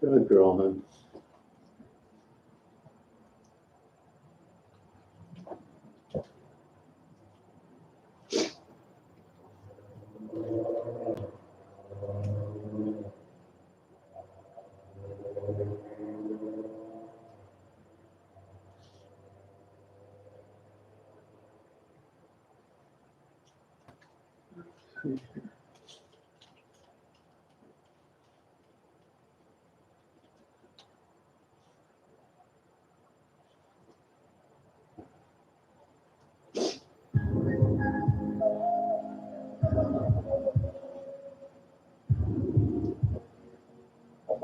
Good girl, man.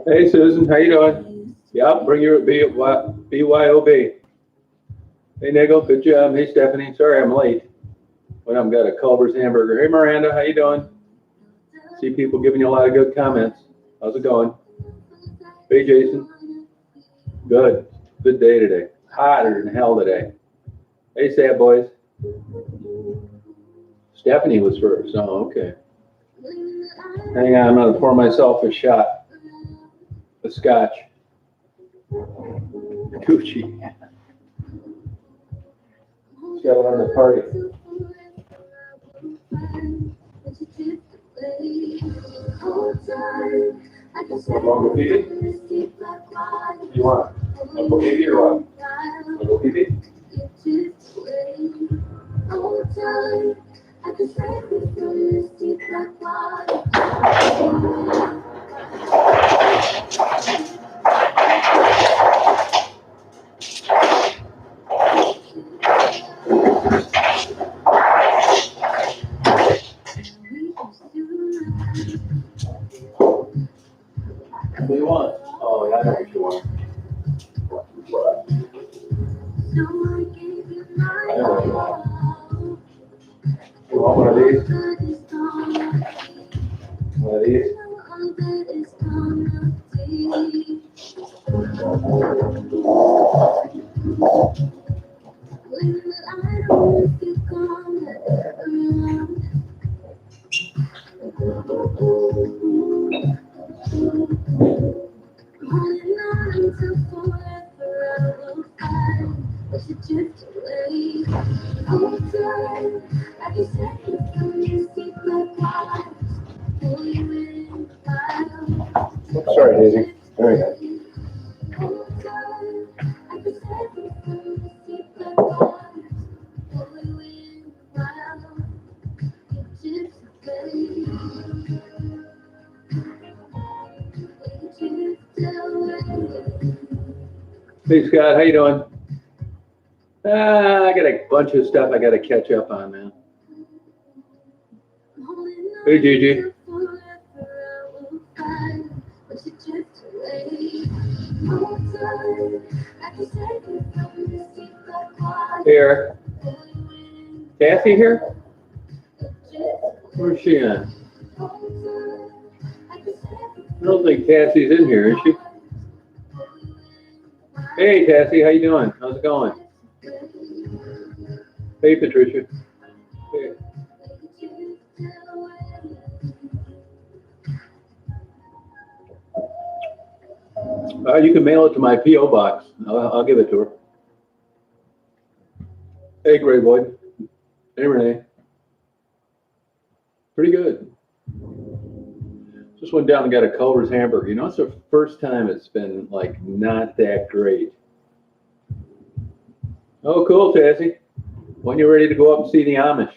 Hey, Susan, how you doing? Yep, bring your BYOB. Hey, Nigel, good job. Hey, Stephanie, sorry I'm late. But I've got a Culver's hamburger. Hey, Miranda, how you doing? See people giving you a lot of good comments. How's it going? Hey, Jason. Good. Good day today. Hotter than hell today. Hey, sad boys. Stephanie was first. Oh, okay. Hang on, I'm gonna pour myself a shot. A scotch. Gucci. Got on the party. Want go pee pee? You want? Want go pee pee or what? Want go pee pee? What do you want? Oh, yeah, I know what you want. I know what you want. You want one of these? One of these? Sorry, Daisy. There we go. Hey, Scott, how you doing? I got a bunch of stuff I got to catch up on, man. Hey, Gigi. Here. Kathy here? Where's she at? I don't think Cassie's in here, is she? Hey, Cassie, how you doing? How's it going? Hey, Patricia. Hey. You can mail it to my P.O. box. I'll give it to her. Hey, Gray Boy. Hey, Renee. Pretty good. Just went down and got a Culver's hamburger. You know, it's the first time it's been, like, not that great. Oh, cool, Tassie. When you ready to go up and see the Amish?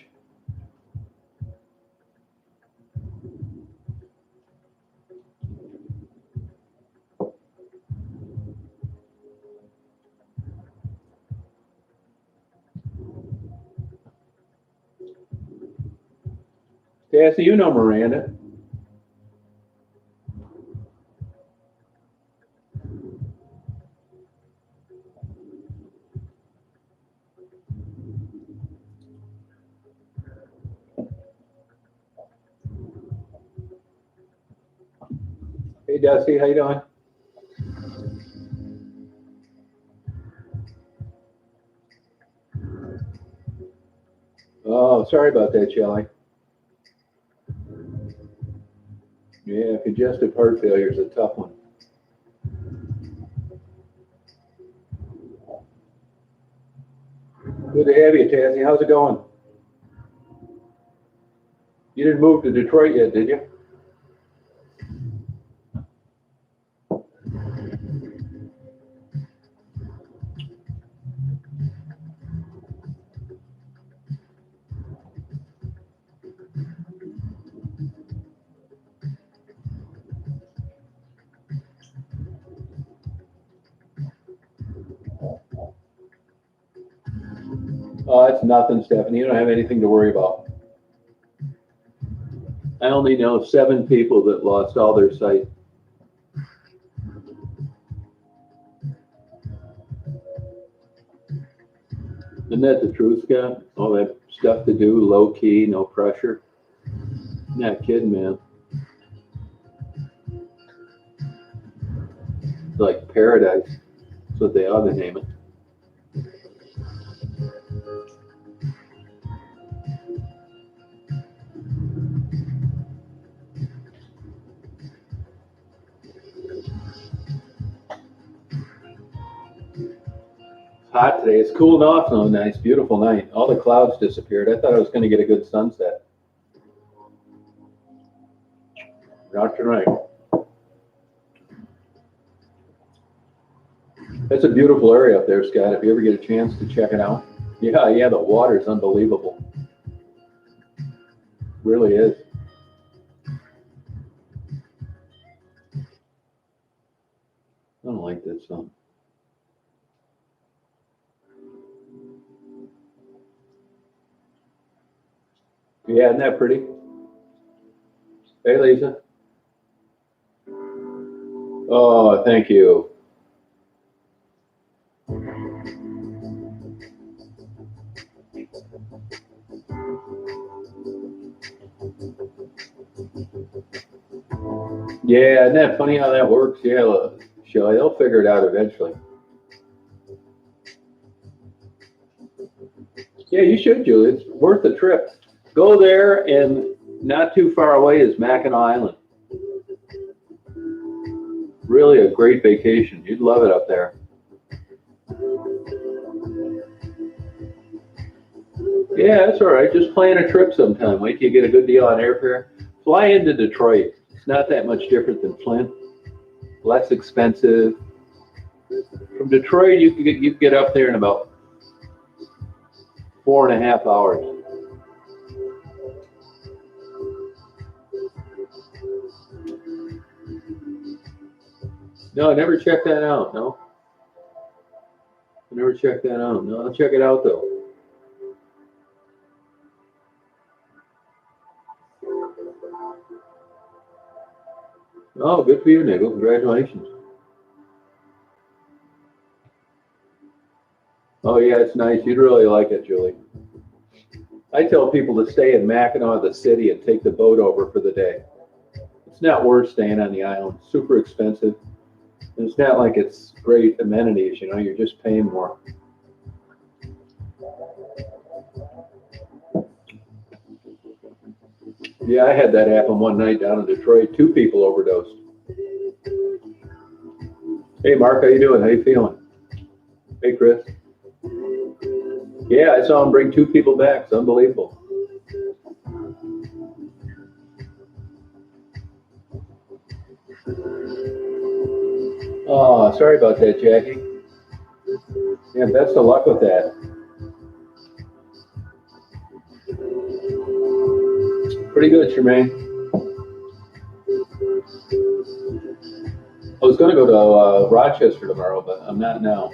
Cassie, you know Miranda. Hey, Dusty, how you doing? Oh, sorry about that, Shelly. Yeah, congestive heart failure is a tough one. Good to have you, Tassie. How's it going? You didn't move to Detroit yet, did you? Oh, that's nothing, Stephanie. You don't have anything to worry about. I only know 7 people that lost all their sight. Isn't that the truth, Scott? All that stuff to do, low key, no pressure. Not kidding, man. It's like paradise. That's what they ought to name it. Hot today. It's cooling off. So nice, beautiful night. All the clouds disappeared. I thought I was going to get a good sunset. Not tonight. That's a beautiful area up there, Scott. If you ever get a chance to check it out. Yeah, the water is unbelievable. Really is. I don't like this song. Yeah, isn't that pretty? Hey, Lisa. Oh, thank you. Yeah, isn't that funny how that works? Yeah, Shelly, they'll figure it out eventually. Yeah, you should, Julie. It's worth the trip. Go there, and not too far away is Mackinac Island. Really a great vacation. You'd love it up there. Yeah, that's all right. Just plan a trip sometime. Wait till you get a good deal on airfare. Fly into Detroit. It's not that much different than Flint. Less expensive. From Detroit, you can get up there in about 4.5 hours. No, I never checked that out. No, I never checked that out. No, I'll check it out though. Oh, good for you, Nigel. Congratulations. Oh yeah, it's nice. You'd really like it, Julie. I tell people to stay in Mackinac, the city, and take the boat over for the day. It's not worth staying on the island. Super expensive. And it's not like it's great amenities, you're just paying more. Yeah, I had that happen one night down in Detroit. 2 people overdosed. Hey, Mark, how you doing? How you feeling? Hey, Chris. Yeah, I saw him bring 2 people back. It's unbelievable. Oh, sorry about that, Jackie. Yeah, best of luck with that. Pretty good, Tremaine. I was going to go to Rochester tomorrow, but I'm not now.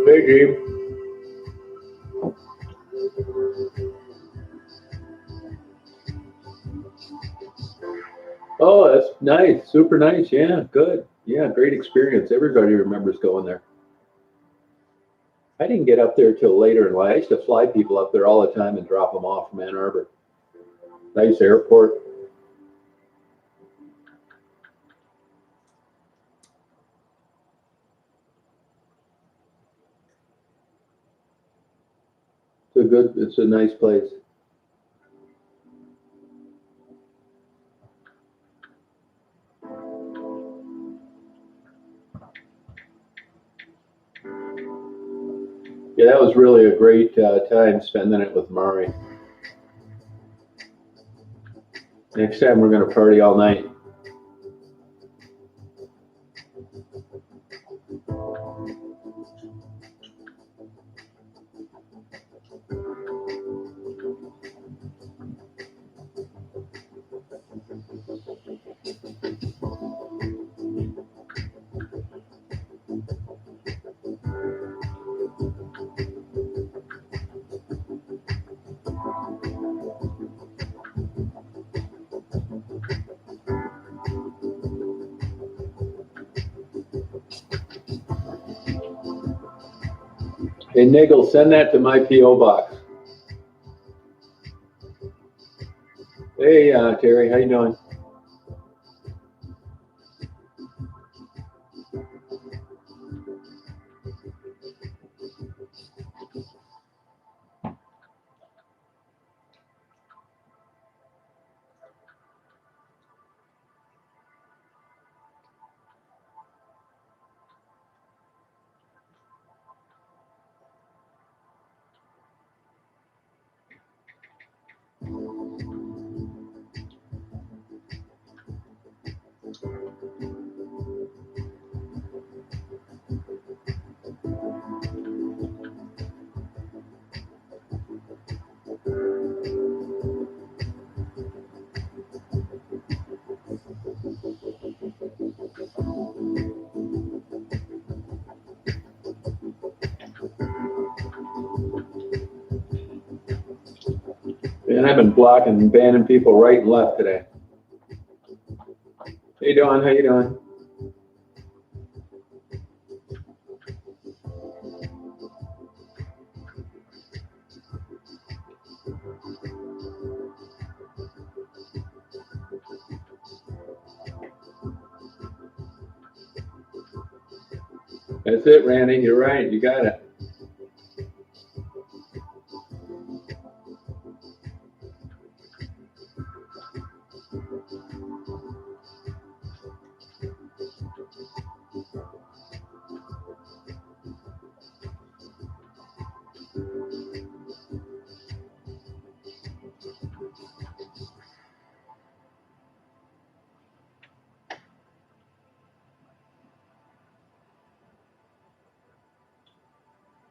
Hey, Gabe. Oh, that's nice. Super nice. Yeah, good. Yeah, great experience. Everybody remembers going there. I didn't get up there till later in life. I used to fly people up there all the time and drop them off from Ann Arbor. Nice airport. It's a nice place. Yeah, that was really a great time spending it with Mari. Next time we're gonna party all night. Hey, Nigel, send that to my P.O. box. Hey, Terry, how you doing? And I've been blocking and banning people right and left today. Hey, Dawn, how you doing? That's it, Randy. You're right. You got it.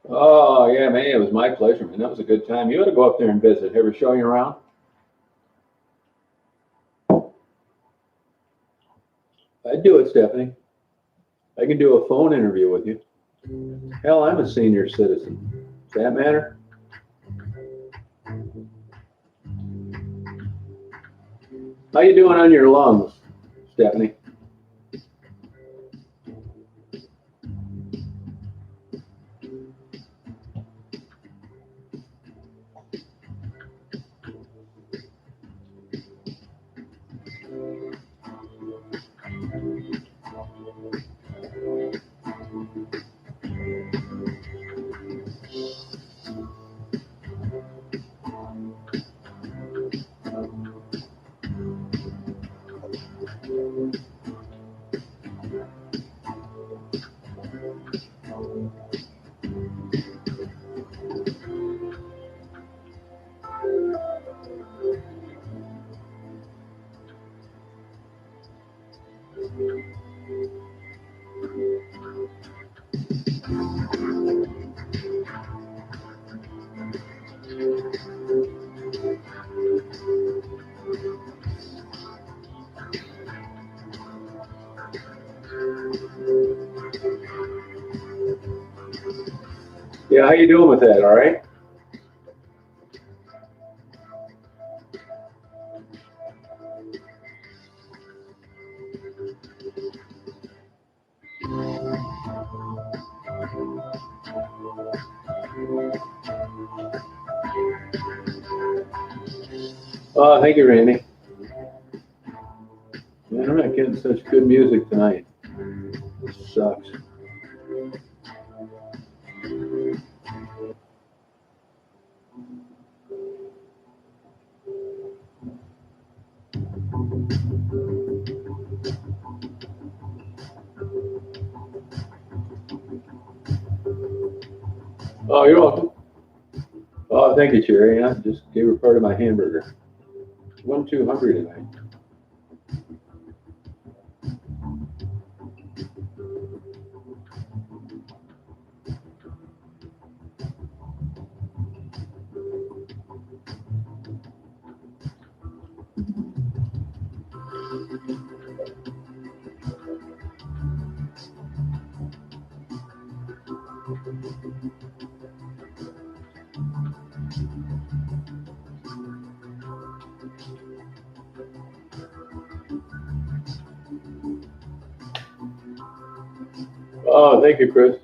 Oh, yeah, man, it was my pleasure, man. That was a good time. You ought to go up there and visit. Ever show you around? I'd do it, Stephanie. I can do a phone interview with you. Hell, I'm a senior citizen. Does that matter? How you doing on your lungs, Stephanie? Yeah, how you doing with that? All right? Oh, thank you, Randy. Man, I'm not getting such good music tonight. This sucks. Oh, you're welcome. Oh, thank you, Sherry. I just gave her part of my hamburger. I'm too hungry tonight. Oh, thank you, Chris.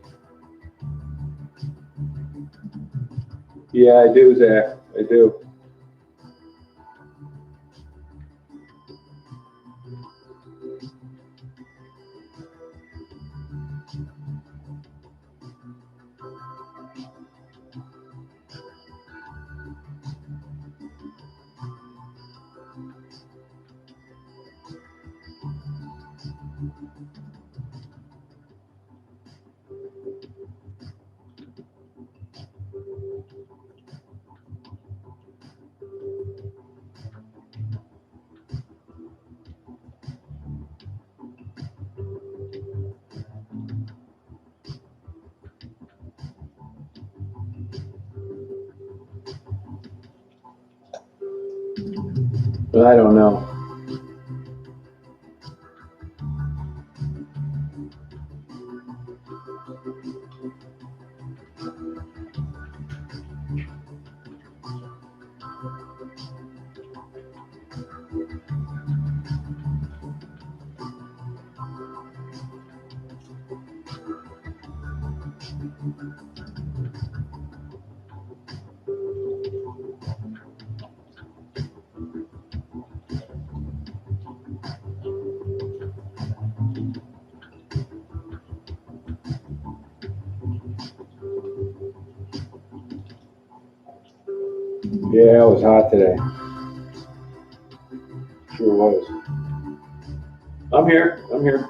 Yeah, I do, Zach. I do. But I don't know. Yeah, it was hot today. Sure was. I'm here. I'm here.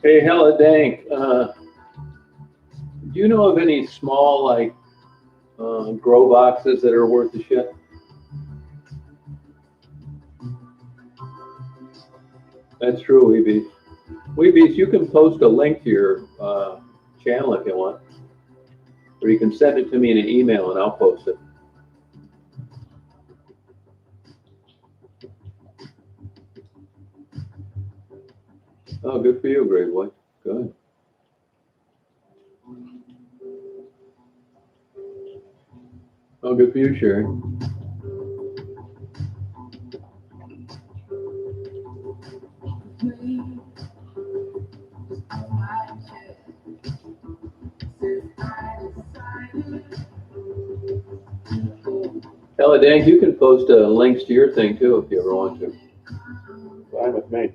Hey, hella dank. Do you know of any small, like, grow boxes that are worth the shit? That's true, Weebies. Weebies, you can post a link to your channel if you want. Or you can send it to me in an email and I'll post it. Oh, good for you, great boy. Good. Oh, good for you, Sherry. Hella dank, you can post links to your thing too if you ever want to. Fine with me.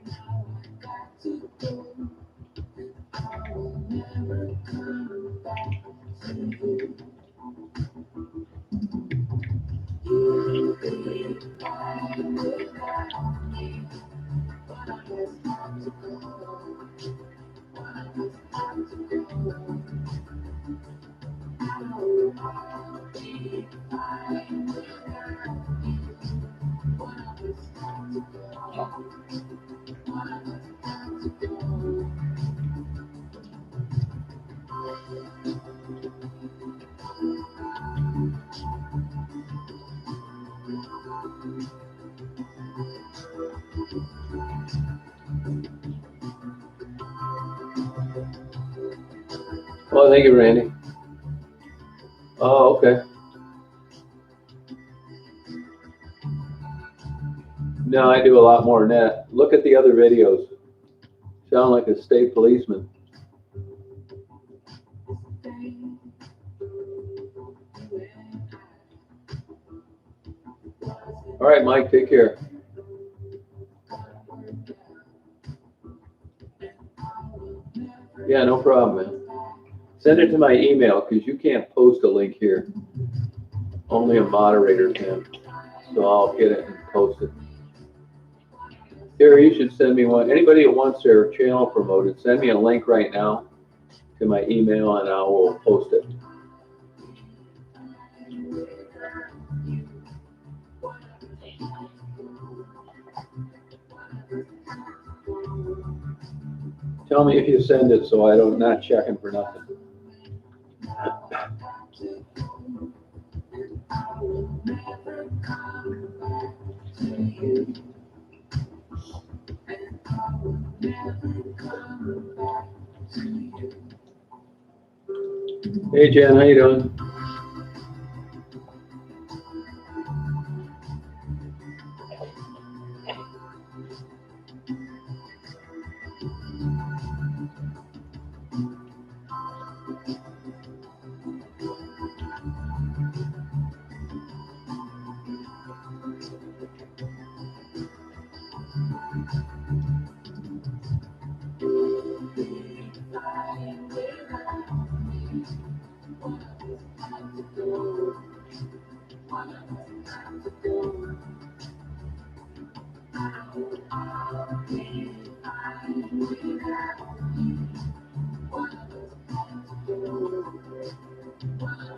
Oh, thank you, Randy. Oh, okay. No, I do a lot more than that. Look at the other videos. Sound like a state policeman. All right, Mike, take care. Yeah, no problem, man. Send it to my email because you can't post a link here. Only a moderator can. So I'll get it and post it. Gary, you should send me one. Anybody that wants their channel promoted, send me a link right now to my email and I will post it. Tell me if you send it so I don't not checking for nothing. Hey Jen, how you doing?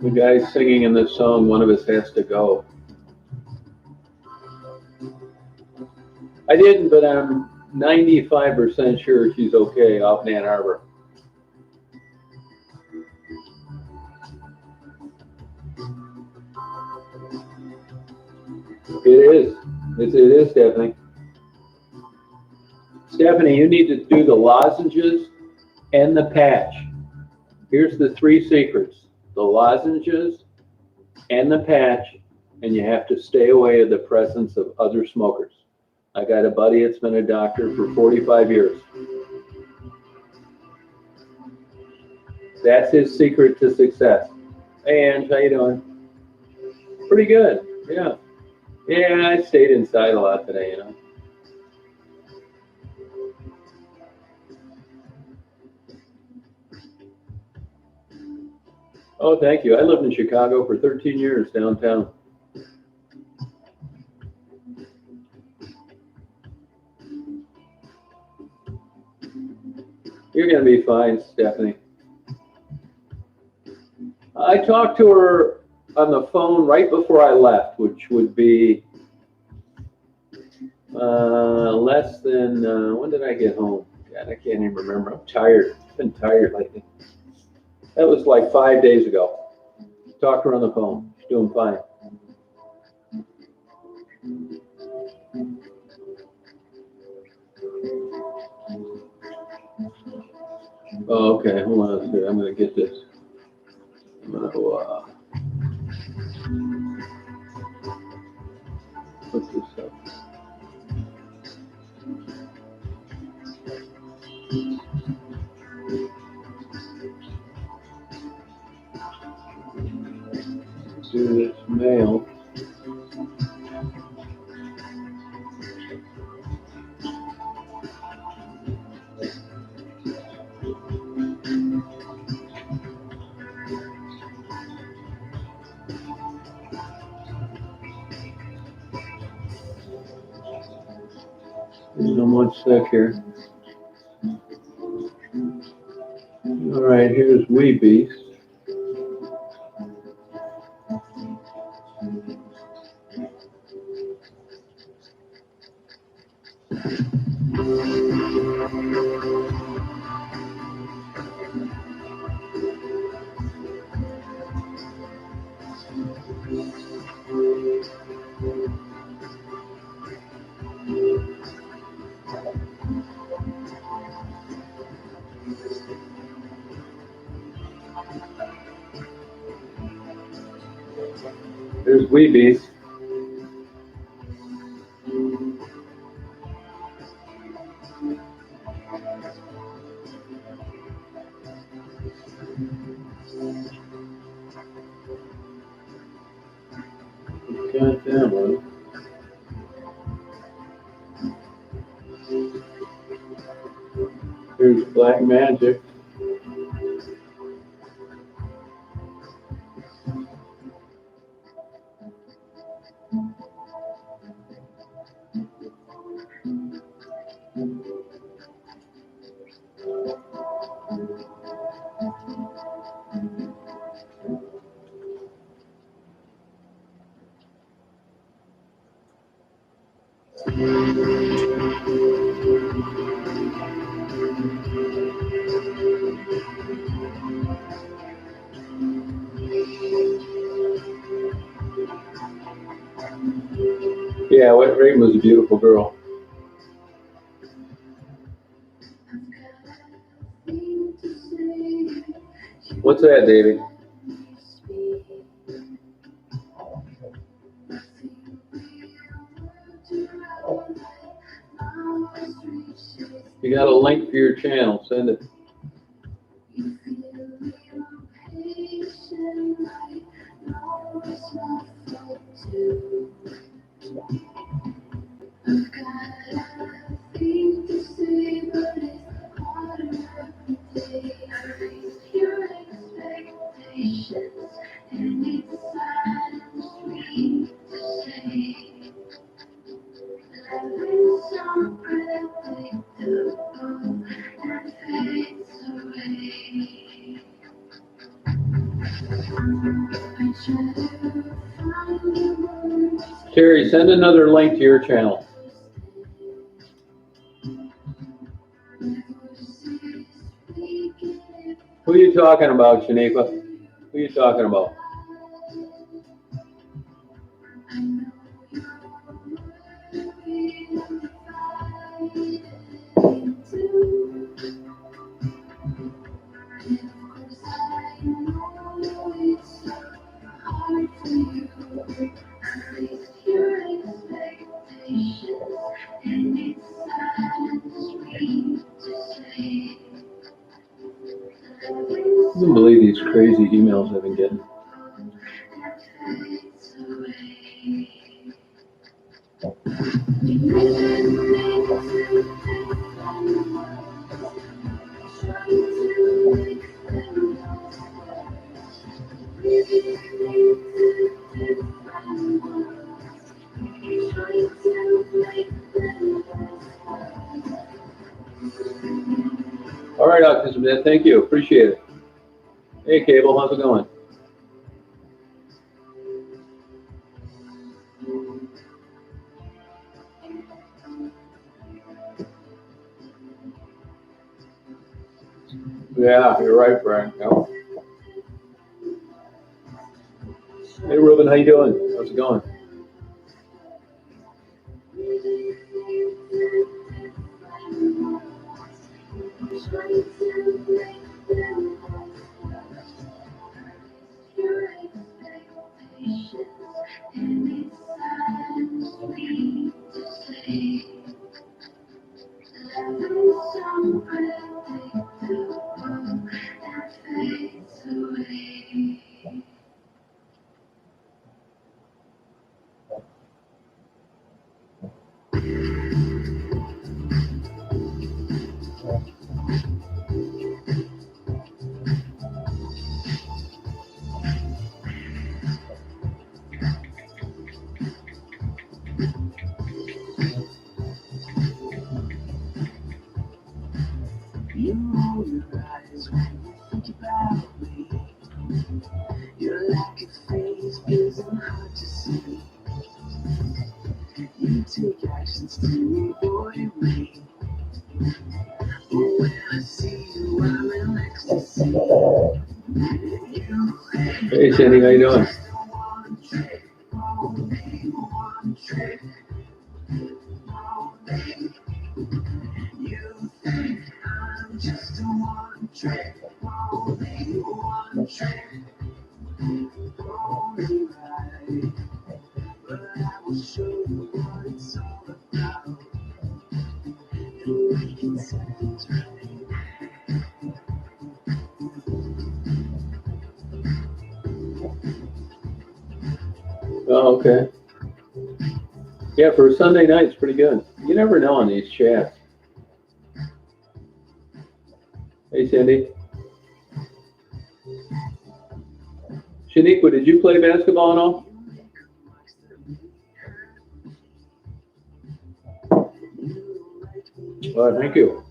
The guy singing in this song, one of us has to go. I didn't, but I'm 95% sure she's okay off in Ann Arbor. It is. It is, Stephanie. Stephanie, you need to do the lozenges and the patch. Here's the 3 secrets. The lozenges and the patch, and you have to stay away of the presence of other smokers. I got a buddy that's been a doctor for 45 years. That's his secret to success. Hey, Ange, how you doing? Pretty good, yeah. Yeah, I stayed inside a lot today, you know. Oh, thank you. I lived in Chicago for 13 years downtown. You're going to be fine, Stephanie. I talked to her on the phone right before I left, which would be less than, when did I get home? God, I can't even remember. I'm tired. I've been tired lately. That was like 5 days ago. Talked to her on the phone. She's doing fine. Oh, okay. Hold on a second. I'm going to get this. I'm going to put this up. Do this mail. I'm 1 sec here. All right, here's Wee Beast. There's Wee Beast. on camera. Here's Black Magic. Yeah, Wet Raven was a beautiful girl. What's that, David? You got a link for your channel, send it. Terry, send another link to your channel. Who are you talking about, Shaniqua? Who are you talking about? I can't believe these crazy emails I've been getting. All right, Autism Dad, thank you. Appreciate it. Hey, Cable, how's it going? Yeah, you're right, Brian. Yeah. Hey, Ruben, how you doing? How's it going? You roll your eyes when you think about me. Your lack of faith isn't hard to see. You take actions to avoid me. But when I see you, I'm in ecstasy. Hey, Sandy, how you doing? One trick, only one trick. You think I'm just a one trick, only one trick. Only right, but I will show you what it's all about. And we can set things right. Oh, okay. Yeah, for a Sunday night, it's pretty good. You never know on these chats. Hey, Cindy. Shaniqua, did you play basketball and all? All right, thank you.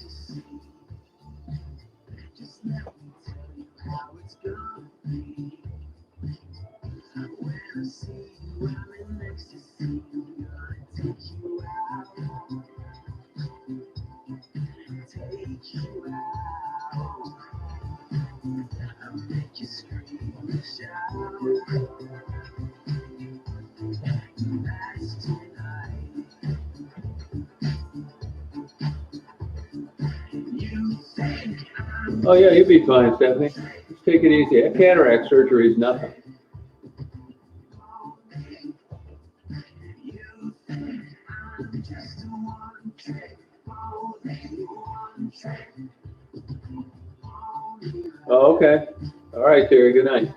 Oh yeah, you'll be fine, Stephanie. Just take it easy. That cataract surgery is nothing. Oh, okay. All right, Terry. Good night.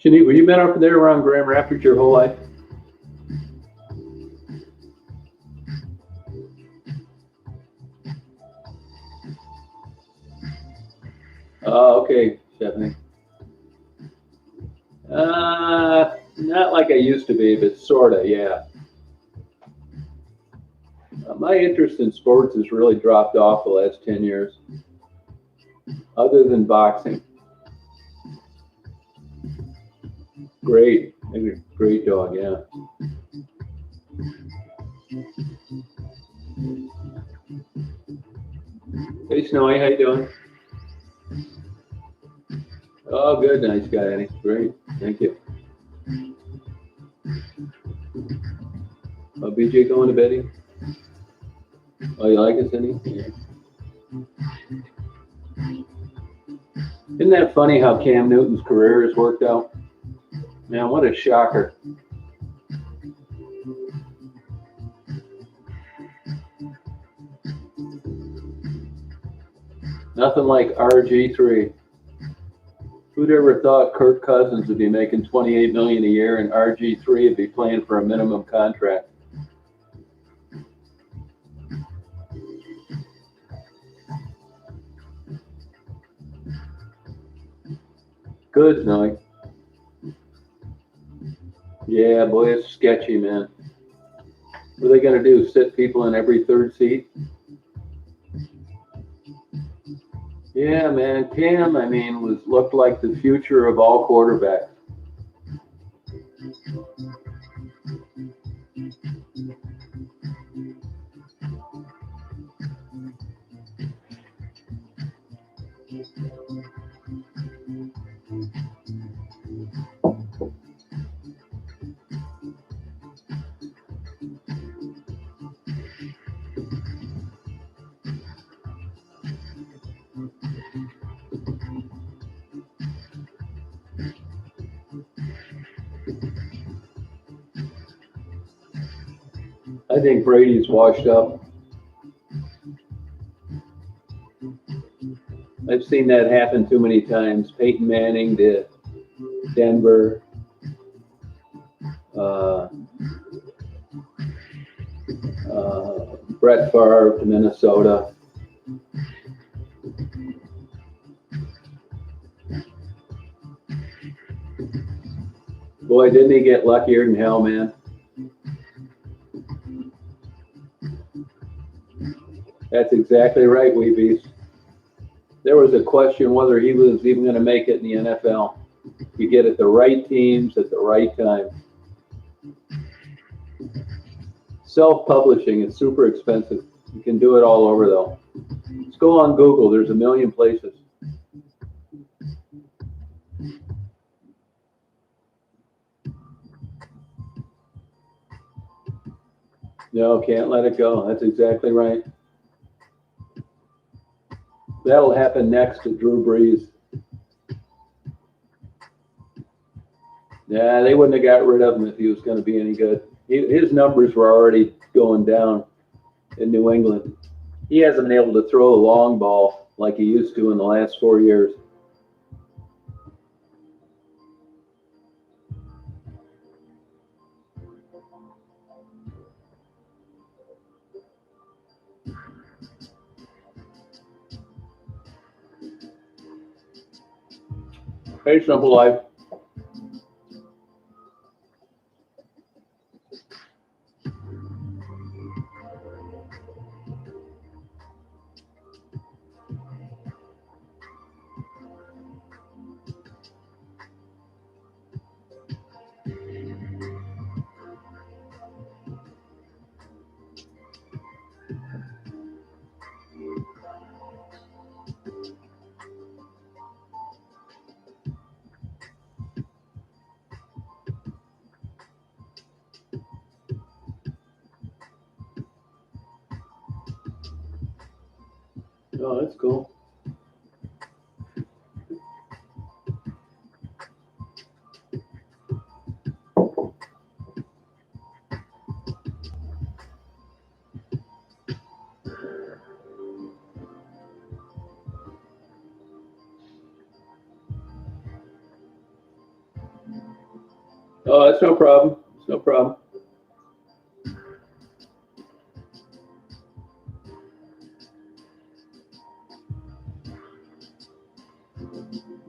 Shaniqua, you been up there around Grand Rapids your whole life? Oh, okay, Stephanie. Not like I used to be, but sorta, yeah. My interest in sports has really dropped off the last 10 years, other than boxing. Great, great dog, yeah. Hey, Snowy, how you doing? Oh, good, nice guy, Eddie. Great, thank you. Oh, BJ going to bed? Oh, you like it, Cindy? Yeah. Isn't that funny how Cam Newton's career has worked out? Man, what a shocker. Nothing like RG3. Who'd ever thought Kirk Cousins would be making $28 million a year and RG3 would be playing for a minimum contract? Good, Snowy. Yeah, boy, it's sketchy, man. What are they going to do? Sit people in every third seat? Yeah, man. Cam, I mean, looked like the future of all quarterbacks. I think Brady's washed up. I've seen that happen too many times. Peyton Manning to Denver. Brett Favre to Minnesota. Boy, didn't he get luckier than hell, man. That's exactly right, Weebies. There was a question whether he was even going to make it in the NFL. You get at the right teams at the right time. Self-publishing is super expensive. You can do it all over though. Just go on Google. There's a million places. No, can't let it go. That's exactly right. That'll happen next to Drew Brees. Yeah, they wouldn't have got rid of him if he was going to be any good. His numbers were already going down in New England. He hasn't been able to throw a long ball like he used to in the last 4 years. Hey, Simple Life. Oh, that's cool. Oh, that's no problem. It's no problem.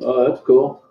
Oh, that's cool.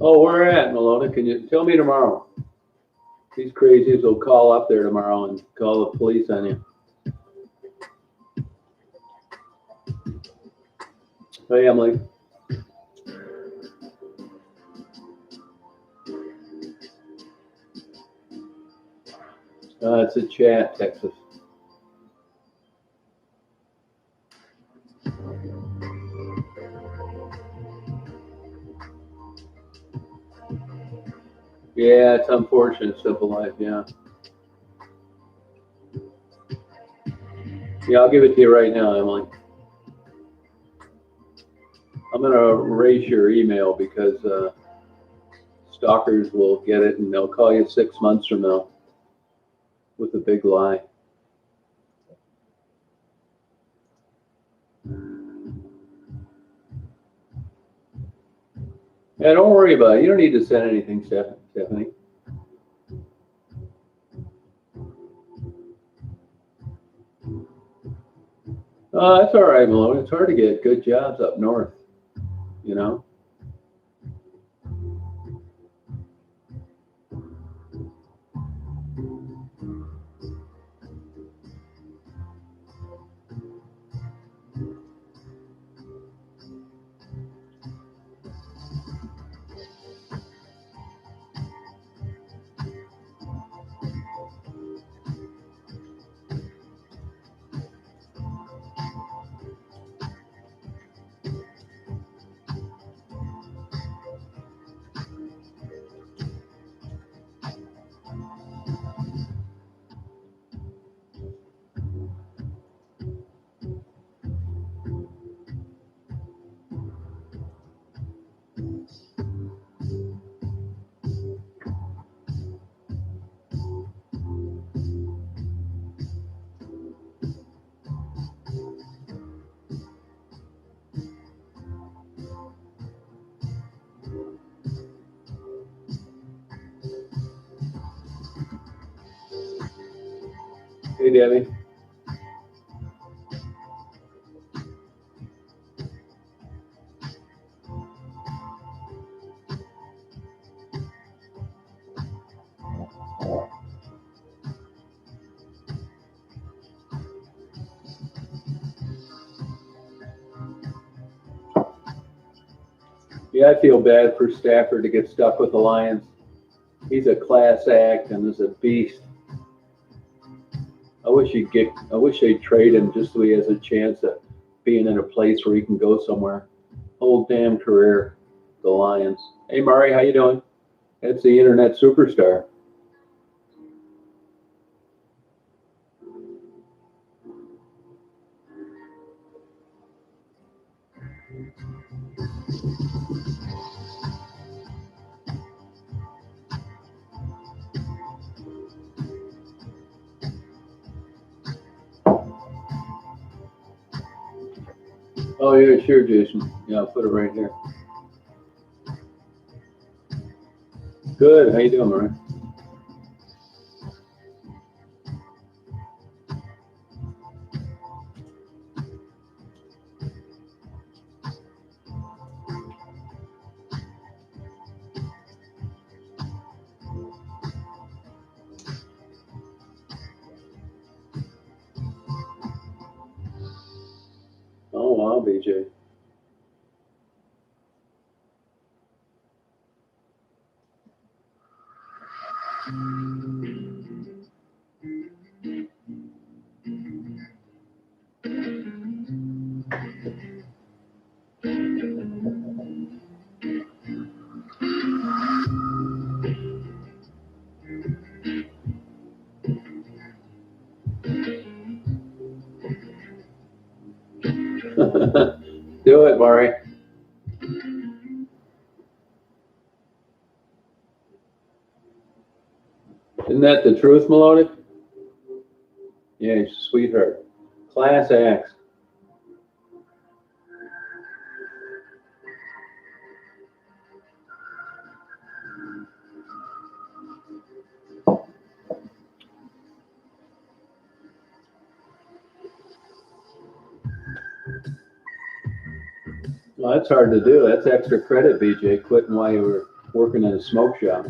Oh, where at, Malona? Can you tell me tomorrow? These crazies will call up there tomorrow and call the police on you. Hey, Emily. It's a chat, Texas. Yeah, it's unfortunate, Simple Life, yeah. Yeah, I'll give it to you right now, Emily. I'm going to erase your email because stalkers will get it and they'll call you 6 months from now with a big lie. Yeah, don't worry about it. You don't need to send anything, Stephanie. That's all right, Malone. It's hard to get good jobs up north, you know? Hey, Debbie. Yeah, I feel bad for Stafford to get stuck with the Lions. He's a class act and is a beast. I wish they'd trade him just so he has a chance of being in a place where he can go somewhere. Whole damn career, the Lions. Hey, Murray, how you doing? That's the internet superstar. Oh yeah, sure, Jason. Yeah, I'll put it right here. Good. How you doing, Murray? Oh wow, BJ. Do it, Murray. Isn't that the truth, Melodic? Yeah, he's a sweetheart. Class acts. Well, that's hard to do. That's extra credit, BJ, quitting while you were working in a smoke shop.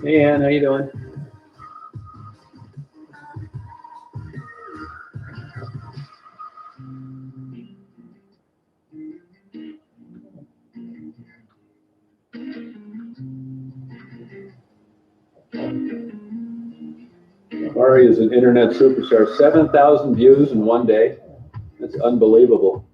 Hey, Ann, how you doing? Murray is an internet superstar. 7,000 views in one day. That's unbelievable.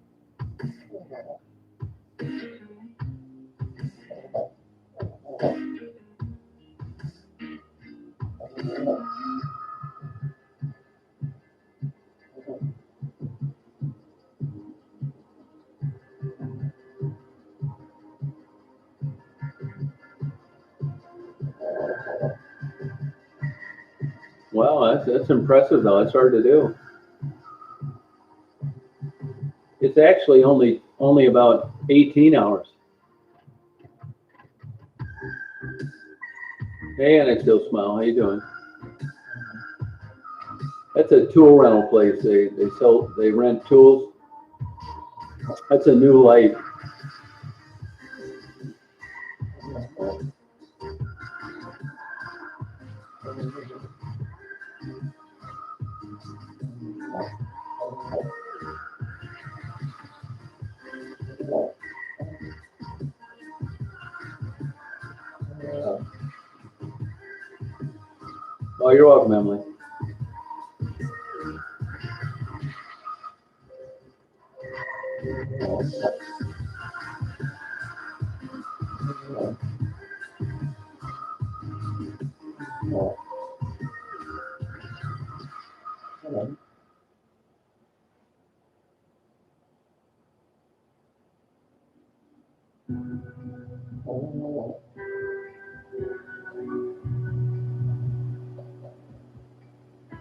Wow, that's impressive though. That's hard to do. It's actually only about 18 hours. Hey, and I still smile. How you doing? That's a tool rental place. They rent tools. That's a new light. Oh, you're welcome, Emily.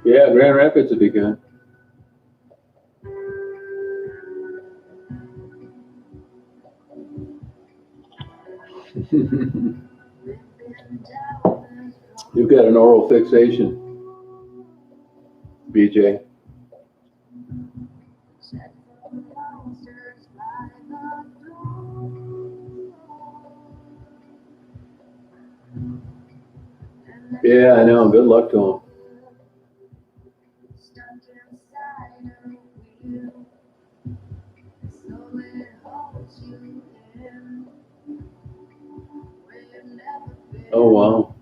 Yeah, Grand Rapids would be good. You've got an oral fixation, BJ. Yeah, I know. Good luck to him. Oh, wow.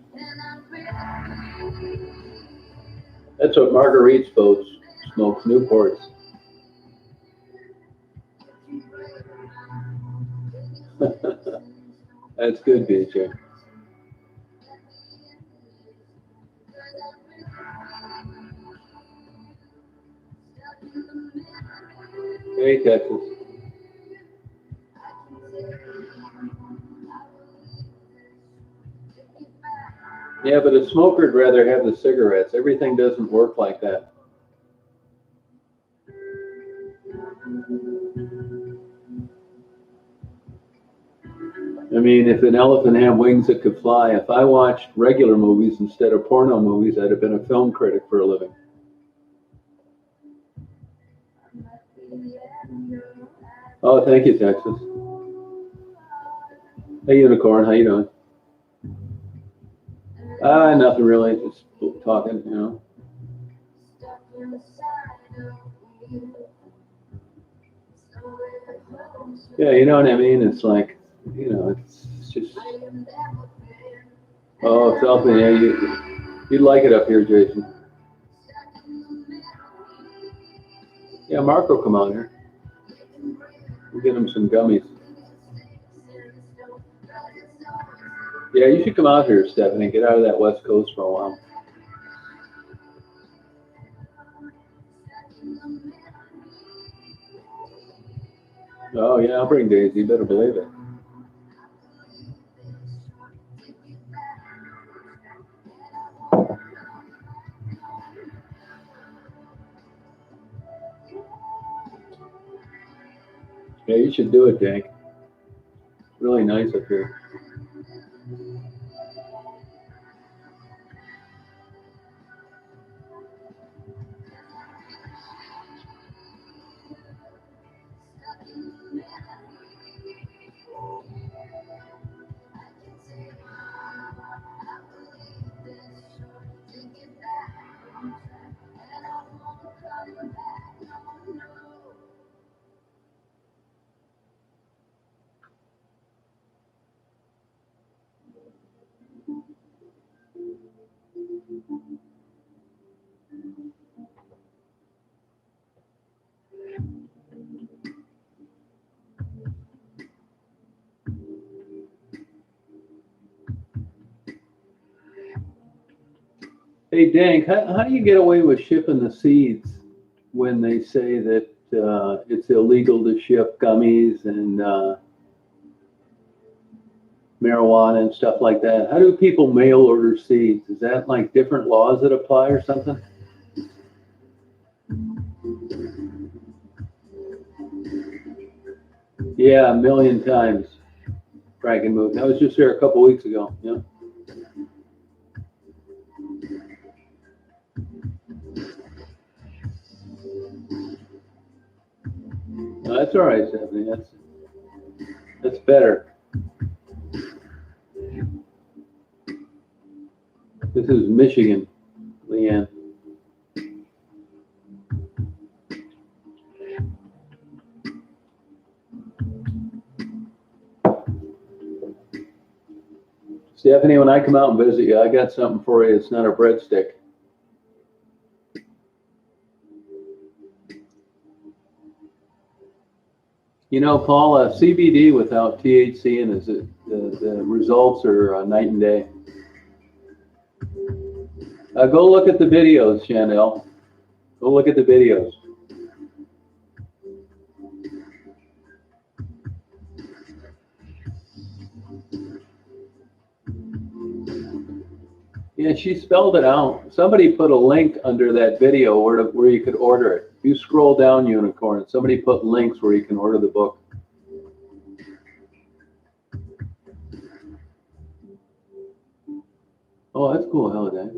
That's what Marguerite's boats smokes, Newports. That's good, BJ. Hey, Texas. Yeah, but a smoker'd rather have the cigarettes. Everything doesn't work like that. I mean, if an elephant had wings that could fly, if I watched regular movies instead of porno movies, I'd have been a film critic for a living. Oh, thank you, Texas. Hey, Unicorn, how you doing? Nothing really, just talking, you know. Yeah, you know what I mean? It's like, you know, it's just. Oh, it's up in here. You'd like it up here, Jason. Yeah, Mark will come on here. We'll get him some gummies. Yeah, you should come out here, Stephanie. Get out of that West Coast for a while. Oh, yeah, I'll bring Daisy. You better believe it. Yeah, you should do it, Dank. Really nice up here. Hey, Dank, how do you get away with shipping the seeds when they say that it's illegal to ship gummies and marijuana and stuff like that? How do people mail order seeds? Is that like different laws that apply or something? Yeah, a million times. Frankenmuth. I was just there a couple weeks ago. Yeah. No, that's all right, Stephanie. That's better. This is Michigan, Leanne. Stephanie, when I come out and visit you, I got something for you. It's not a breadstick. You know, Paul, CBD without THC in it, the results are night and day. Go look at the videos, Chanel. Go look at the videos. Yeah, she spelled it out. Somebody put a link under that video where you could order it. If you scroll down, Unicorn, somebody put links where you can order the book. Oh, that's cool, Holiday.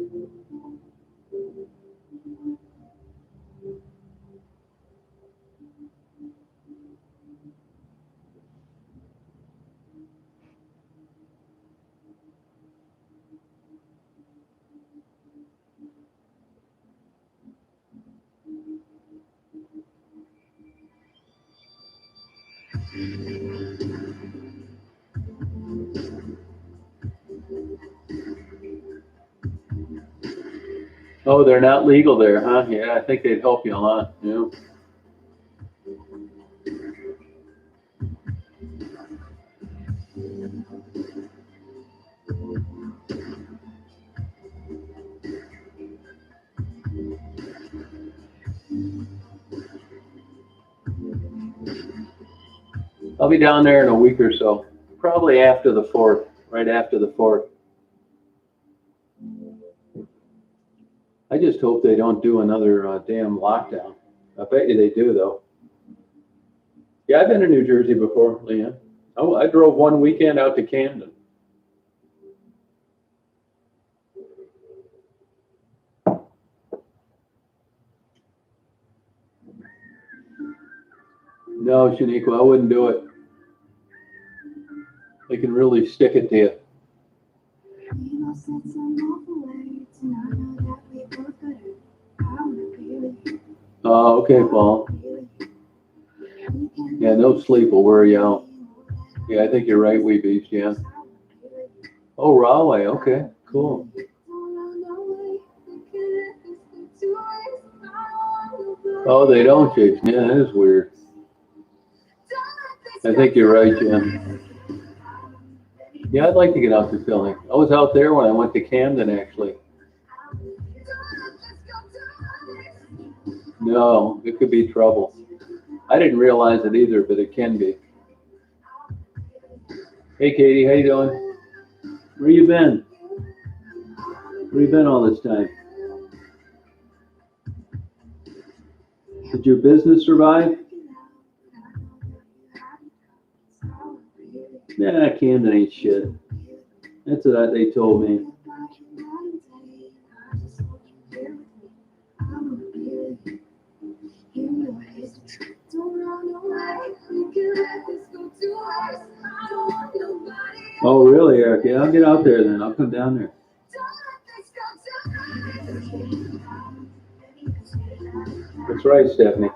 Oh, they're not legal there, huh? Yeah, I think they'd help you a lot. Yeah. I'll be down there in a week or so. Probably after the 4th, right after the 4th. I just hope they don't do another damn lockdown. I bet you they do, though. Yeah, I've been to New Jersey before, Leanne. Oh, I drove one weekend out to Camden. No, Shaniqua, I wouldn't do it. They can really stick it to you. Oh, okay, Paul. Yeah, no sleep will wear you out. Yeah, I think you're right, Wee Beast, yeah. Oh, Rahway, okay, cool. Oh, they don't, Jason. Yeah, that is weird. I think you're right, Jim. Yeah, I'd like to get out to Philly. I was out there when I went to Camden, actually. No, it could be trouble. I didn't realize it either, but it can be. Hey, Katie, how you doing? Where you been? Where you been all this time? Did your business survive? Nah, Camden ain't shit. That's what they told me. Oh, really, Eric? Yeah, I'll get out there then. I'll come down there. That's right, Stephanie.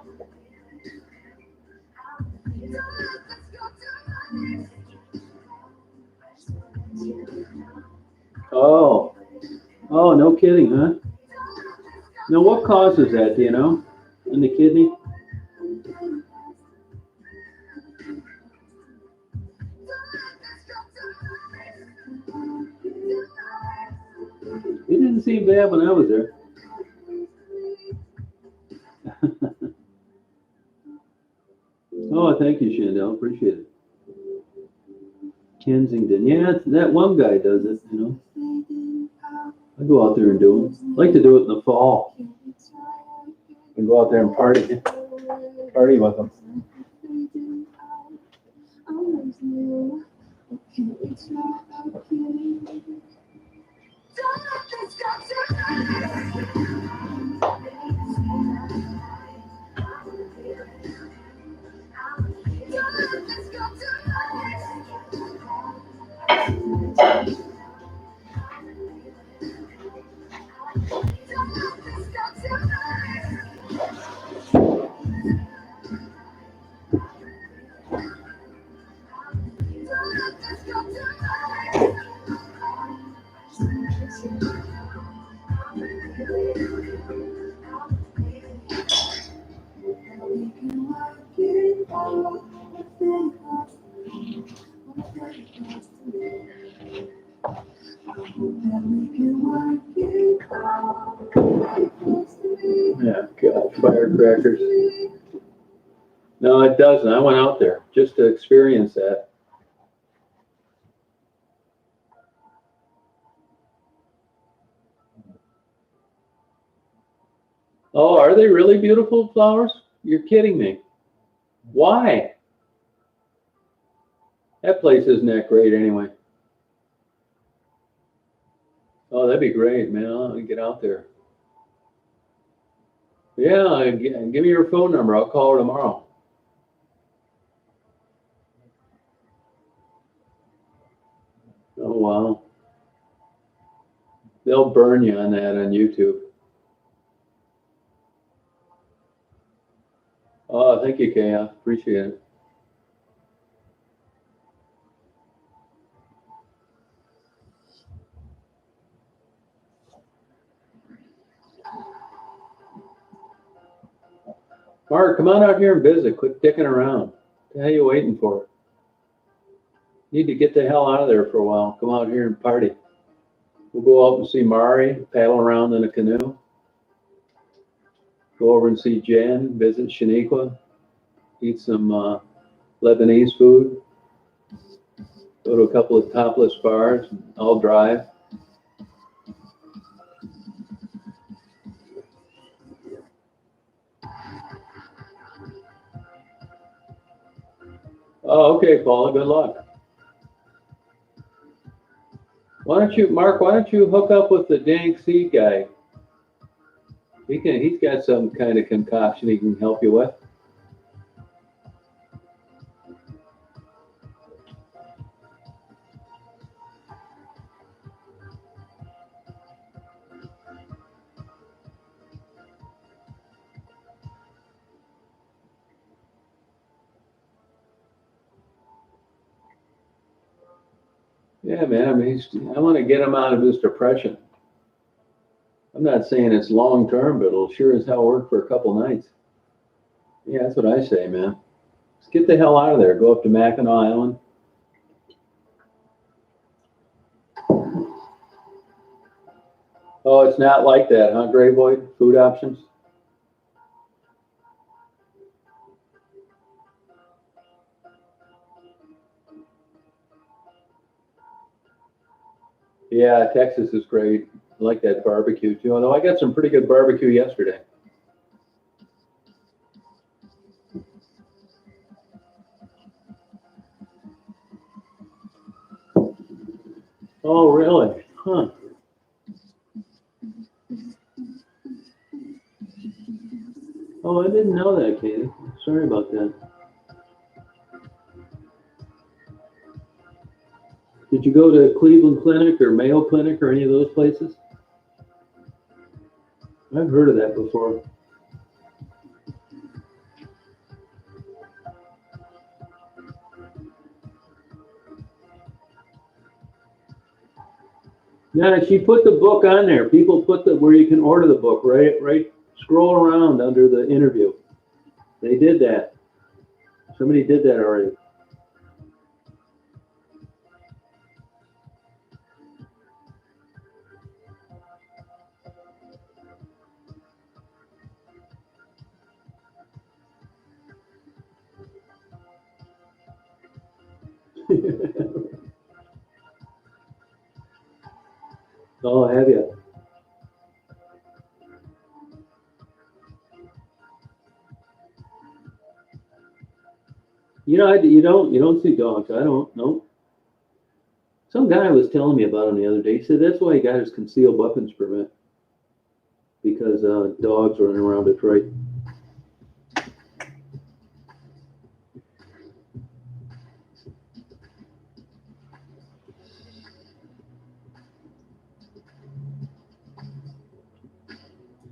Oh, no kidding, huh? Now, what causes that, do you know? In the kidney? It didn't seem bad when I was there. Oh, thank you, Chandel. Appreciate it. Kensington. Yeah, that one guy does it, you know. I go out there and do it. I like to do it in the fall. And go out there and party with them. Yeah, God, firecrackers. No, it doesn't. I went out there just to experience that. Oh, are they really beautiful flowers? You're kidding me. Why? That place isn't that great anyway. Oh, that'd be great, man. I'll get out there. Yeah, give me your phone number. I'll call her tomorrow. Oh, wow. They'll burn you on that on YouTube. Oh, thank you, Kay. I appreciate it. Mark, come on out here and visit. Quit dicking around. What the hell are you waiting for? You need to get the hell out of there for a while. Come out here and party. We'll go out and see Mari, paddle around in a canoe. Go over and see Jen, visit Shaniqua, eat some Lebanese food. Go to a couple of topless bars. I'll drive. Oh, okay, Paula. Good luck. Why don't you, Mark? Why don't you hook up with the Dank Seed guy? He's got some kind of concoction he can help you with. Yeah, man. I mean, I want to get him out of his depression. I'm not saying it's long term, but it'll sure as hell work for a couple nights. Yeah, that's what I say, man. Just get the hell out of there. Go up to Mackinac Island. Oh, it's not like that, huh, Gray Boy? Food options? Yeah, Texas is great. I like that barbecue too. Although I got some pretty good barbecue yesterday. Oh, really? Huh. Oh, I didn't know that, Katie. Sorry about that. Did you go to Cleveland Clinic or Mayo Clinic or any of those places? I've heard of that before. Yeah, she put the book on there. People put the where you can order the book, right. Scroll around under the interview. They did that. Somebody did that already. Oh, have you? You know, you don't see dogs. I don't know. Some guy was telling me about him the other day. He said that's why he got his concealed weapons permit because dogs running around Detroit.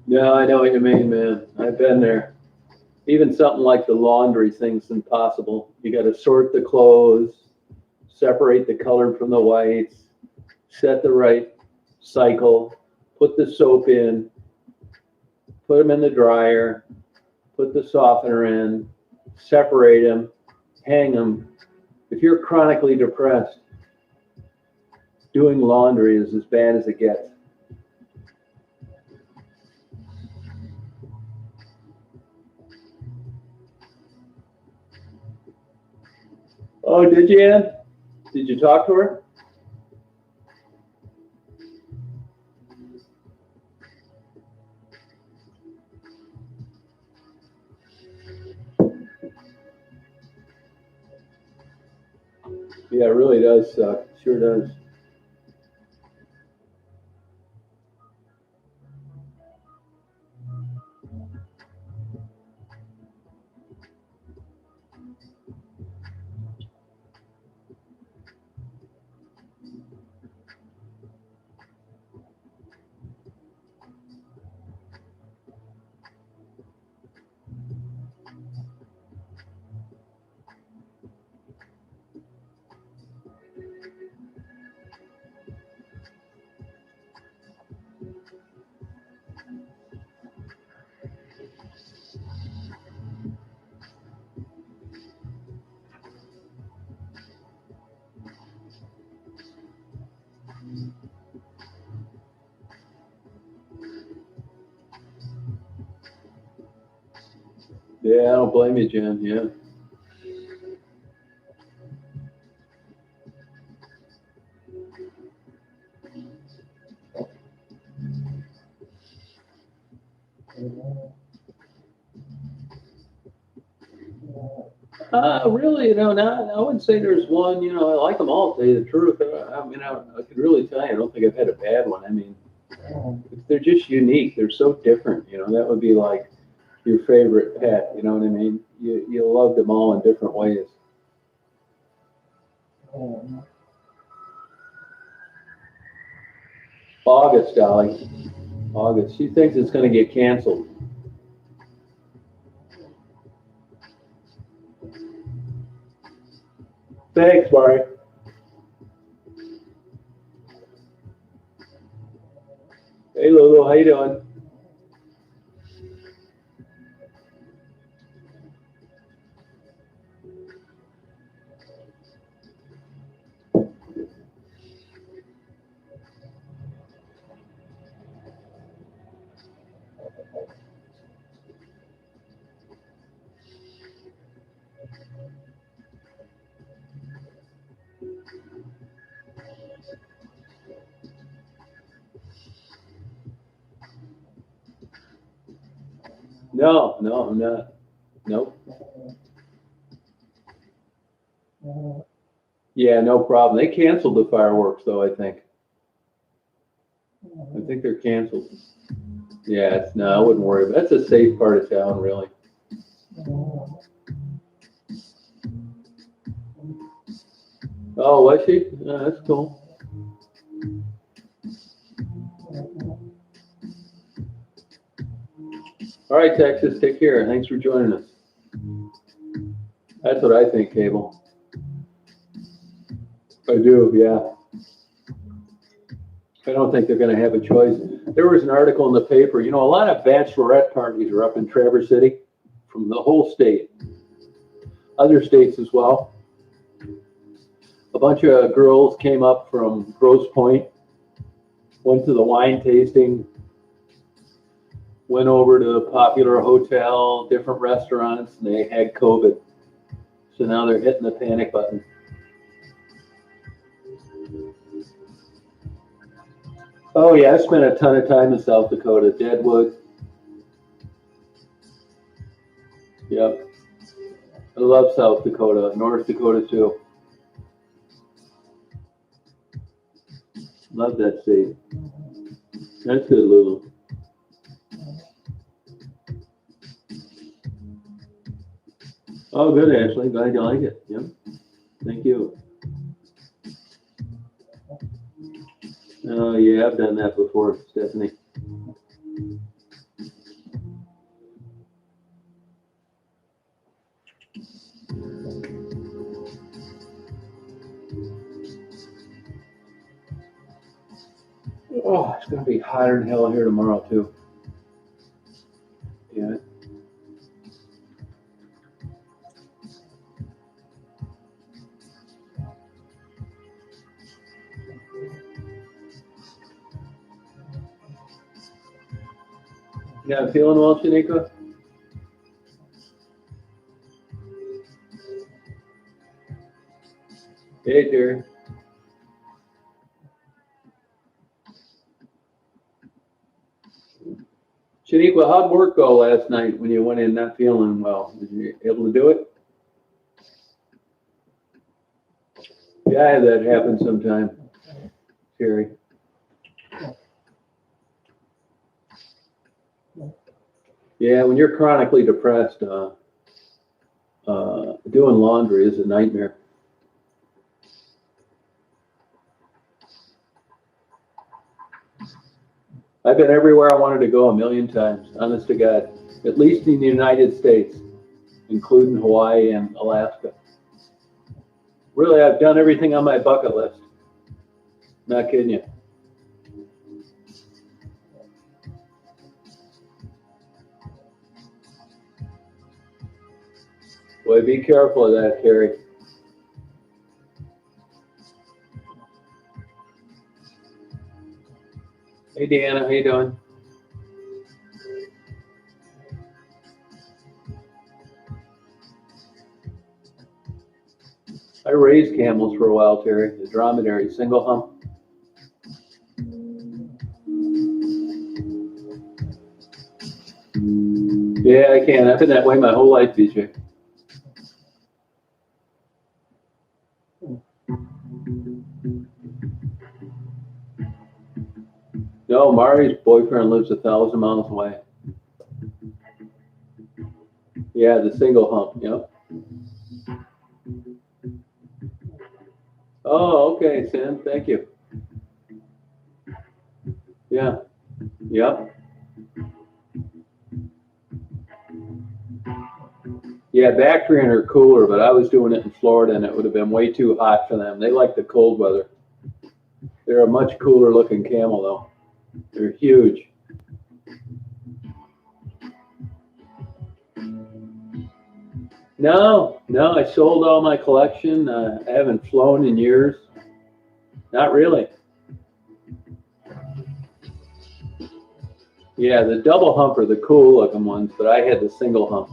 Yeah, I know what you mean, man. I've been there. Even something like the laundry thing's impossible. You got to sort the clothes, separate the colored from the whites, set the right cycle, put the soap in, put them in the dryer, put the softener in, separate them, hang them. If you're chronically depressed, doing laundry is as bad as it gets. Oh, did you, Ann? Did you talk to her? Yeah, it really does suck. Sure does. Yeah, I don't blame you, Jen. Yeah. Really, not, I wouldn't say there's one, I like them all, to tell you the truth. I could really tell you, I don't think I've had a bad one. I mean, they're just unique. They're so different, that would be like your favorite pet, you know what I mean? You love them all in different ways. August, Dolly. August. She thinks it's going to get canceled. Thanks, Mari. Hey, Lulu, how you doing? No, I'm not. Nope. Yeah, no problem. They canceled the fireworks, though, I think. I think they're canceled. Yeah, no, I wouldn't worry. That's a safe part of town, really. Oh, was she? That's cool. All right, Texas, take care. Thanks for joining us. That's what I think, Cable. I do, yeah. I don't think they're going to have a choice. There was an article in the paper. A lot of bachelorette parties are up in Traverse City from the whole state, other states as well. A bunch of girls came up from Grosse Pointe, went to the wine tasting, went over to a popular hotel, different restaurants, and they had COVID. So now they're hitting the panic button. Oh, yeah, I spent a ton of time in South Dakota, Deadwood. Yep. I love South Dakota, North Dakota too. Love that state. That's good, Lulu. Oh, good, Ashley. Glad you like it. Yep. Thank you. Oh, yeah, I've done that before, Stephanie. Oh, it's going to be hotter than hell here tomorrow, too. Yeah. Yeah, feeling well, Shanika? Hey, dear. Shaniqua, how'd work go last night when you went in not feeling well? Did you able to do it? Yeah, I have that happen sometime, Terry. Yeah, when you're chronically depressed, doing laundry is a nightmare. I've been everywhere I wanted to go a million times, honest to God, at least in the United States, including Hawaii and Alaska. Really, I've done everything on my bucket list. Not kidding you. Boy, be careful of that, Terry. Hey, Deanna, how you doing? I raised camels for a while, Terry. The dromedary, single hump. Yeah, I can. I've been that way my whole life, BJ. No, Mari's boyfriend lives 1,000 miles away. Yeah, the single hump. Yep. Oh, okay, Sam. Thank you. Yeah. Yep. Yeah, Bactrian are cooler, but I was doing it in Florida and it would have been way too hot for them. They like the cold weather. They're a much cooler looking camel, though. They're huge. No, I sold all my collection. I haven't flown in years. Not really. Yeah, the double hump are the cool looking ones, but I had the single hump.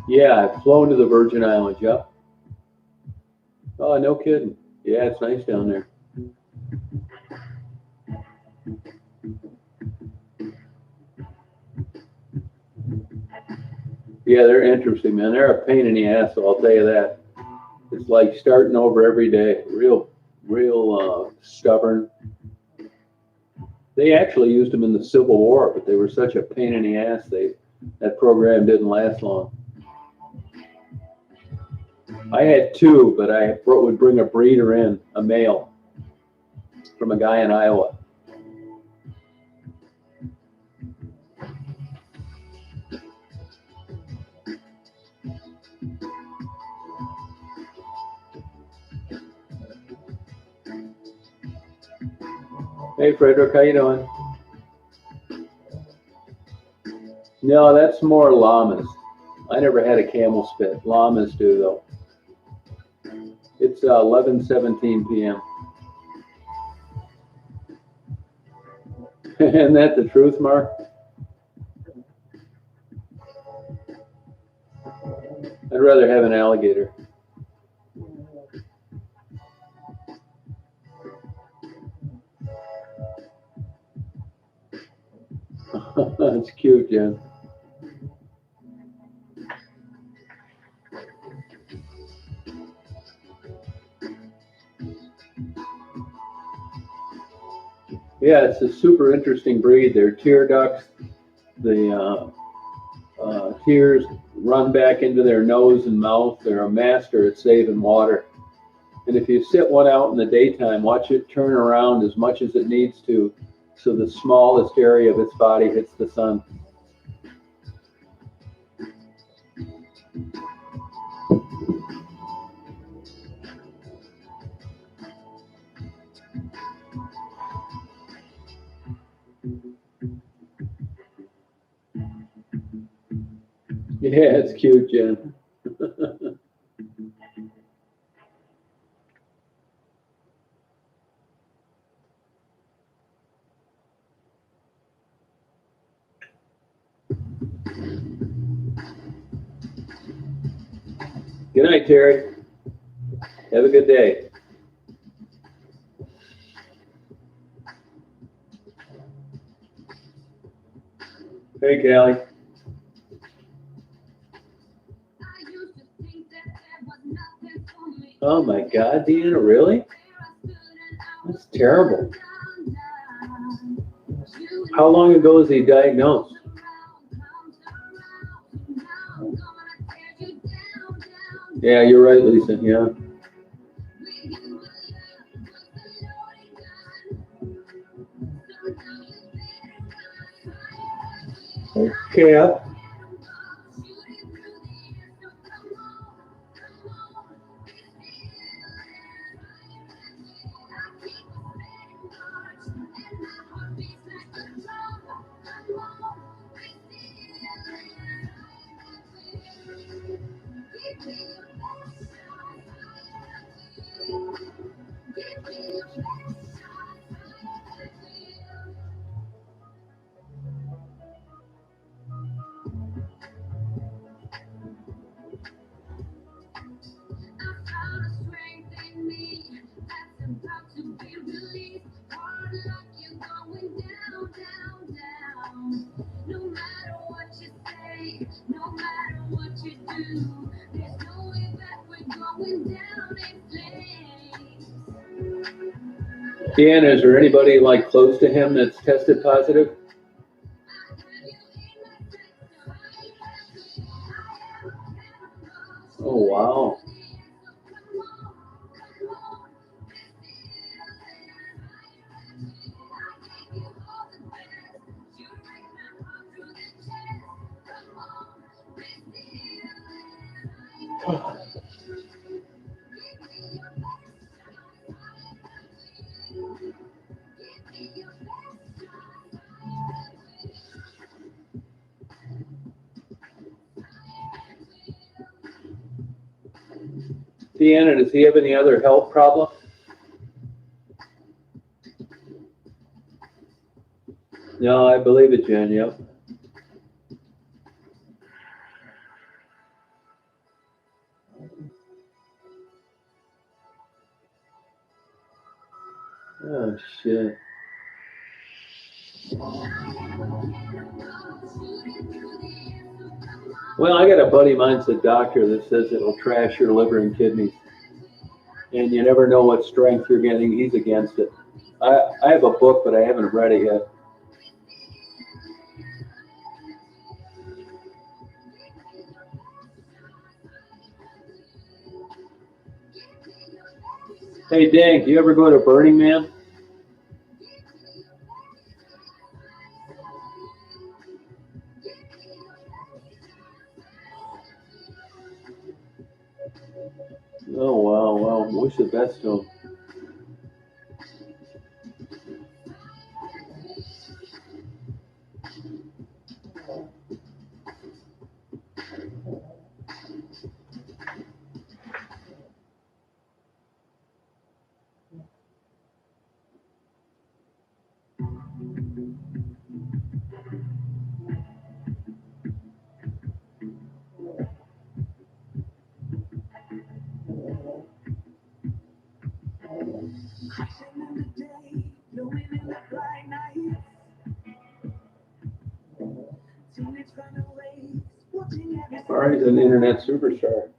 Yeah, I've flown to the Virgin Islands, yep. Oh, no kidding. Yeah, it's nice down there. Yeah, they're interesting, man. They're a pain in the ass, so I'll tell you that. It's like starting over every day. Real stubborn. They actually used them in the Civil War, but they were such a pain in the ass. That program didn't last long. I had two, but I would bring a breeder in, a male, from a guy in Iowa. Hey, Frederick, how you doing? No, that's more llamas. I never had a camel spit. Llamas do, though. It's 11:17 p.m. Isn't that the truth, Mark? I'd rather have an alligator. That's cute, Jen. Yeah, it's a super interesting breed. They're tear ducks. The tears run back into their nose and mouth. They're a master at saving water. And if you sit one out in the daytime, watch it turn around as much as it needs to so the smallest area of its body hits the sun. Yeah, it's cute, Jen. Good night, Terry. Have a good day. Hey, Callie. Oh my God, Deanna, really? That's terrible. How long ago was he diagnosed? Yeah, you're right, Lisa. Yeah. Okay. Deanna, is there anybody like close to him that's tested positive? Oh, wow. Deanna, does he have any other health problem? No, I believe it, Jen. Yep. Oh, shit. Well, I got a buddy of mine's a doctor that says it'll trash your liver and kidneys. And you never know what strength you're getting. He's against it. I have a book, but I haven't read it yet. Hey, Dank, you ever go to Burning Man? Oh, wow, wow. Wish the best to him. All right, he's an internet superstar.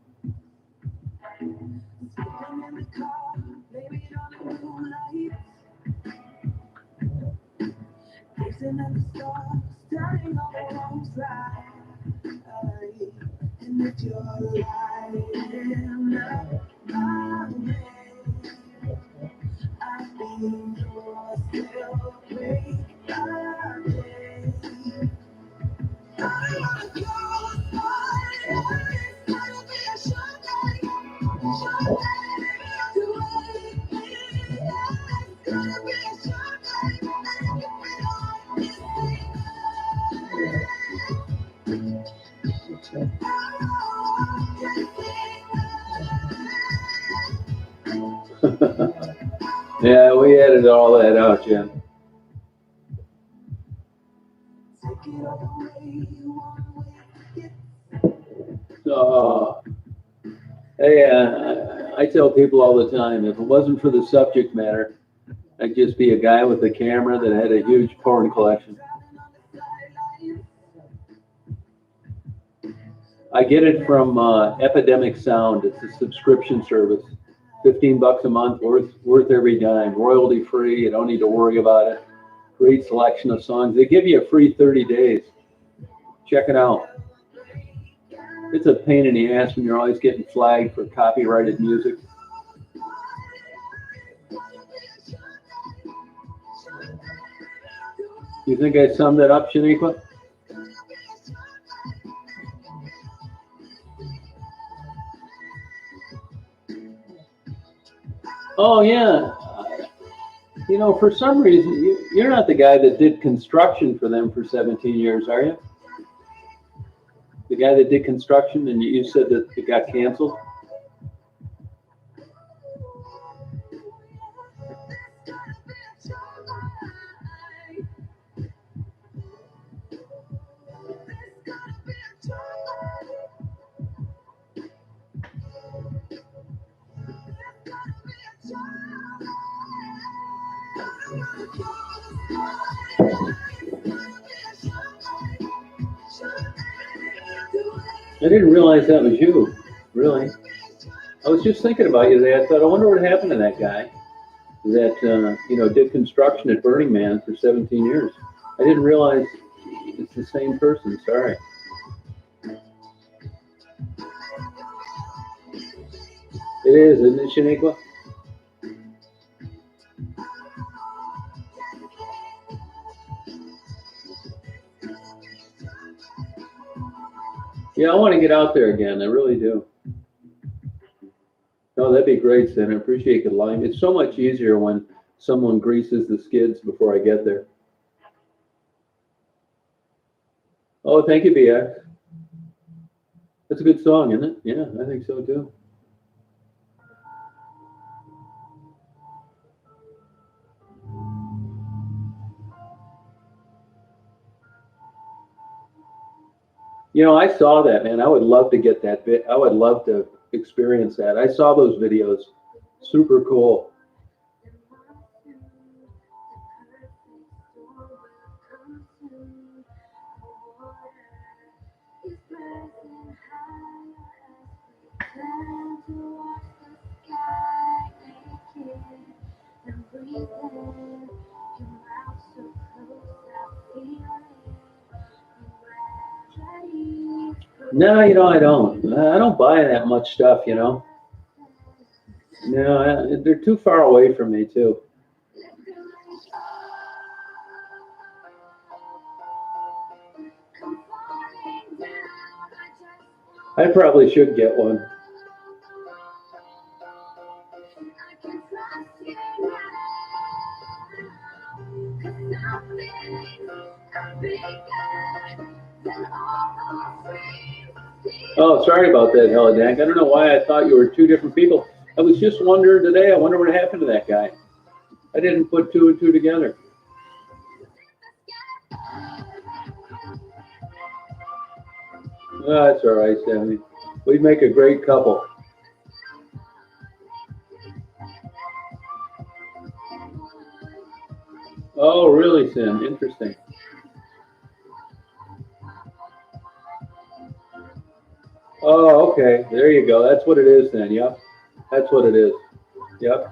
Yeah, we edited all that out, Jen. Hey, I tell people all the time, if it wasn't for the subject matter, I'd just be a guy with a camera that had a huge porn collection. I get it from Epidemic Sound. It's a subscription service. $15 a month, worth every dime. Royalty free. You don't need to worry about it. Great selection of songs. They give you a free 30 days. Check it out. It's a pain in the ass when you're always getting flagged for copyrighted music. You think I summed it up, Shaniqua? Oh, yeah. You know, for some reason, you're not the guy that did construction for them for 17 years, are you? The guy that did construction, and you said that it got canceled? I didn't realize that was you, really. I was just thinking about you today. I thought, I wonder what happened to that guy that, did construction at Burning Man for 17 years. I didn't realize it's the same person. Sorry. It is, isn't it, Shaniqua? Yeah, I want to get out there again. I really do. Oh, that'd be great, Sen. I appreciate the line. It's so much easier when someone greases the skids before I get there. Oh, thank you, BX. That's a good song, isn't it? Yeah, I think so too. You know, I saw that, man. I would love to get that bit. I would love to experience that. I saw those videos. Super cool. No, I don't. I don't buy that much stuff, No, they're too far away from me, too. I probably should get one. Oh, sorry about that, Helidank. I don't know why I thought you were two different people. I was just wondering today, I wonder what happened to that guy. I didn't put two and two together. Oh, that's all right, Stephanie. We'd make a great couple. Oh, really, Sin? Interesting. Oh, okay. There you go. That's what it is then. Yep. That's what it is. Yep.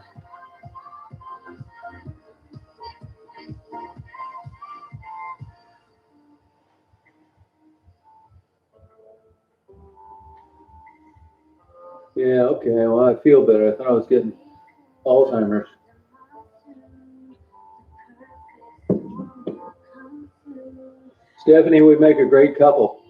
Yeah, okay. Well, I feel better. I thought I was getting Alzheimer's. Stephanie would make a great couple.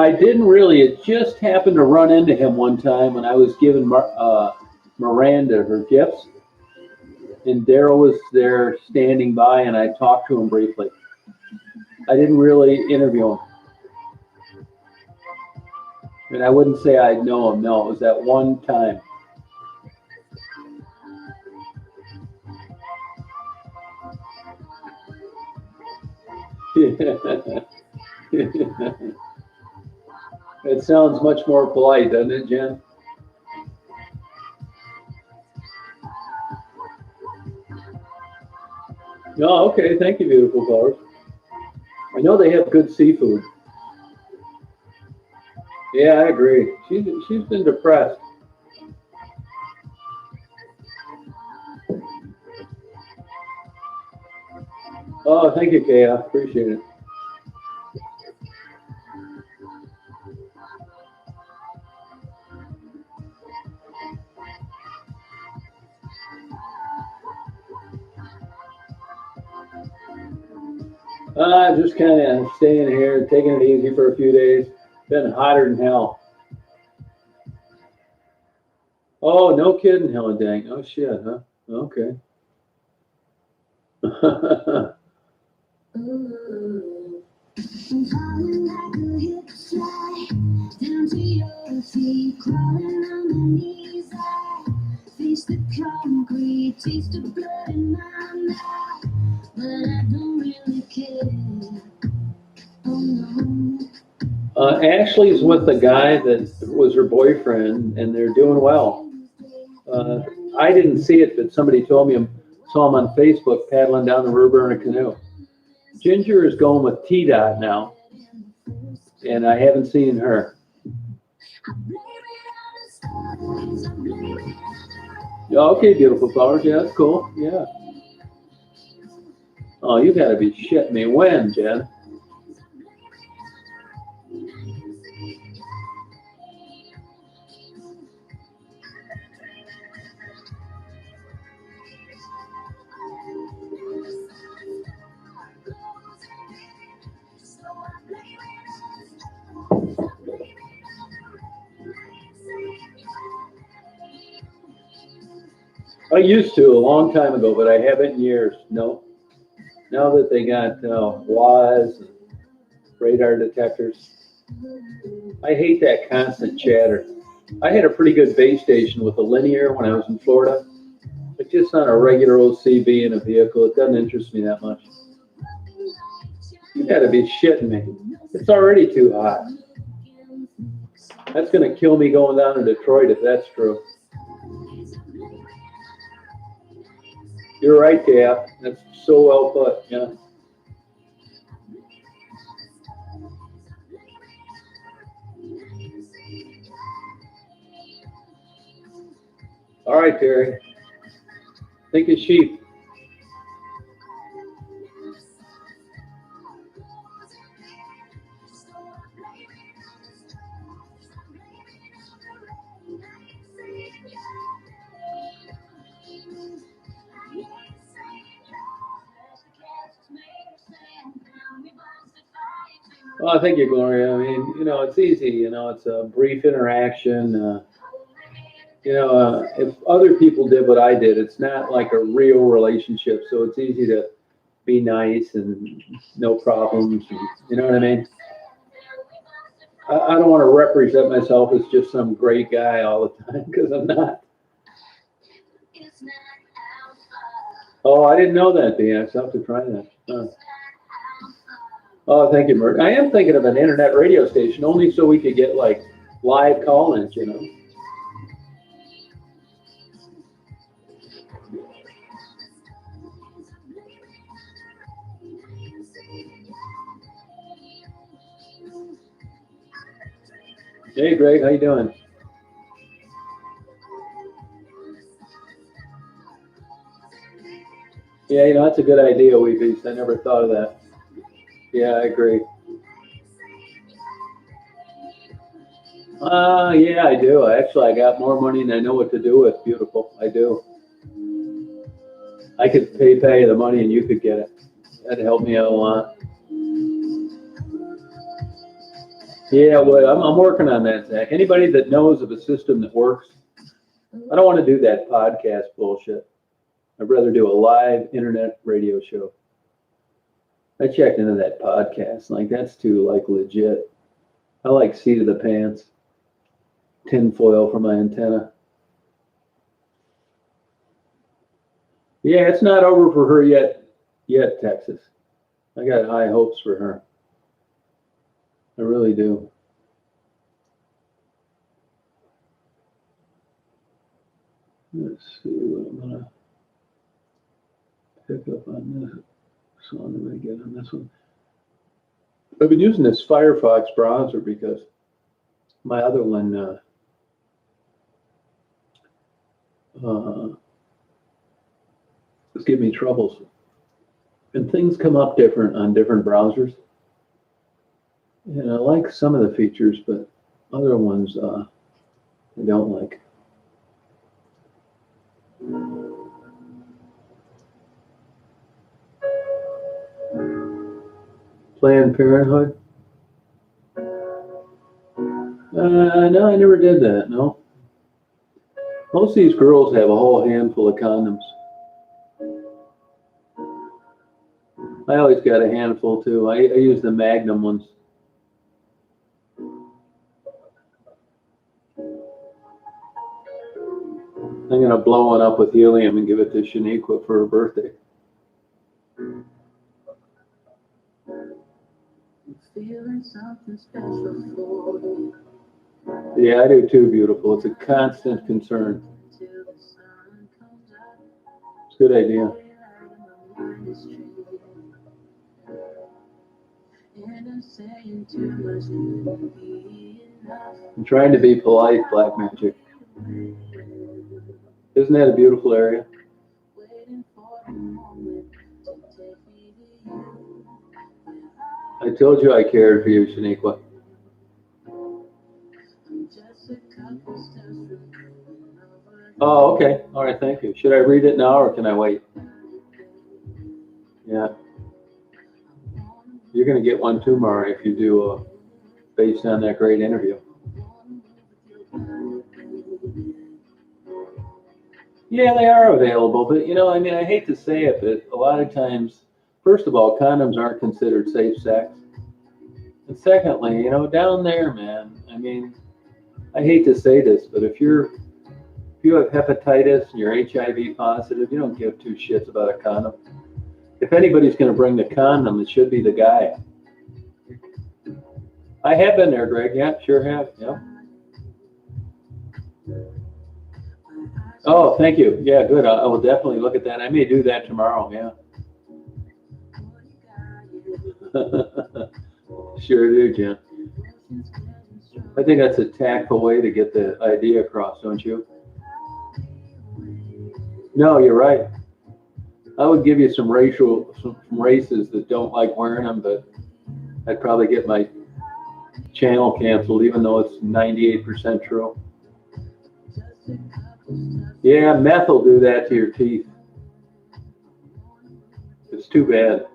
I didn't really. It just happened to run into him one time when I was giving Miranda her gifts, and Daryl was there standing by, and I talked to him briefly. I didn't really interview him. And I wouldn't say I know him. No, it was that one time. It sounds much more polite, doesn't it, Jen? No, okay. Thank you, beautiful flowers. I know they have good seafood. Yeah, I agree. She's been depressed. Oh, thank you, Kay. I appreciate it. Just kind of staying here, taking it easy for a few days. Been hotter than hell. Oh, no kidding, Helen dang. Oh, shit, huh? Okay. Ooh. I'm falling like a hip fly down to your feet, crawling on my knees. I face the concrete, taste the blood in my mouth, but I don't really care. Oh no. Ashley's with the guy that was her boyfriend, and they're doing well. I didn't see it, but somebody told me, saw him on Facebook paddling down the river in a canoe. Ginger is going with T-Dot now, and I haven't seen her. Okay, beautiful flowers. Yeah, that's cool. Yeah. Oh, you gotta be shitting me. When, Jen? I used to a long time ago, but I haven't in years. No. Now that they got WAS, and radar detectors, I hate that constant chatter. I had a pretty good base station with a linear when I was in Florida, but just on a regular old CB in a vehicle, it doesn't interest me that much. You gotta be shitting me. It's already too hot. That's gonna kill me going down to Detroit if that's true. You're right, Gap. That's so well put. Yeah. All right, Terry. Think of sheep. Well, thank you, Gloria. I mean, it's easy. It's a brief interaction. If other people did what I did, it's not like a real relationship. So it's easy to be nice and no problems. You know what I mean? I don't want to represent myself as just some great guy all the time because I'm not. Oh, I didn't know that, DX. I'll have to try that. Oh, thank you, Mert. I am thinking of an internet radio station only so we could get like live call-ins, Hey, Greg, how you doing? Yeah, that's a good idea, Weepies. I never thought of that. Yeah, I agree. Yeah, I do. Actually, I got more money than I know what to do with. Beautiful. I do. I could pay the money and you could get it. That'd help me out a lot. Yeah, well, I'm working on that, Zach. Anybody that knows of a system that works, I don't want to do that podcast bullshit. I'd rather do a live internet radio show. I checked into that podcast. Like, that's too, like, legit. I like seat of the pants. Tin foil for my antenna. Yeah, it's not over for her yet, Texas. I got high hopes for her. I really do. Let's see what I'm gonna pick up on this one. I'm gonna get on this one. I've been using this Firefox browser because my other one was giving me troubles. And things come up different on different browsers. And I like some of the features, but other ones I don't like. Planned Parenthood? No, I never did that, no. Most of these girls have a whole handful of condoms. I always got a handful too. I use the Magnum ones. I'm gonna blow one up with helium and give it to Shaniqua for her birthday. Feeling something special for you. Yeah, I do too, beautiful. It's a constant concern. Till the sun comes up, It's a good idea. my mind is true. And I'm saying too much couldn't be enough. I'm trying to be polite, Black Magic. Isn't that a beautiful area? Waiting for the moment to take me to you. I told you I cared for you, Shaniqua. I'm just a couple steps from going over. Oh, okay. All right, thank you. Should I read it now or can I wait? Yeah. You're going to get one too, Mari, if you do based on that great interview. Yeah, they are available, but you know, I mean, I hate to say it, but a lot of times, first of all, condoms aren't considered safe sex. And secondly, you know, down there, man, I mean, I hate to say this, but if you have hepatitis and you're HIV positive, you don't give two shits about a condom. If anybody's going to bring the condom, it should be the guy. I have been there, Greg. Yeah, sure have. Yeah. Oh, thank you. Yeah, good. I will definitely look at that. I may do that tomorrow. Yeah. Sure do, Jen. I think that's a tactful way to get the idea across, don't you? No, you're right. I would give you some races that don't like wearing them, but I'd probably get my channel canceled, even though it's 98% true. Yeah, meth will do that to your teeth. It's too bad.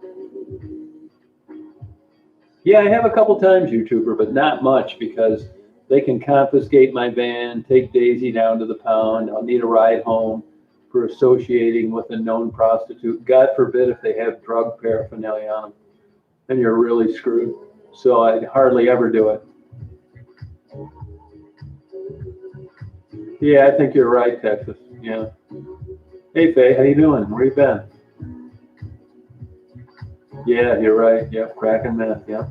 Yeah, I have a couple times, YouTuber, but not much because they can confiscate my van, take Daisy down to the pound. I'll need a ride home for associating with a known prostitute. God forbid if they have drug paraphernalia on them. Then you're really screwed. So I'd hardly ever do it. Yeah, I think you're right, Texas. Yeah. Hey, Faye, how you doing? Where you been? Yeah, you're right. Yep, crack and meth. Yep.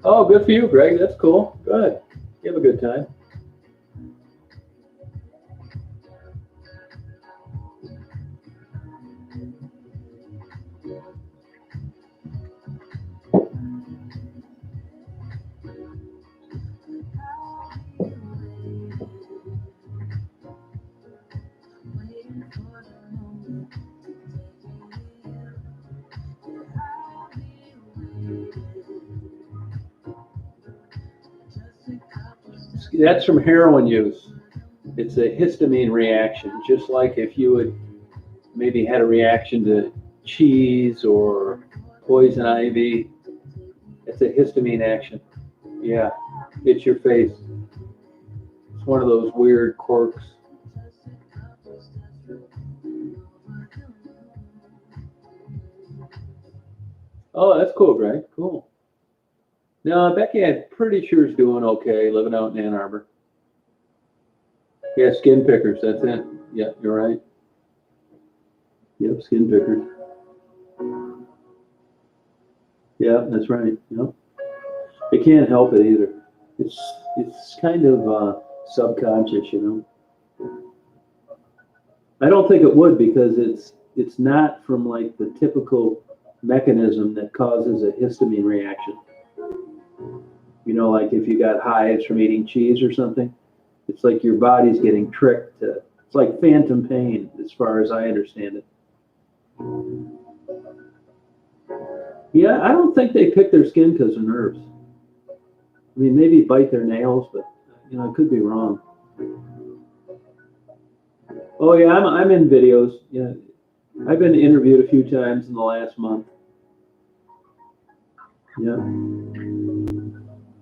Oh, good for you, Greg. That's cool. Good. You have a good time. That's from heroin use. It's a histamine reaction, just like if you would maybe had a reaction to cheese or poison ivy. It's a histamine action. Yeah, it's your face. It's one of those weird quirks. Oh, that's cool, right? Cool. No, Becky, I'm pretty sure is doing okay living out in Ann Arbor. Yeah, skin pickers, that's it. Yeah, you're right. Yep, skin pickers. Yeah, that's right. Yep. They can't help it either. It's kind of subconscious, you know. I don't think it would because it's not from like the typical mechanism that causes a histamine reaction. You know, like if you got hives from eating cheese or something, it's like your body's getting tricked to. It's like phantom pain, as far as I understand it. Yeah, I don't think they pick their skin because of nerves. I mean, maybe bite their nails, but you know, I could be wrong. Oh yeah, I'm in videos. Yeah, I've been interviewed a few times in the last month. Yeah,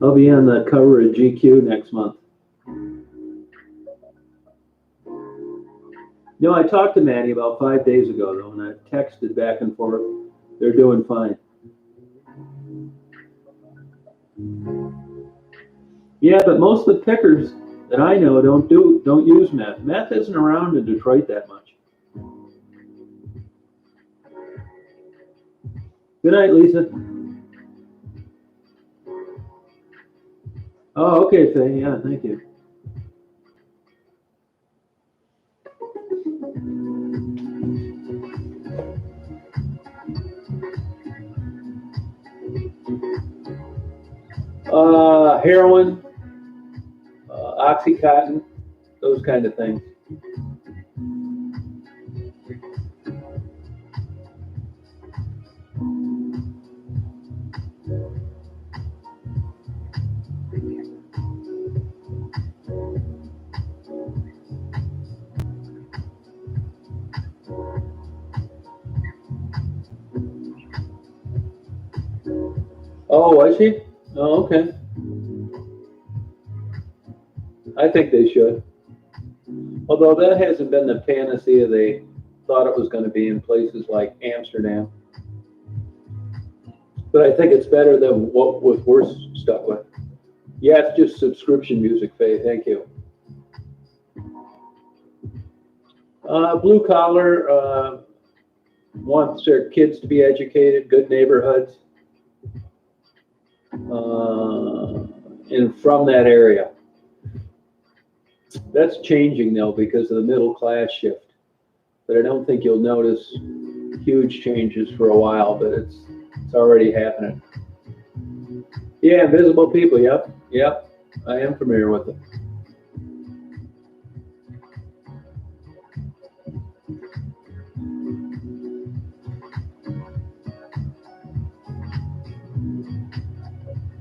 I'll be on the cover of GQ next month. No, I talked to Maddie about 5 days ago though, and I texted back and forth. They're doing fine. Yeah, but most of the pickers that I know don't use meth. Meth isn't around in Detroit that much. Good night, Lisa. Oh, okay, Faye. Yeah, thank you. Heroin, Oxycontin, those kind of things. Oh, was she? Oh, okay. I think they should. Although that hasn't been the panacea they thought it was going to be in places like Amsterdam. But I think it's better than what we're stuck with. Yeah, it's just subscription music, Faye. Thank you. Blue collar wants their kids to be educated, good neighborhoods, and from that area. That's changing though because of the middle class shift. But I don't think you'll notice huge changes for a while, but it's already happening. Yeah, invisible people. Yep, yep. I am familiar with it.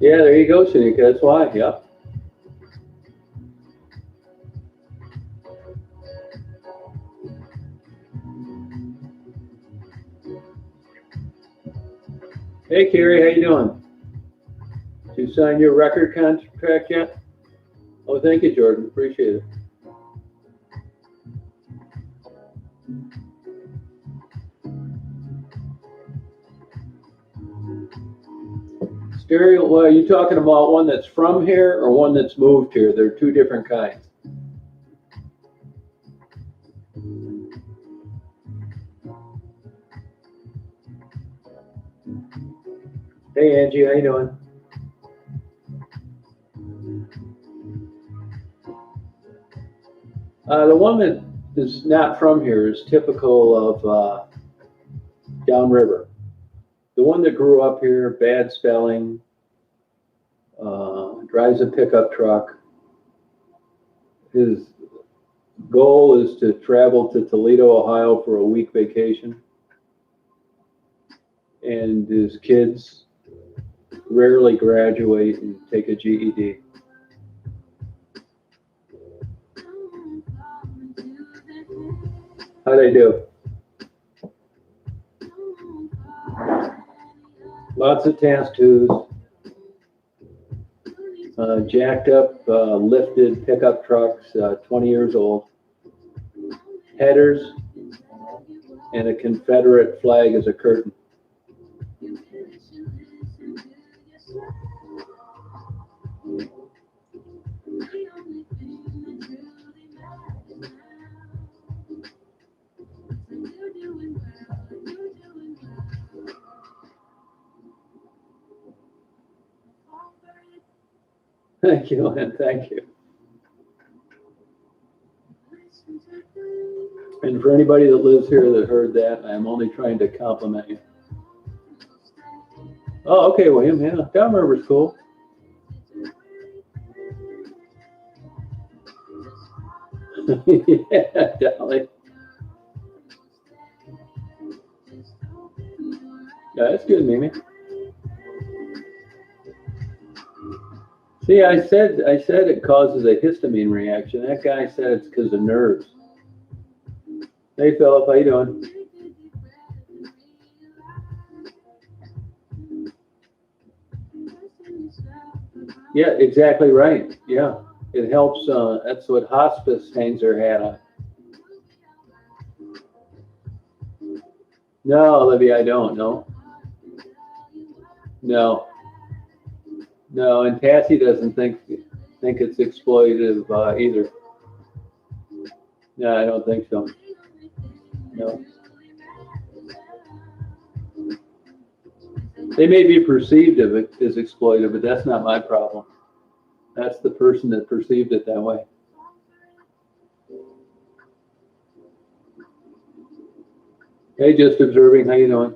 Yeah, there you go, Shanika. That's why. Yep. Hey, Carrie, how you doing? Did you sign your record contract yet? Oh, thank you, Jordan. Appreciate it. Stereo, well, are you talking about one that's from here or one that's moved here? They're two different kinds. Hey, Angie, how you doing? The one that is not from here is typical of downriver. The one that grew up here, bad spelling, drives a pickup truck. His goal is to travel to Toledo, Ohio for a week vacation. And his kids rarely graduate and take a GED. How they do? Lots of tattoos. jacked up, lifted pickup trucks, 20 years old, headers, and a Confederate flag as a curtain. Thank you, Lynn. Thank you. And for anybody that lives here that heard that, I'm only trying to compliment you. Oh, okay, William. Yeah, Down River's cool. Yeah, Dolly. Yeah, that's good, Mimi. See, I said it causes a histamine reaction. That guy said it's because of nerves. Hey, Philip, how you doing? Yeah, exactly right. Yeah, it helps. That's what hospice hangs their hat on. No, Olivia, I don't. No. No. No, and Tassie doesn't think it's exploitative either. No, I don't think so. No. They may be perceived of it as exploitative, but that's not my problem. That's the person that perceived it that way. Hey, just observing. How you doing?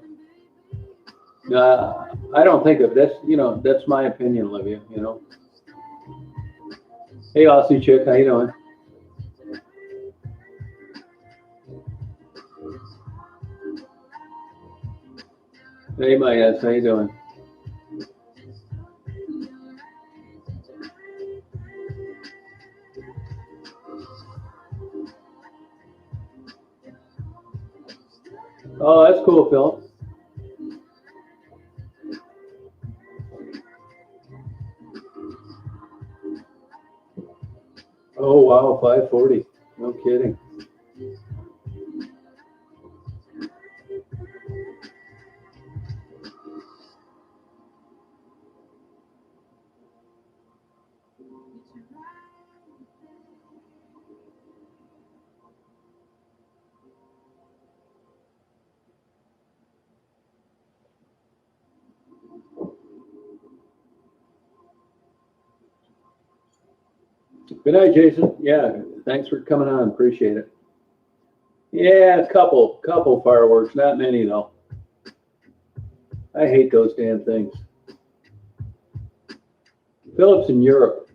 I don't think of that's that's my opinion, Olivia. Hey, Aussie chick, how you doing? Hey, my ass, how you doing? Oh, that's cool, Phil. Oh, wow, 540. No kidding. Good night, Jason. Yeah, thanks for coming on. Appreciate it. Yeah, a couple fireworks, not many though. I hate those damn things. Philip's in Europe.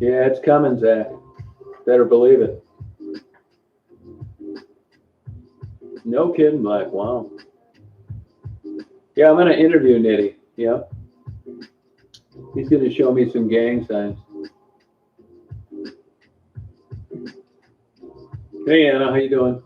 Yeah, it's coming, Zach. Better believe it. No kidding, Mike. Wow. Yeah, I'm going to interview Nitty. Yeah. He's going to show me some gang signs. Hey, Anna, how you doing?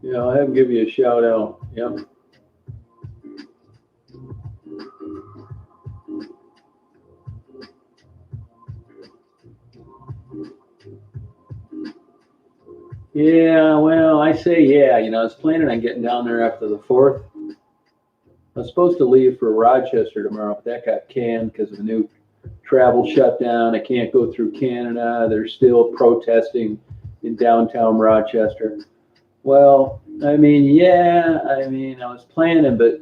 Yeah, I'll have him give you a shout out. Yep. Yeah, well, I say yeah. I was planning on getting down there after the 4th. I was supposed to leave for Rochester tomorrow, but that got canned because of the new travel shutdown. I can't go through Canada. They're still protesting in downtown Rochester. Well, I was planning, but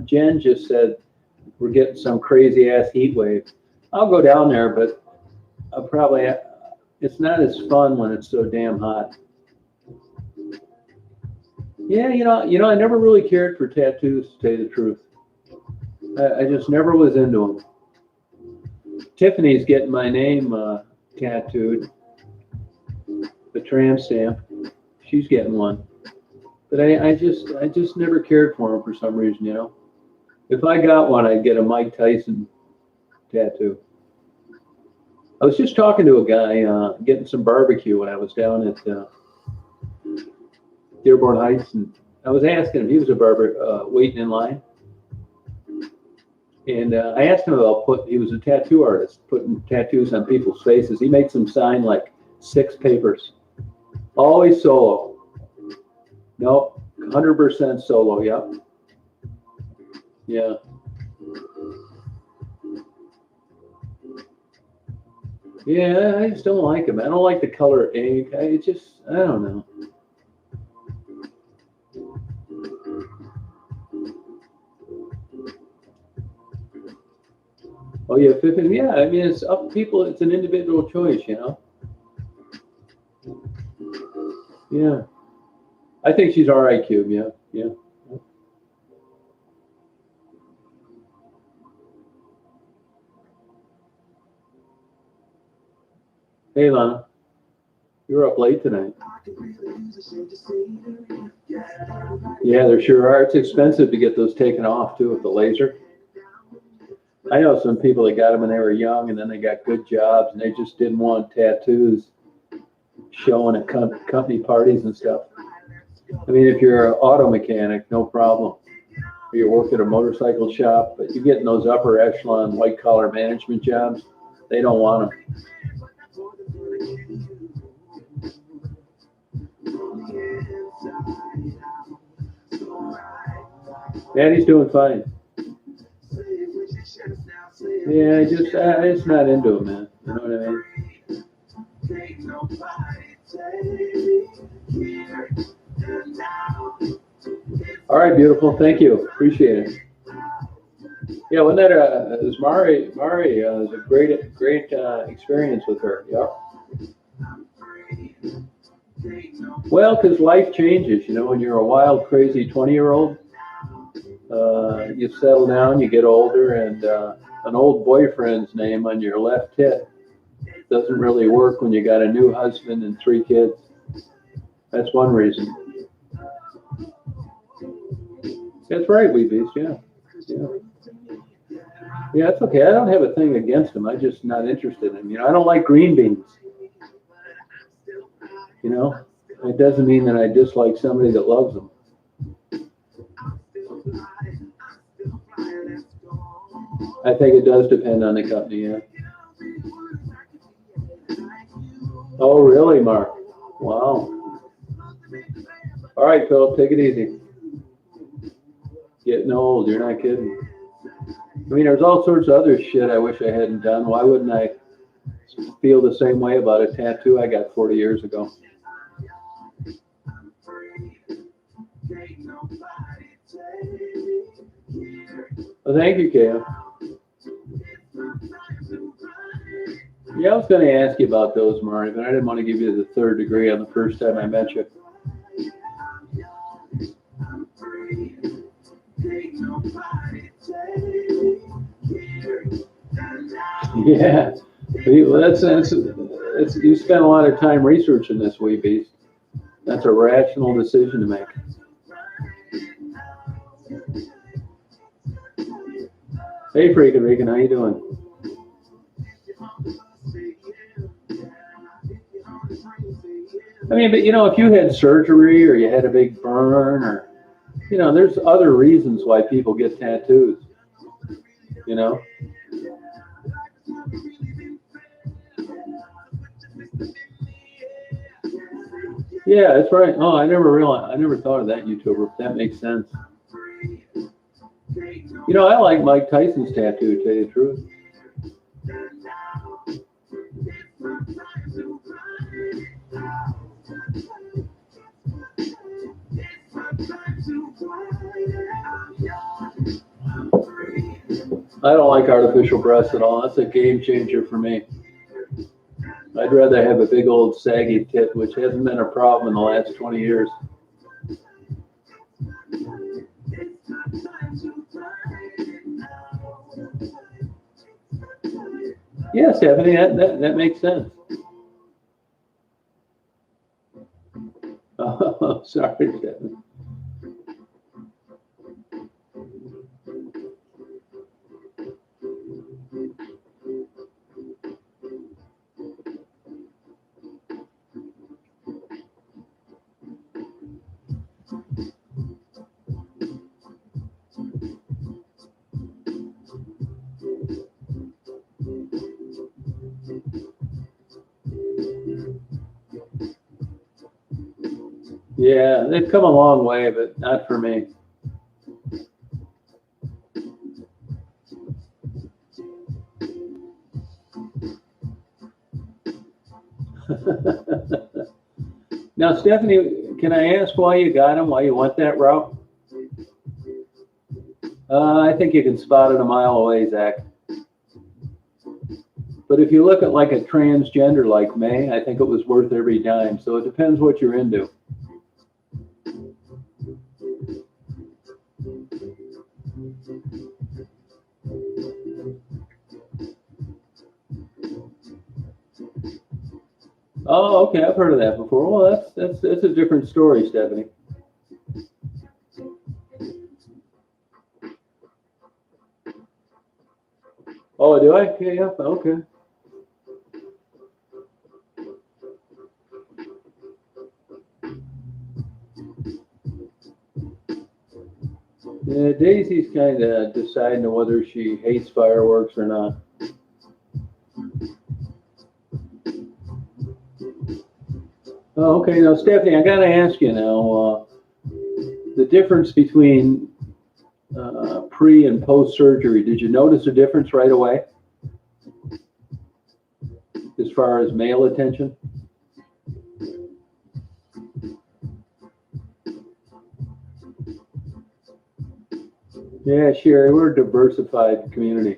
Jen just said we're getting some crazy ass heat wave. I'll go down there, but I'll probably, it's not as fun when it's so damn hot. Yeah, I never really cared for tattoos, to tell you the truth. I just never was into them. Tiffany's getting my name tattooed, the tram stamp. She's getting one. But I just never cared for them for some reason, you know. If I got one, I'd get a Mike Tyson tattoo. I was just talking to a guy getting some barbecue when I was down at Dearborn Heights, and I was asking him, he was a barber waiting in line. And I asked him about he was a tattoo artist, putting tattoos on people's faces. He makes them sign like 6 papers. Always solo. Nope, 100% solo, yep. Yeah. Yeah, I just don't like them. I don't like the color ink. I don't know. Oh yeah, 50, yeah. I mean, it's up to people. It's an individual choice, you know. Yeah, I think she's all right, Cube. Yeah, yeah. Hey, Lana, you're up late tonight. Yeah, there sure are. It's expensive to get those taken off too with the laser. I know some people that got them when they were young, and then they got good jobs, and they just didn't want tattoos showing at company parties and stuff. I mean, if you're an auto mechanic, no problem. Or you work at a motorcycle shop, but you get in those upper echelon white collar management jobs, they don't want them. Maddie's doing fine. Yeah, I just not into it, man. You know what I mean? All right, beautiful. Thank you. Appreciate it. Yeah, wasn't that it was Mari? Mari was a great experience with her. Yep. Well, because life changes, you know. When you're a wild, crazy 20-year-old, you settle down, you get older, and an old boyfriend's name on your left hip doesn't really work when you got a new husband and 3 kids. That's one reason. That's right, Wee Beast, yeah. Yeah. Yeah, it's okay. I don't have a thing against them. I'm just not interested in them. You know, I don't like green beans. You know, it doesn't mean that I dislike somebody that loves them. I think it does depend on the company, yeah. Oh, really, Mark? Wow. All right, Philip, take it easy. Getting old, you're not kidding. I mean, there's all sorts of other shit I wish I hadn't done. Why wouldn't I feel the same way about a tattoo I got 40 years ago? Well, thank you, Kaya. Yeah, I was going to ask you about those, Mari, but I didn't want to give you the 3rd degree on the first time I met you. Yeah, well, that's you spent a lot of time researching this, Wee Beast. That's a rational decision to make. Hey, Freakin' Regan, how you doing? I mean, but you know, if you had surgery or you had a big burn, or you know, there's other reasons why people get tattoos. You know. Yeah, that's right. Oh, I never thought of that YouTuber, but that makes sense. You know, I like Mike Tyson's tattoo, to tell you the truth. I don't like artificial breasts at all. That's a game changer for me. I'd rather have a big old saggy tit, which hasn't been a problem in the last 20 years. Yeah, Stephanie, that makes sense. Oh, sorry, Stephanie. Yeah, they've come a long way, but not for me. Now, Stephanie, can I ask why you got them? Why you went that route? I think you can spot it a mile away, Zach. But if you look at like a transgender like May, I think it was worth every dime. So it depends what you're into. Oh, okay, I've heard of that before. Well, that's a different story, Stephanie. Oh, do I? Okay, yeah, okay. Yeah, Daisy's kind of deciding whether she hates fireworks or not. Oh, okay. Now, Stephanie, I got to ask you now, the difference between pre and post surgery. Did you notice a difference right away as far as male attention? Yeah, Sherry, we're a diversified community.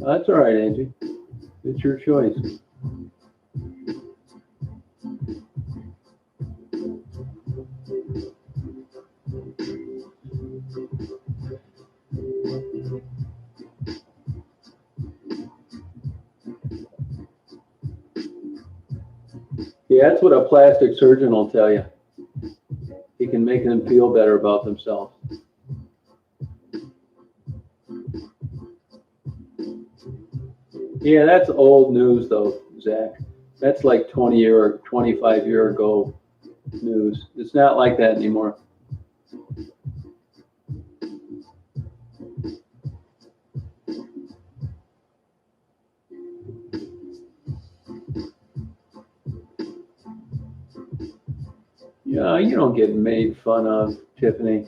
That's all right, Angie. It's your choice. Yeah, that's what a plastic surgeon will tell you. He can make them feel better about themselves. Yeah, that's old news though, Zach. That's like 20-year or 25-year ago news. It's not like that anymore. Yeah, you don't get made fun of, Tiffany.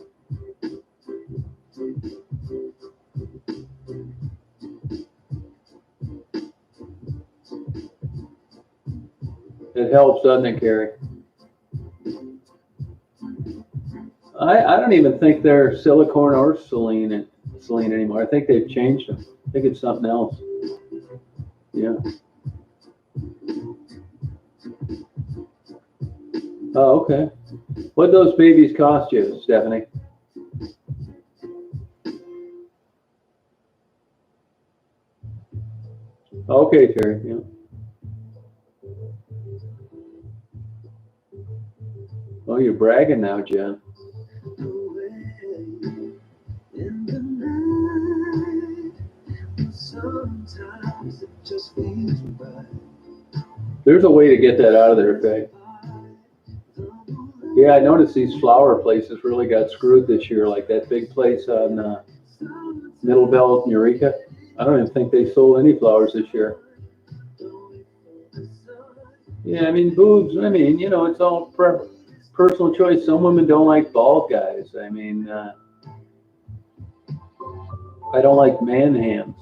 It helps, doesn't it, Carrie? I don't even think they're silicone or Celine anymore. I think they've changed them. I think it's something else. Yeah. Oh, okay. What those babies cost you, Stephanie? Okay, Terry. Yeah. Oh, you're bragging now, Jen. There's a way to get that out of there, Faye. Yeah, I noticed these flower places really got screwed this year, like that big place on Middle Belt, Eureka. I don't even think they sold any flowers this year. Yeah, I mean, boobs, I mean, you know, it's all personal choice. Some women don't like bald guys. I mean, I don't like man hands.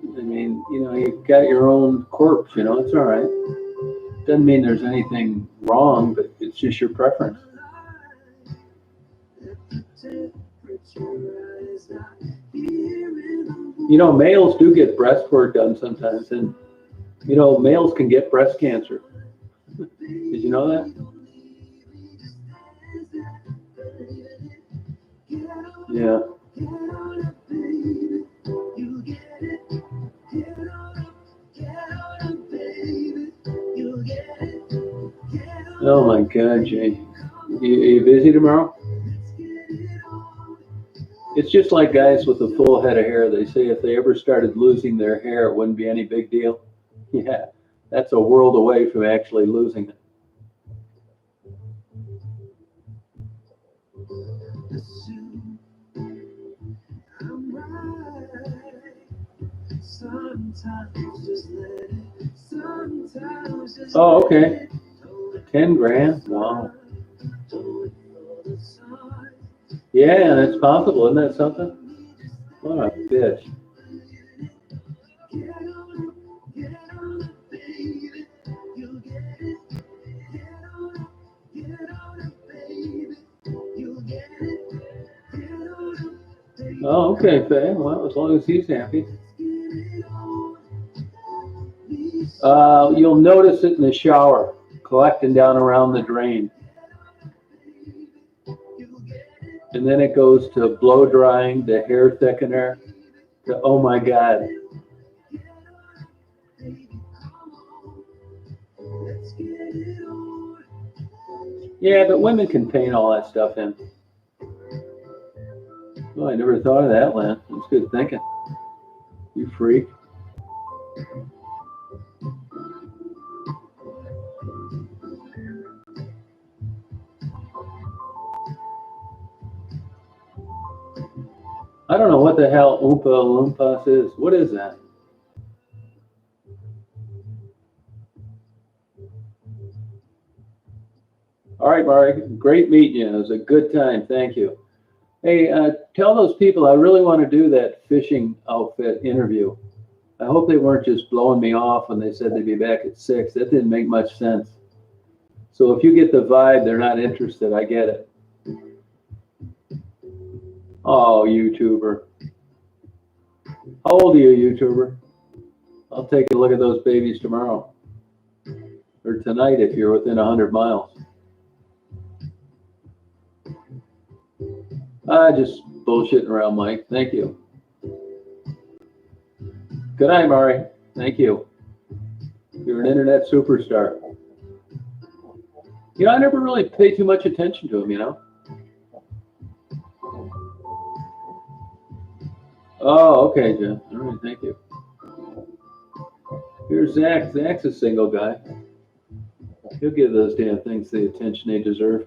I mean, you know, you've got your own quirks, you know, it's all right. Doesn't mean there's anything wrong, but it's just your preference. You know, males do get breast work done sometimes, and, you know, males can get breast cancer. Did you know that? Yeah. Get on up, baby. You get it. Get on up. Get on up, baby. You get it. Get on Oh my God, Jay. You busy tomorrow? Let's get it on. It's just like guys with a full head of hair. They say if they ever started losing their hair, it wouldn't be any big deal. Yeah, that's a world away from actually losing it. Assume I'm right. Sometimes just let it. Sometimes just Oh, let okay. it. 10 grand? Wow. Do it for the sun. Yeah, that's possible. Isn't that something? What a bitch. Get on up, get on up, baby. You get it. Get on up, baby. You get it. Get on up, baby. Oh, okay, Faye. Well, as long as he's happy. You'll notice it in the shower, collecting down around the drain. And then it goes to blow drying, the hair thickener, to, oh my God. Yeah, but women can paint all that stuff in. Oh, I never thought of that, Len. That's good thinking. You freak. I don't know what the hell Oompa Loompas is. What is that? All right, Mari. Great meeting you. It was a good time. Thank you. Hey, tell those people I really want to do that fishing outfit interview. I hope they weren't just blowing me off when they said they'd be back at 6. That didn't make much sense. So if you get the vibe they're not interested, I get it. Oh, YouTuber. How old are you, YouTuber? I'll take a look at those babies tomorrow. Or tonight if you're within 100 miles. Just bullshitting around, Mike. Thank you. Good night, Mari. Thank you. You're an internet superstar. You know, I never really pay too much attention to him, you know? Oh, okay, Jen. All right, thank you. Here's Zach. Zach's a single guy. He'll give those damn things the attention they deserve.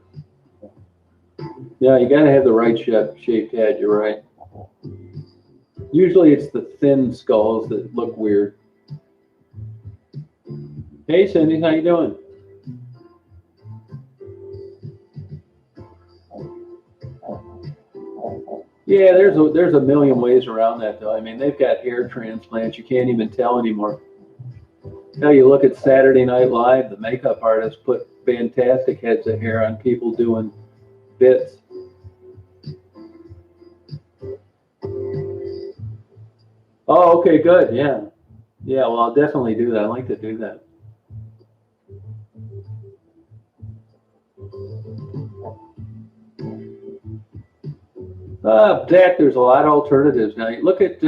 Yeah, you gotta have the right shaped head, you're right. Usually it's the thin skulls that look weird. Hey, Cindy, how you doing? Yeah, there's a million ways around that, though. I mean, they've got hair transplants. You can't even tell anymore. Now you look at Saturday Night Live, the makeup artists put fantastic heads of hair on people doing bits. Oh, okay, good. Yeah. Yeah, well, I'll definitely do that. I like to do that. Zach, there's a lot of alternatives now. You look at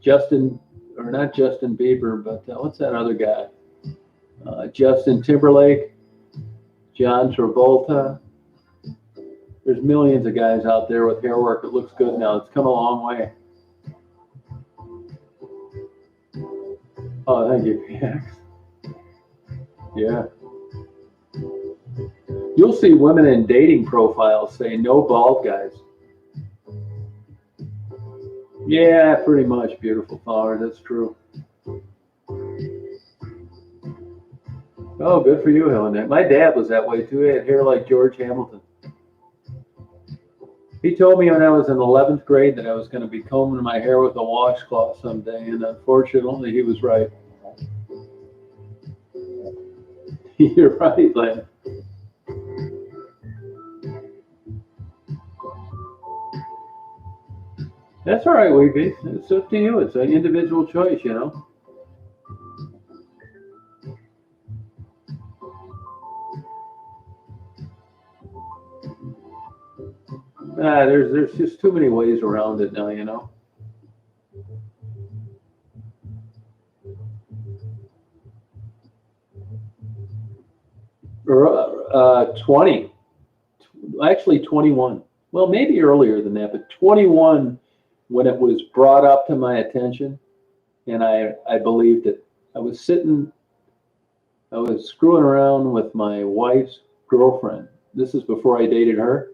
Justin, or not Justin Bieber, but what's that other guy? Justin Timberlake, John Travolta. There's millions of guys out there with hair work that looks good now. It's come a long way. Oh, thank you, Max. Yeah. You'll see women in dating profiles say no bald guys. Yeah, pretty much, beautiful flower. That's true. Oh, good for you, Helen. My dad was that way too. He had hair like George Hamilton. He told me when I was in 11th grade that I was going to be combing my hair with a washcloth someday, and unfortunately, he was right. You're right, Len. That's all right, Weepy. It's up to you. It's an individual choice, you know. There's just too many ways around it now, you know. 20, actually 21. Well, maybe earlier than that, but 21 when it was brought up to my attention, and I believed it. I was screwing around with my wife's girlfriend. This is before I dated her.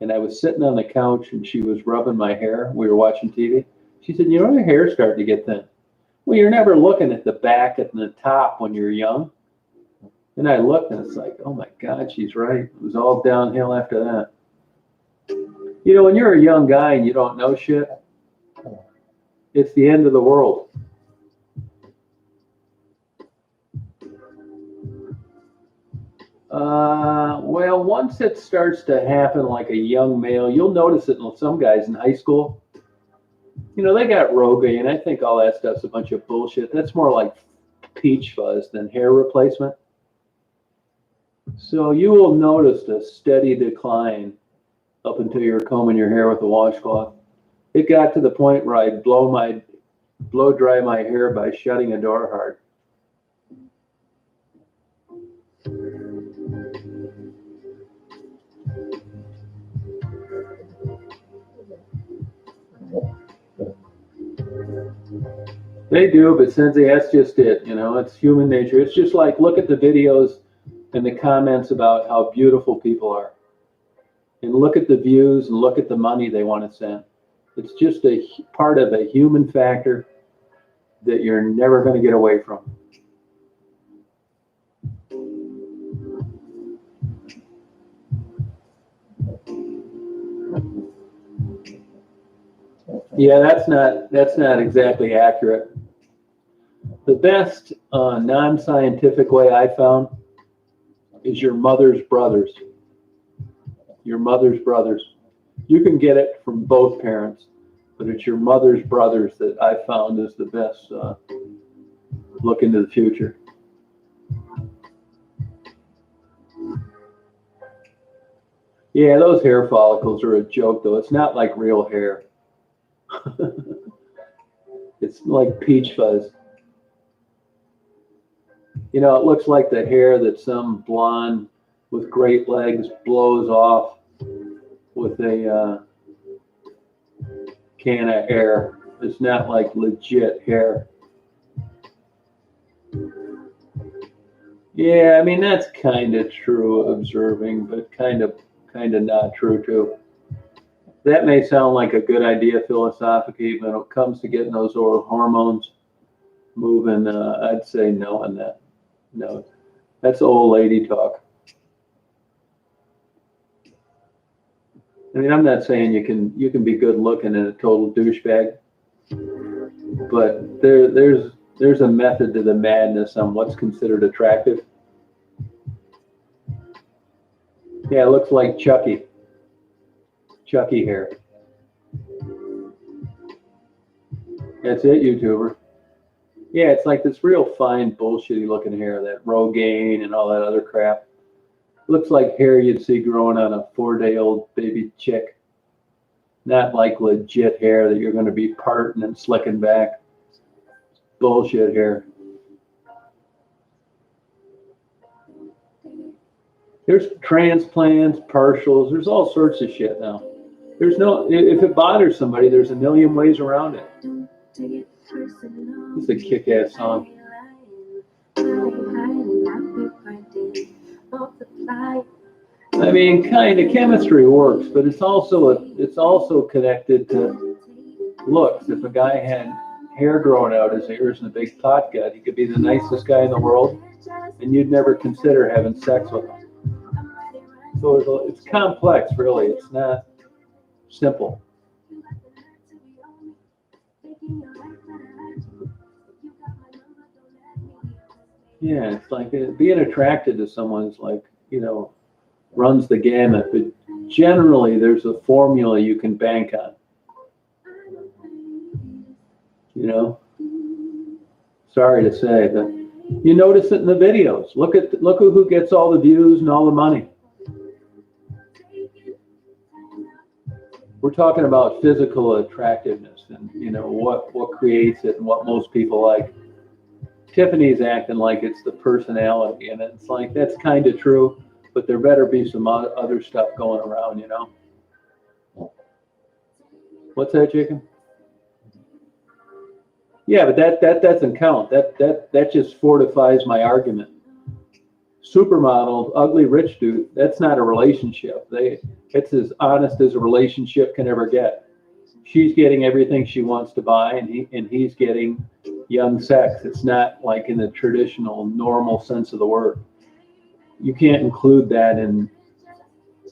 And I was sitting on the couch and she was rubbing my hair. We were watching TV. She said, you know, your hair's starting to get thin. Well, you're never looking at the back and the top when you're young. And I looked and it's like, oh my God, she's right. It was all downhill after that. You know, when you're a young guy and you don't know shit, it's the end of the world. Well, once it starts to happen like a young male, you'll notice it in some guys in high school. You know, they got Rogaine. I think all that stuff's a bunch of bullshit. That's more like peach fuzz than hair replacement. So you will notice a steady decline up until you're combing your hair with a washcloth. It got to the point where I'd blow dry my hair by shutting a door hard. They do, but Sensei, that's just it. You know, it's human nature. It's just like, look at the videos and the comments about how beautiful people are. And look at the views and look at the money they want to send. It's just a part of a human factor that you're never going to get away from. Yeah, that's not exactly accurate. The best non-scientific way I found is your mother's brothers. Your mother's brothers. You can get it from both parents, but it's your mother's brothers that I found is the best look into the future. Yeah, those hair follicles are a joke, though. It's not like real hair. It's like peach fuzz. You know, it looks like the hair that some blonde with great legs blows off with a can of air. It's not like legit hair. Yeah, I mean, that's kind of true observing, but kind of not true too. That may sound like a good idea philosophically, but when it comes to getting those hormones moving, I'd say no on that. No, that's old lady talk. I mean, I'm not saying you can be good looking and a total douchebag, but there's a method to the madness on what's considered attractive. Yeah, it looks like Chucky hair. That's it, YouTuber. Yeah, it's like this real fine, bullshitty looking hair, that Rogaine and all that other crap. Looks like hair you'd see growing on a 4-day-old baby chick. Not like legit hair that you're going to be parting and slicking back. Bullshit hair. There's transplants, partials, there's all sorts of shit now. There's no, if it bothers somebody, there's a million ways around it. It's a kick-ass song. I mean, kind of chemistry works, but it's also connected to looks. If a guy had hair growing out his ears and a big pot gut, he could be the nicest guy in the world, and you'd never consider having sex with him. So it's complex, really. It's not simple. Yeah, it's like being attracted to someone is like, you know, runs the gamut. But generally, there's a formula you can bank on. You know, sorry to say, but you notice it in the videos. Look at who gets all the views and all the money. we're talking about physical attractiveness and, you know, what creates it and what most people like. Tiffany's acting like it's the personality, and it's like, that's kind of true, but there better be some other stuff going around, you know? What's that, Jacob? Yeah, but that doesn't count. That just fortifies my argument. Supermodel, ugly rich dude, that's not a relationship. It's as honest as a relationship can ever get. She's getting everything she wants to buy, and he's getting young sex. It's not like in the traditional normal sense of the word. You can't include that in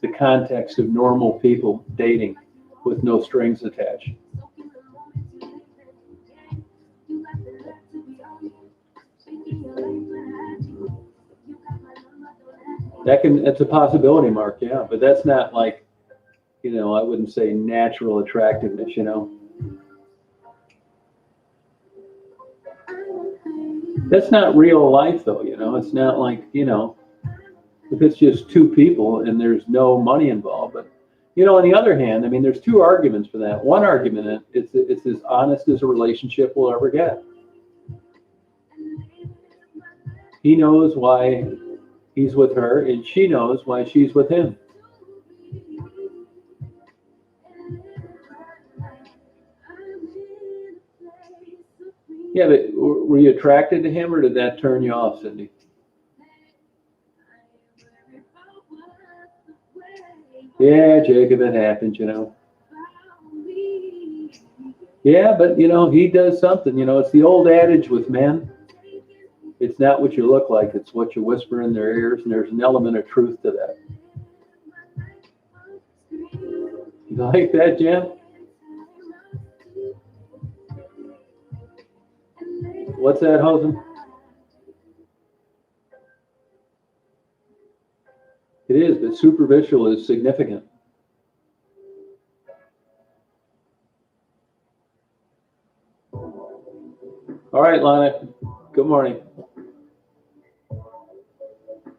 the context of normal people dating with no strings attached. It's a possibility, Mark, yeah, but that's not like, you know, I wouldn't say natural attractiveness, you know. That's not real life though, you know. It's not like, you know, if it's just two people and there's no money involved. But, you know, on the other hand, I mean, there's two arguments for that. One argument, it's as honest as a relationship will ever get. He knows why he's with her, and she knows why she's with him. Yeah, but were you attracted to him, or did that turn you off, Cindy? Yeah, Jacob, it happens, you know. Yeah, but, you know, he does something. You know, it's the old adage with men. It's not what you look like, it's what you whisper in their ears, and there's an element of truth to that. You like that, Jen? What's that, Hosen? It is, but superficial is significant. All right, Lana. Good morning.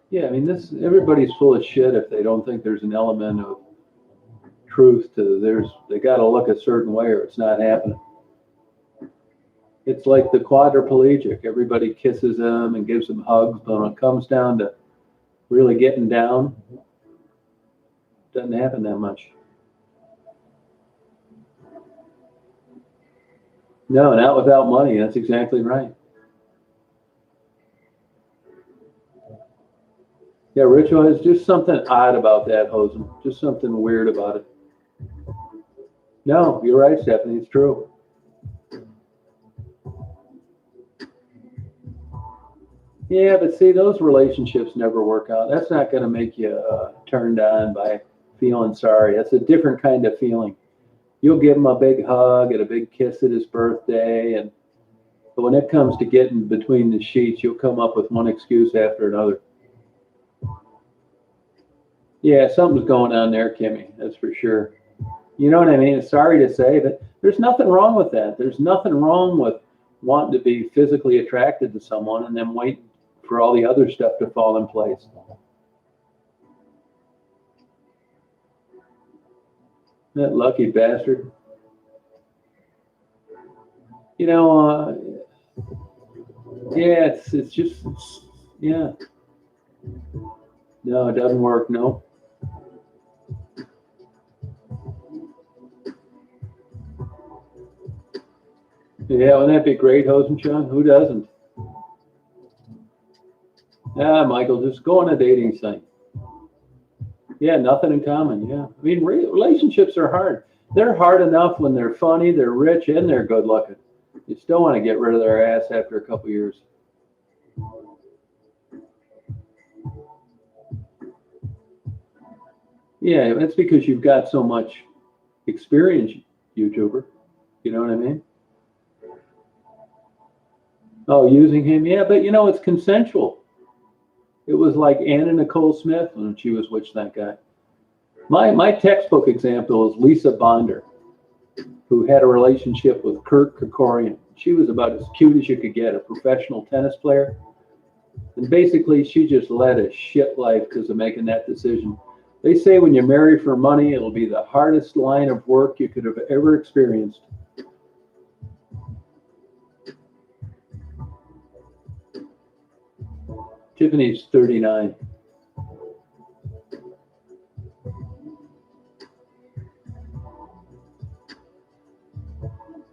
Yeah, I mean, everybody's full of shit if they don't think there's an element of truth to they got to look a certain way or it's not happening. It's like the quadriplegic. Everybody kisses them and gives them hugs, but when it comes down to really getting down, it doesn't happen that much. No, not without money. That's exactly right. Yeah, Ritual, there's just something odd about that, Hosen. Just something weird about it. No, you're right, Stephanie. It's true. Yeah, but see, those relationships never work out. That's not going to make you turned on by feeling sorry. That's a different kind of feeling. You'll give him a big hug and a big kiss at his birthday, but when it comes to getting between the sheets, you'll come up with one excuse after another. Yeah, something's going on there, Kimmy. That's for sure. You know what I mean? It's sorry to say that there's nothing wrong with that. There's nothing wrong with wanting to be physically attracted to someone and then waiting for all the other stuff to fall in place. That lucky bastard. You know, yeah, it's just, yeah. No, it doesn't work, no. Yeah, wouldn't that be great, Hosenschon? Who doesn't? Yeah, Michael, just go on a dating site. Yeah, nothing in common, yeah. I mean, relationships are hard. They're hard enough when they're funny, they're rich, and they're good looking. You still want to get rid of their ass after a couple years. Yeah, that's because you've got so much experience, YouTuber. You know what I mean? Oh, using him? Yeah, but you know, it's consensual. It was like Anna Nicole Smith when she was with that guy. My textbook example is Lisa Bonder, who had a relationship with Kurt Kerkorian. She was about as cute as you could get, a professional tennis player. And basically, she just led a shit life because of making that decision. They say when you marry for money, it'll be the hardest line of work you could have ever experienced. Tiffany's 39.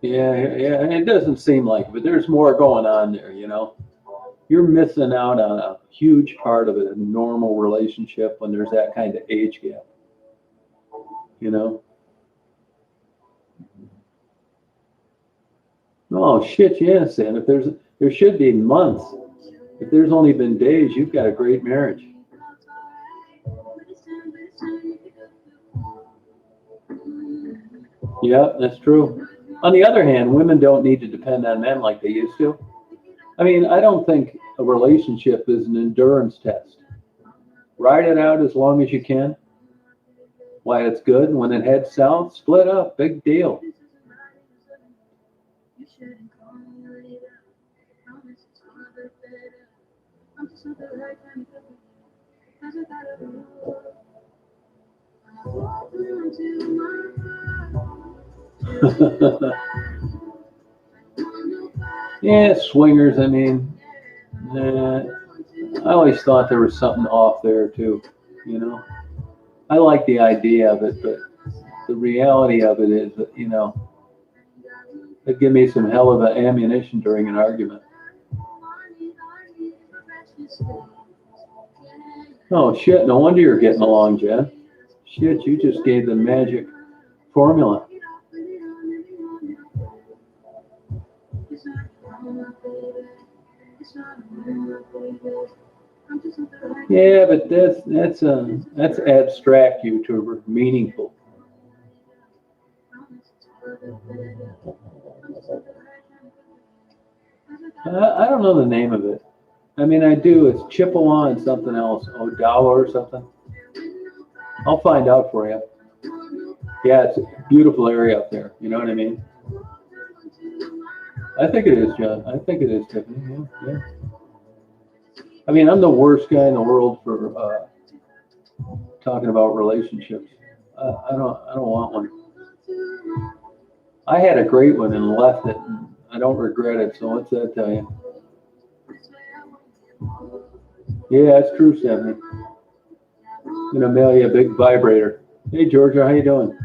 Yeah, it doesn't seem like it, but there's more going on there, you know. You're missing out on a huge part of a normal relationship when there's that kind of age gap, you know. Oh shit, yes, and if there should be months. If there's only been days, you've got a great marriage. Yeah, that's true. On the other hand, women don't need to depend on men like they used to. I mean, I don't think a relationship is an endurance test. Ride it out as long as you can. Why it's good, and when it heads south, split up, big deal. Yeah, swingers, I mean, I always thought there was something off there too, you know. I like the idea of it, but the reality of it is that, you know, it'd give me some hell of an ammunition during an argument. Oh shit, no wonder you're getting along, Jen. Shit, you just gave the magic formula. Yeah, but that's abstract, YouTuber, meaningful. I don't know the name of it. I mean, I do. It's Chippewa and something else. Odalla or something. I'll find out for you. Yeah, it's a beautiful area up there. You know what I mean? I think it is, John. I think it is, Tiffany. Yeah. I mean, I'm the worst guy in the world for talking about relationships. I don't want one. I had a great one and left it. And I don't regret it. So what's that tell you? Yeah, that's true, Stephanie. I'm gonna mail you a big vibrator. Hey, Georgia, how you doing?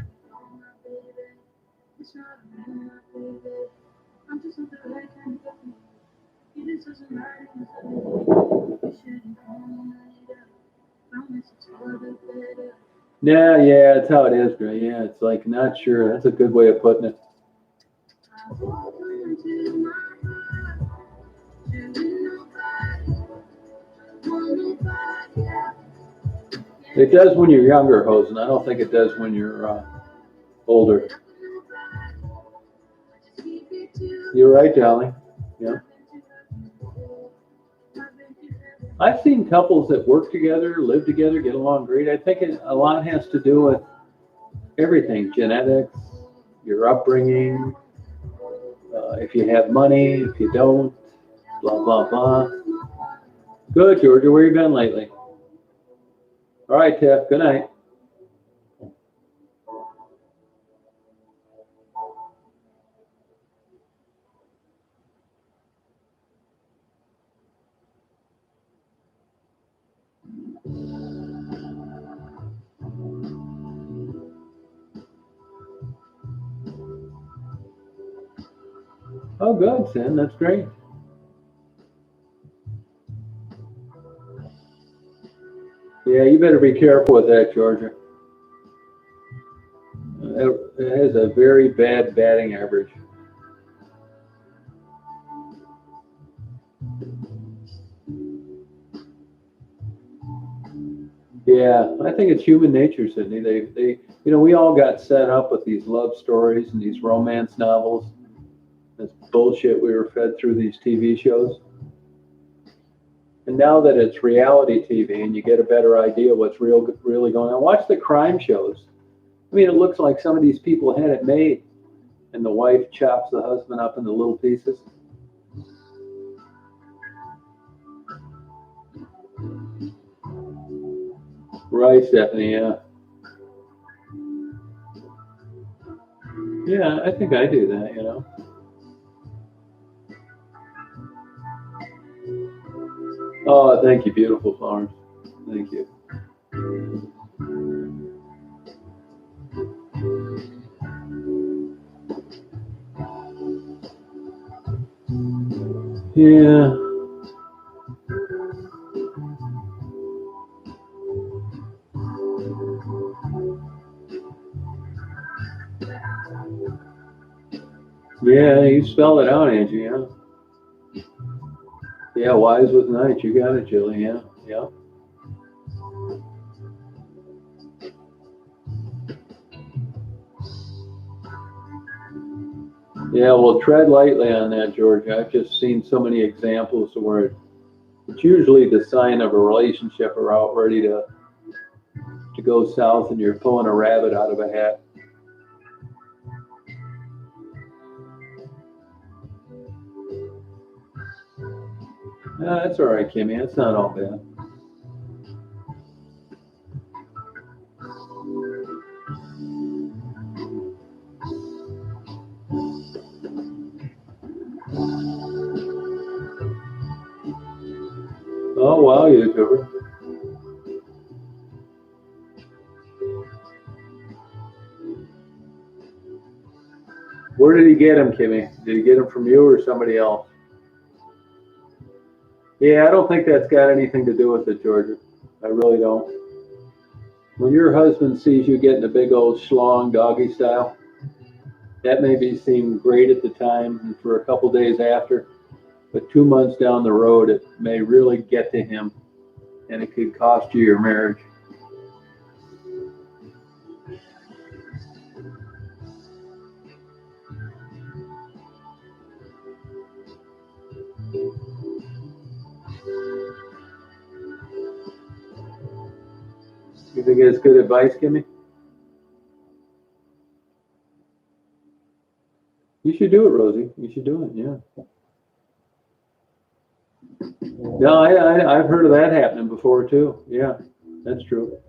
Yeah, that's how it is, Gray. Yeah, it's like not sure. That's a good way of putting it. It does when you're younger, Hosen. I don't think it does when you're older. You're right, darling. Yeah. I've seen couples that work together, live together, get along great. I think a lot has to do with everything: genetics, your upbringing, if you have money, if you don't, blah blah blah. Good, Georgia. Where you been lately? All right, Tiff. Good night. Oh, good, Sin. That's great. Yeah, you better be careful with that, Georgia. It has a very bad batting average. Yeah, I think it's human nature, Sydney. We all got set up with these love stories and these romance novels. This bullshit we were fed through these TV shows. And now that it's reality TV and you get a better idea what's really going on, watch the crime shows. I mean, it looks like some of these people had it made, and the wife chops the husband up into little pieces. Right, Stephanie, yeah. Yeah, I think I do that, you know. Oh, thank you, beautiful flowers. Thank you. Yeah. Yeah, you spelled it out, Angie, yeah. Yeah, wise with night. You got it, Julie, yeah. Yeah. Yeah, well, tread lightly on that, George. I've just seen so many examples where it's usually the sign of a relationship or out ready to go south and you're pulling a rabbit out of a hat. That's all right, Kimmy. That's not all bad. Oh, wow, YouTuber. Where did he get him, Kimmy? Did he get him from you or somebody else? Yeah, I don't think that's got anything to do with it, Georgia. I really don't. When your husband sees you getting a big old schlong doggy style, that maybe seemed great at the time and for a couple days after, but 2 months down the road, it may really get to him and it could cost you your marriage. You think it's good advice, Kimmy? You should do it, Rosie. You should do it, yeah. No, I've heard of that happening before too. Yeah, that's true.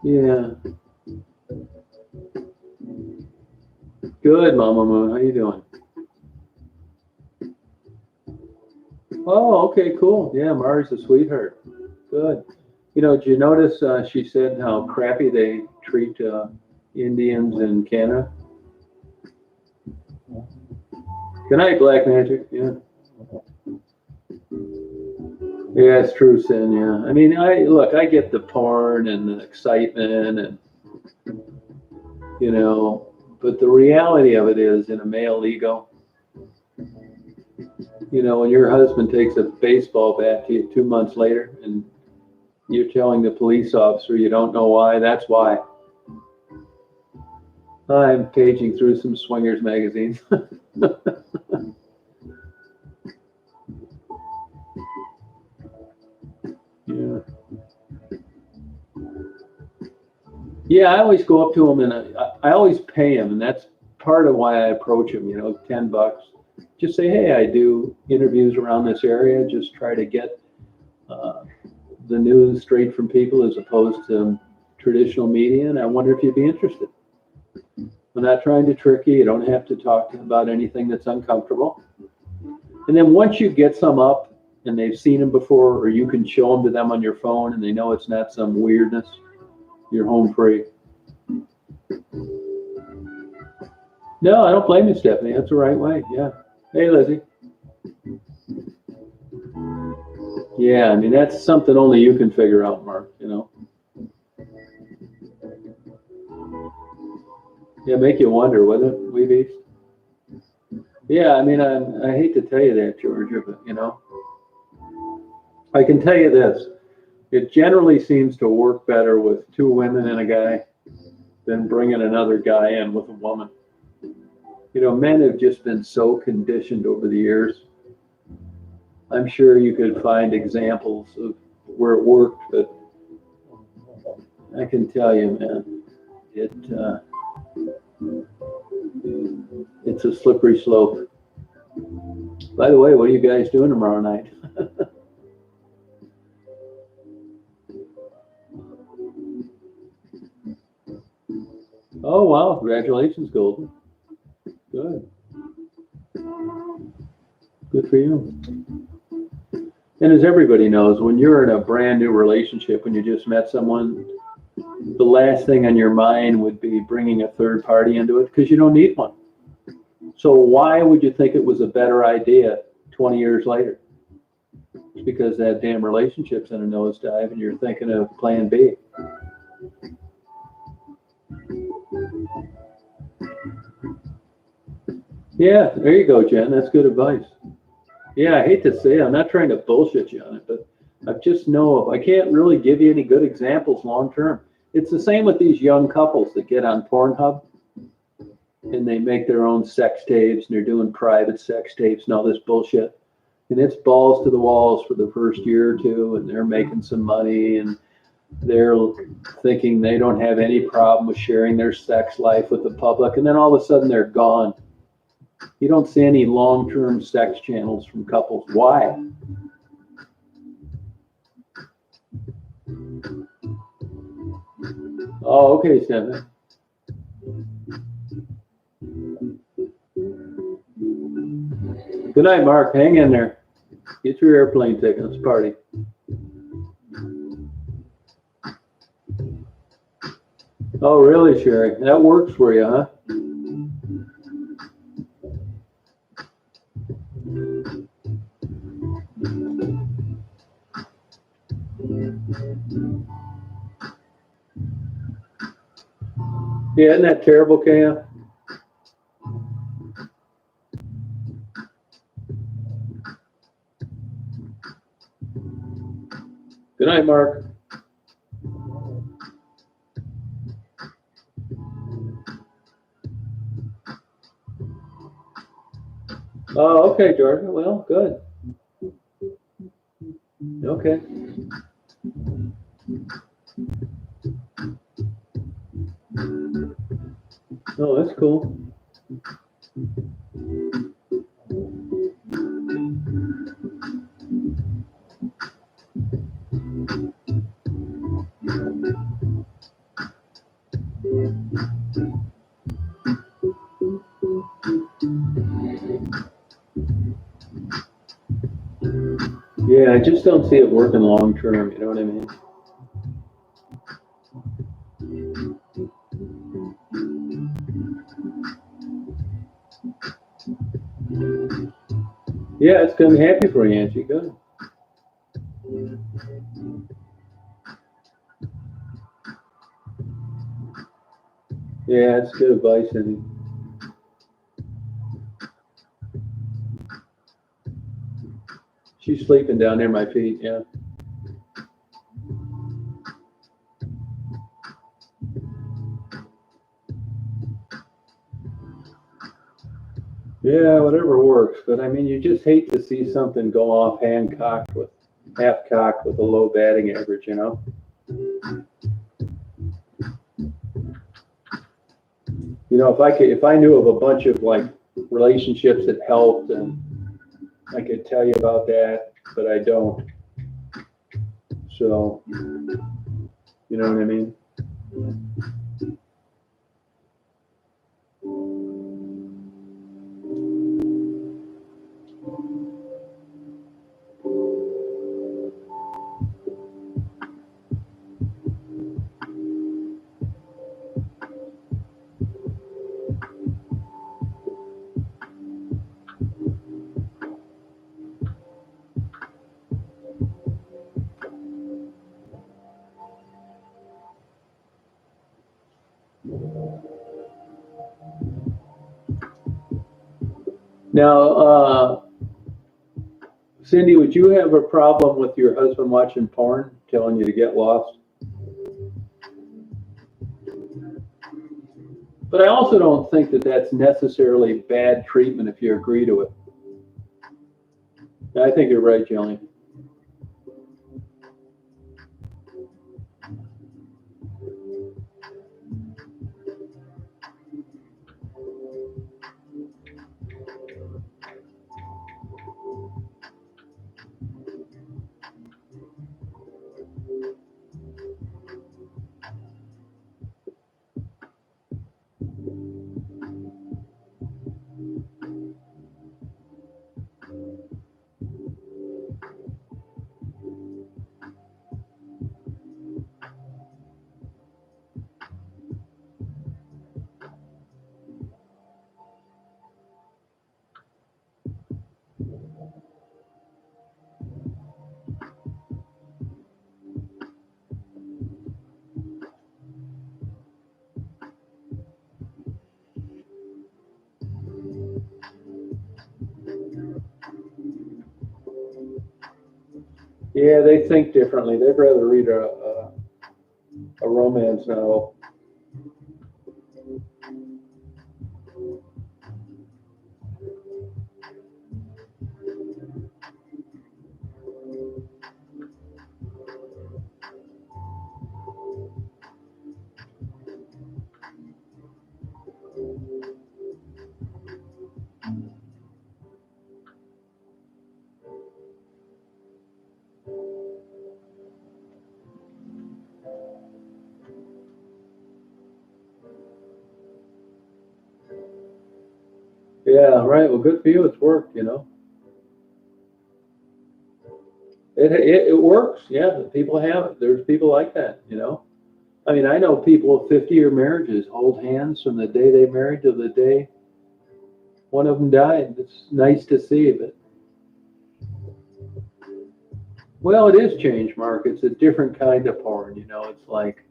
Yeah. Good, Mama Moon. How you doing? Oh, okay, cool. Yeah, Mari's a sweetheart. Good. You know, did you notice she said how crappy they treat Indians in Canada? Good night, Black Magic. Yeah. Yeah, it's true, Sin. Yeah. I mean, I get the porn and the excitement and, you know, but the reality of it is in a male ego, you know, when your husband takes a baseball bat to you 2 months later and you're telling the police officer you don't know why, that's why. I'm paging through some swingers magazines. Yeah. Yeah, I always go up to him and I always pay him, and that's part of why I approach him. You know, $10. Just say, hey, I do interviews around this area. Just try to get uh, the news straight from people as opposed to traditional media, and I wonder if you'd be interested. I'm not trying to trick you. You don't have to talk about anything that's uncomfortable. And then once you get some up and they've seen them before, or you can show them to them on your phone and they know it's not some weirdness, you're home free. No, I don't blame you, Stephanie. That's the right way. Yeah. Hey, Lizzie. Yeah, I mean, that's something only you can figure out, Mark, you know. Yeah, make you wonder, wouldn't it, Weebies? Yeah, I mean, I hate to tell you that, Georgia, but, you know, I can tell you this. It generally seems to work better with two women and a guy than bringing another guy in with a woman. You know, men have just been so conditioned over the years. I'm sure you could find examples of where it worked, but I can tell you, man, it It's a slippery slope. By the way, what are you guys doing tomorrow night? Oh, wow. Congratulations, Golden. Good. Good for you. And as everybody knows, when you're in a brand new relationship, when you just met someone, the last thing on your mind would be bringing a third party into it because you don't need one. So why would you think it was a better idea 20 years later? It's because that damn relationship's in a nosedive and you're thinking of plan B. Yeah, there you go, Jen. That's good advice. Yeah, I hate to say it, I'm not trying to bullshit you on it, but I just know I can't really give you any good examples long term. It's the same with these young couples that get on Pornhub and they make their own sex tapes and they're doing private sex tapes and all this bullshit. And it's balls to the walls for the first year or two, and they're making some money and they're thinking they don't have any problem with sharing their sex life with the public, and then all of a sudden they're gone. You don't see any long-term sex channels from couples. Why? Oh, okay, Stephanie. Good night, Mark. Hang in there. Get your airplane ticket. Let's party. Oh, really, Sherry? That works for you, huh? Yeah, isn't that terrible, Cam? Good night, Mark. Oh, okay, Georgia. Well, good. Okay. Oh, that's cool. Yeah, I just don't see it working long term. You know what I mean? Yeah, it's gonna be happy for you, Angie. Good. Yeah, it's good advice, Angie. She's sleeping down near my feet. Yeah. Yeah, whatever works. But I mean, you just hate to see something go off hand-cocked with half-cocked with a low batting average, you know? You know, if I knew of a bunch of like relationships that helped, and I could tell you about that, but I don't. So, you know what I mean? Now, Cindy, would you have a problem with your husband watching porn, telling you to get lost? But I also don't think that that's necessarily bad treatment if you agree to it. I think you're right, Jillian. Yeah, they think differently. They'd rather read a romance novel. Yeah, right. Well, good for you. It's worked, you know. It works. Yeah, people have it. There's people like that, you know. I mean, I know people with 50-year marriages hold hands from the day they married to the day one of them died. It's nice to see, but well, it is changed, Mark. It's a different kind of porn, you know. It's like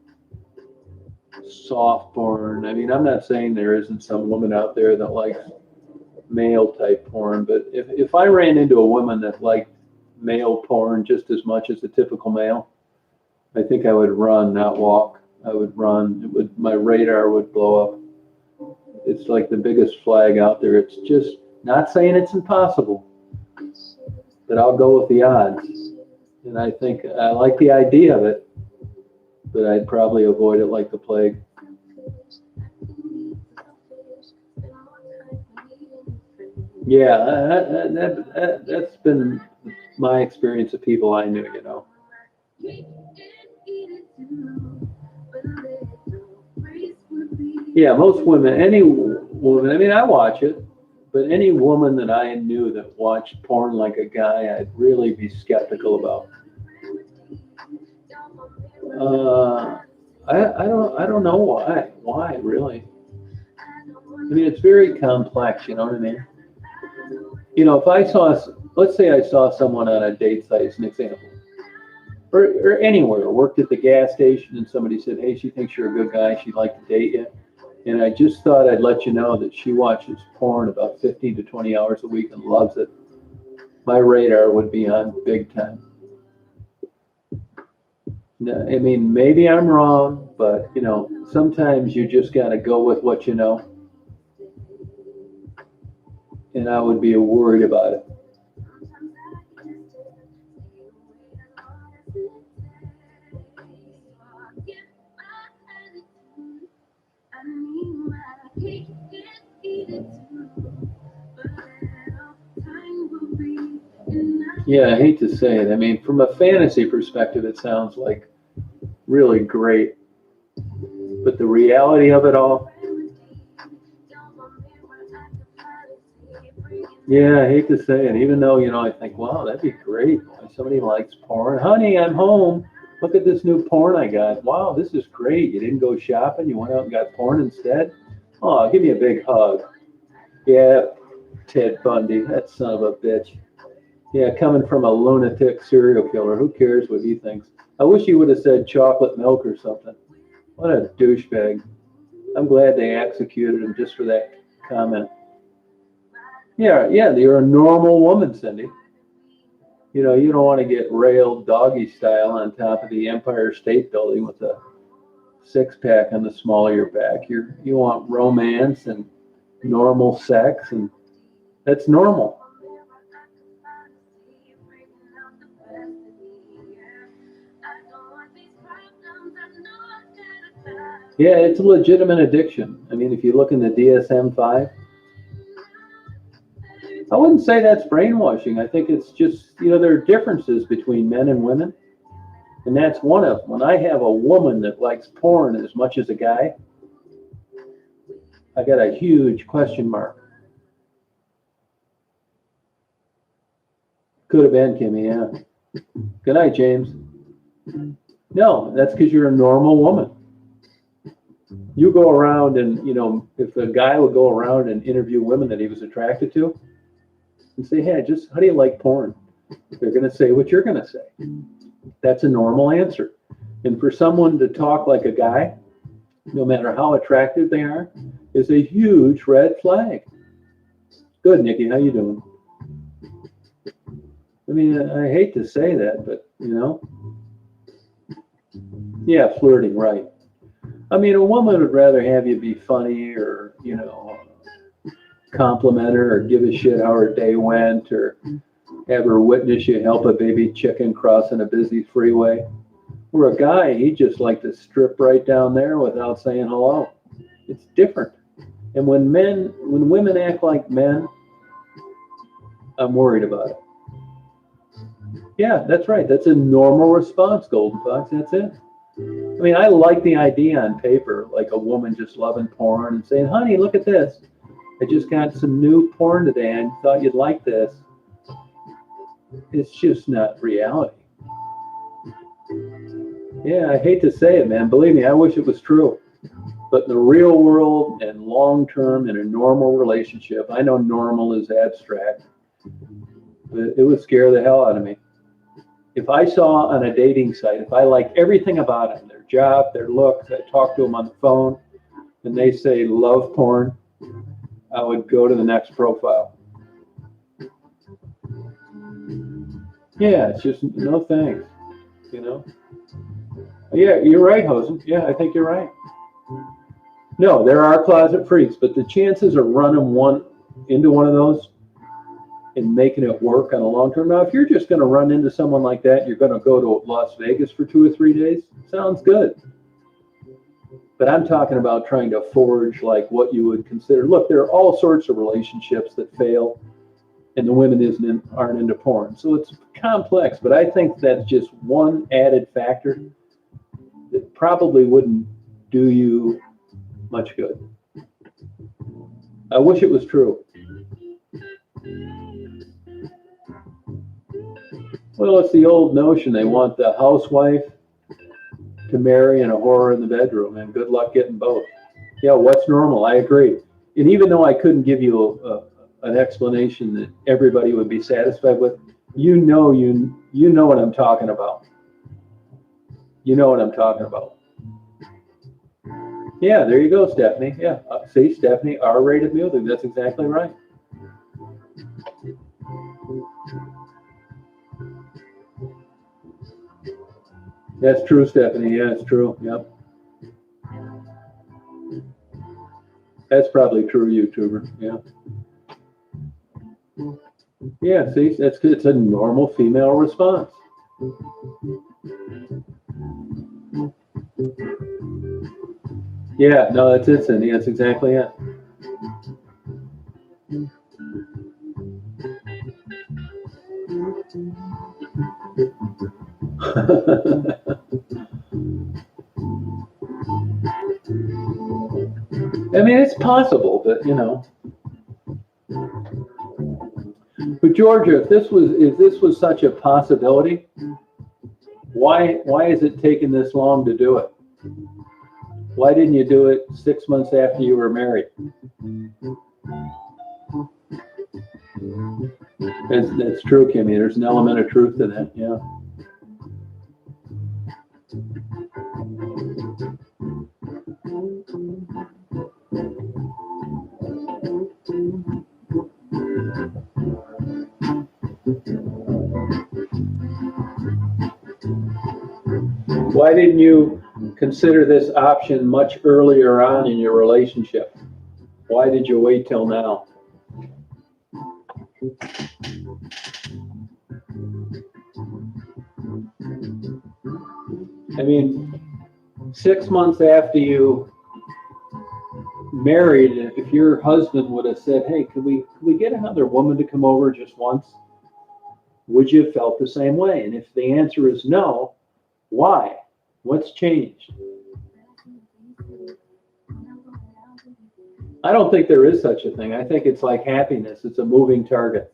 soft porn. I mean, I'm not saying there isn't some woman out there that likes male type porn, but if I ran into a woman that liked male porn just as much as a typical male, I think I would run, not walk. I would run. It would, my radar would blow up. It's like the biggest flag out there. It's just not saying it's impossible, but I'll go with the odds. And I think I like the idea of it, but I'd probably avoid it like the plague. Yeah, that's been my experience of people I knew, you know. Yeah, most women, any woman, I mean, I watch it, but any woman that I knew that watched porn like a guy, I'd really be skeptical about. Uh, I don't know why. Why, really? I mean, it's very complex, you know what I mean? You know, if I saw, let's say I saw someone on a date site as an example, or anywhere, worked at the gas station and somebody said, hey, she thinks you're a good guy, she'd like to date you. And I just thought I'd let you know that she watches porn about 15 to 20 hours a week and loves it. My radar would be on big time. No, I mean, maybe I'm wrong, but you know, sometimes you just got to go with what you know. And I would be worried about it. Yeah, I hate to say it. I mean, from a fantasy perspective, it sounds like really great. But the reality of it all, yeah, I hate to say it. Even though, you know, I think, wow, that'd be great. Somebody likes porn. Honey, I'm home. Look at this new porn I got. Wow, this is great. You didn't go shopping. You went out and got porn instead. Oh, give me a big hug. Yeah, Ted Bundy, that son of a bitch. Yeah, coming from a lunatic serial killer. Who cares what he thinks? I wish he would have said chocolate milk or something. What a douchebag. I'm glad they executed him just for that comment. Yeah, yeah, you're a normal woman, Cindy. You know, you don't want to get railed doggy style on top of the Empire State Building with a six pack on the small of your back. You want romance and normal sex, and that's normal. Yeah, it's a legitimate addiction. I mean, if you look in the DSM-5, I wouldn't say that's brainwashing. I think it's just, you know, there are differences between men and women, and that's one of them. When I have a woman that likes porn as much as a guy, I got a huge question mark. Could have been, Kimmy, yeah. Good night, James. No, that's because you're a normal woman. You go around and, you know, if a guy would go around and interview women that he was attracted to and say, hey, just how do you like porn? They're going to say what you're going to say. That's a normal answer. And for someone to talk like a guy, no matter how attractive they are, is a huge red flag. Good, Nikki. How you doing? I mean, I hate to say that, but you know? Yeah, flirting, right. I mean, a woman would rather have you be funny or, compliment her or give a shit how her day went or have her witness you help a baby chicken crossing a busy freeway. Where a guy, he'd just like to strip right down there without saying hello. It's different. And when women act like men, I'm worried about it. Yeah, that's right. That's a normal response, Golden Fox. That's it. I mean, I like the idea on paper, like a woman just loving porn and saying, honey, look at this. I just got some new porn today and thought you'd like this. It's just not reality. Yeah, I hate to say it, man. Believe me, I wish it was true. But in the real world and long term in a normal relationship, I know normal is abstract, but it would scare the hell out of me. If I saw on a dating site, if I like everything about them, their job, their looks, I talk to them on the phone, and they say love porn, I would go to the next profile. Yeah, it's just no thanks, Yeah, you're right, Hosen. Yeah, I think you're right. No, there are closet freaks, but the chances of running into one of those and making it work on a long term. Now, if you're just going to run into someone like that, you're going to go to Las Vegas for 2 or 3 days. Sounds good. But I'm talking about trying to forge like what you would consider. Look, there are all sorts of relationships that fail, and the women aren't into porn. So it's complex, but I think that's just one added factor that probably wouldn't do you much good. I wish it was true. Well, it's the old notion they want the housewife to marry and a whore in the bedroom, and good luck getting both. Yeah, what's normal? I agree. And even though I couldn't give you an explanation that everybody would be satisfied with, you know what I'm talking about. You know what I'm talking about. Yeah, there you go, Stephanie. Yeah, see, Stephanie, R-rated music. That's exactly right. That's true, Stephanie. Yeah, it's true. Yep. That's probably true, YouTuber. Yeah. Yeah, see, it's a normal female response. Yeah, no, that's it, Cindy. That's exactly it. I mean, it's possible, but But Georgia, if this was such a possibility, why is it taking this long to do it? Why didn't you do it 6 months after you were married? That's true, Kimmy. There's an element of truth to that. Yeah. Why didn't you consider this option much earlier on in your relationship? Why did you wait till now? I mean, 6 months after you married, if your husband would have said, hey, could we get another woman to come over just once? Would you have felt the same way? And if the answer is no, why? What's changed? I don't think there is such a thing. I think it's like happiness. It's a moving target.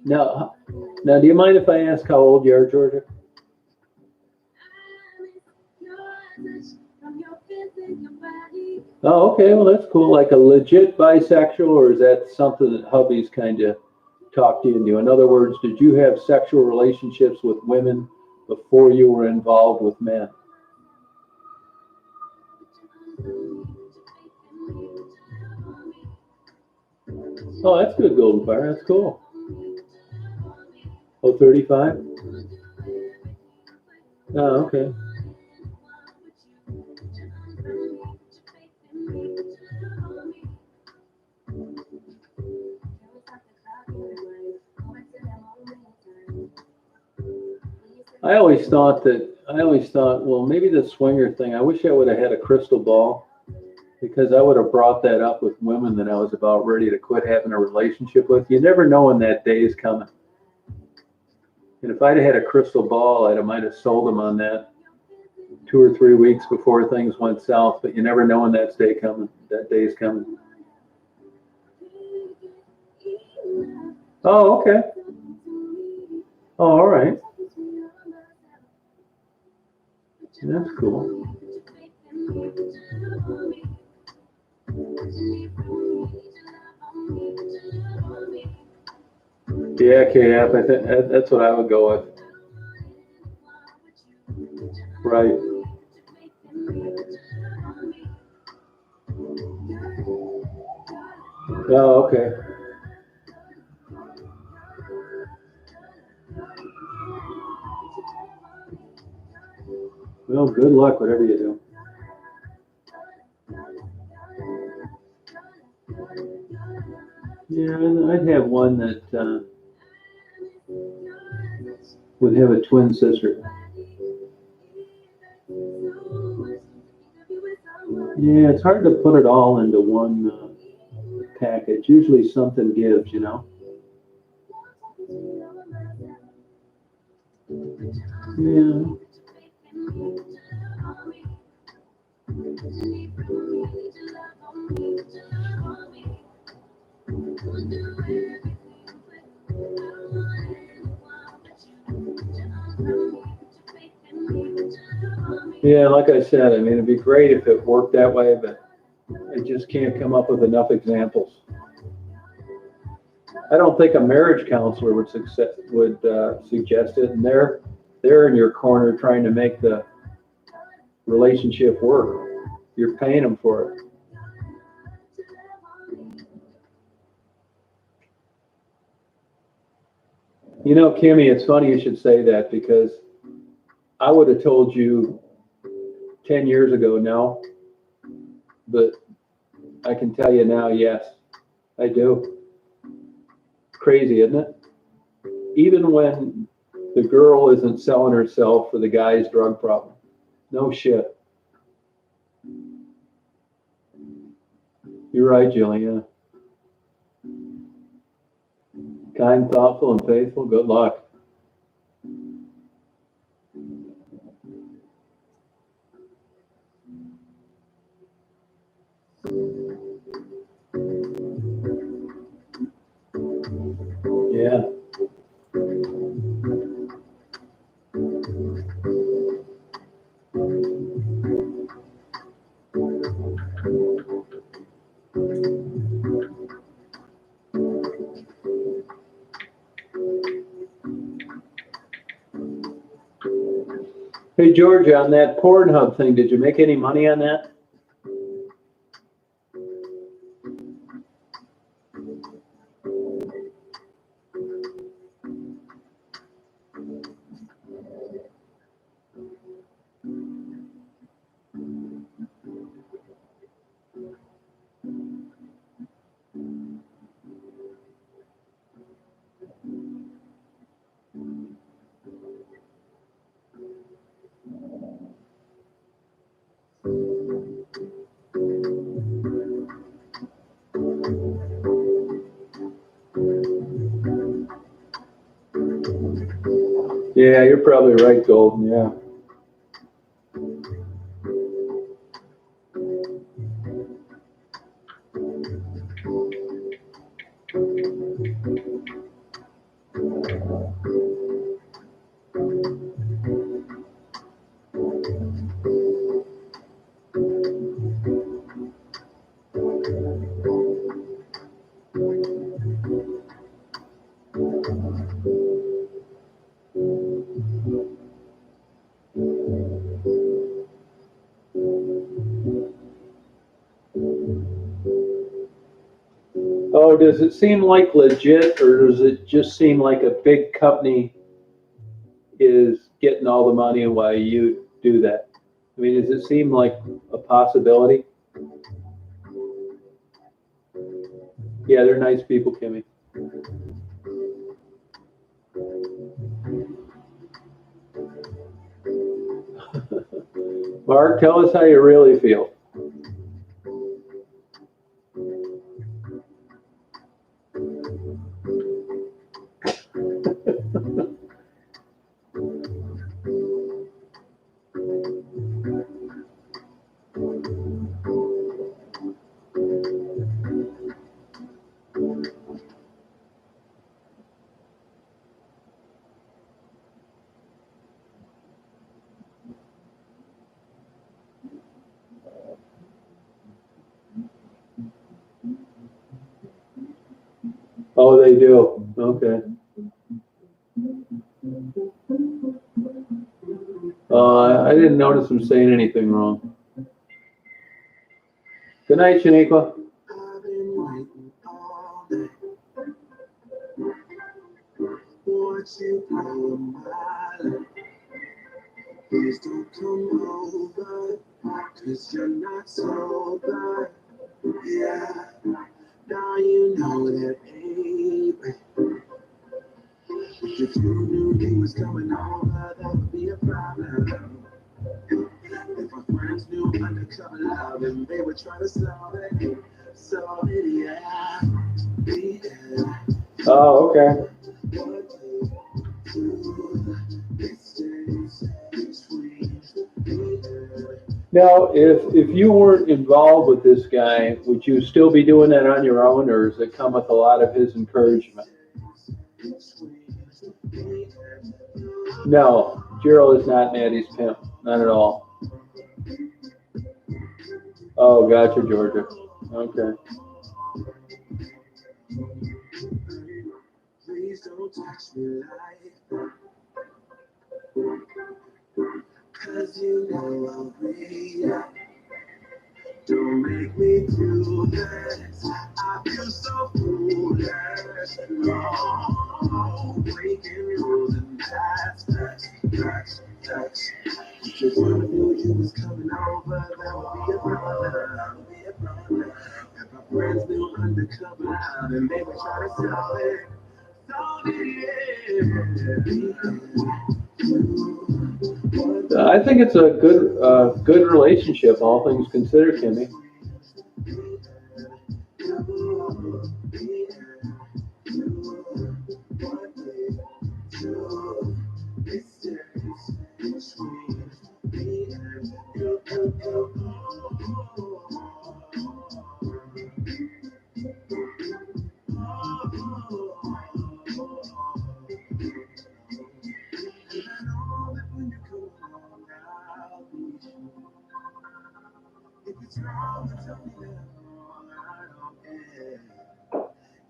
Now, do you mind if I ask how old you are, Georgia? Oh, okay. Well, that's cool. Like a legit bisexual, or is that something that hubby's kind of talked you into? In other words, did you have sexual relationships with women before you were involved with men? Oh, that's good, Golden Fire. That's cool. Oh, 35? Oh, okay. I always thought, well, maybe the swinger thing, I wish I would have had a crystal ball because I would have brought that up with women that I was about ready to quit having a relationship with. You never know when that day is coming. And if I'd have had a crystal ball, I might have sold them on that 2 or 3 weeks before things went south. But you never know when that day coming. That day is coming. Oh, okay. Oh, all right. That's cool. Yeah, KF. I think that's what I would go with. Right. Oh, okay. Well, good luck, whatever you do. Yeah, I'd have one that would have a twin sister. Yeah, it's hard to put it all into one package. Usually something gives, you know? Yeah. Yeah, like I said, I mean, it'd be great if it worked that way, but I just can't come up with enough examples. I don't think a marriage counselor would suggest it, and they're in your corner trying to make the relationship work. You're paying them for it. You know, Kimmy, it's funny you should say that because I would have told you 10 years ago no, but I can tell you now, yes, I do. Crazy, isn't it? Even when the girl isn't selling herself for the guy's drug problem. No shit. You're right, Julia. Kind, thoughtful, and faithful. Good luck. Yeah. Hey, Georgia, on that Pornhub thing, did you make any money on that? Yeah, you're probably right, Golden. Yeah. So does it seem like legit, or does it just seem like a big company is getting all the money while you do that? I mean, does it seem like a possibility? Yeah, they're nice people, Kimmy. Mark, tell us how you really feel. Oh, they do. Okay. I didn't notice them saying anything wrong. Good night, Shaniqua. I've been waiting all day for you blow my life. Please don't come over, 'cause you're not sober. Yeah, now you know that, baby. If you knew he was coming over, that would be a problem. If my friends knew undercover love and they would try to solve it, yeah. Oh, okay. Now, if you weren't involved with this guy, would you still be doing that on your own, or does it come with a lot of his encouragement? No, Gerald is not Maddie's pimp, not at all. Oh, gotcha, Georgia. Okay. Please don't touch me like that, 'cause you know I'll react. Don't make me do this. I feel so foolish. Oh, breaking rules and that's. If you wanna knew you was coming over, that would be a problem. If my friends knew undercover love and they would try to stop it, I think it's a good relationship, all things considered, Kimmy.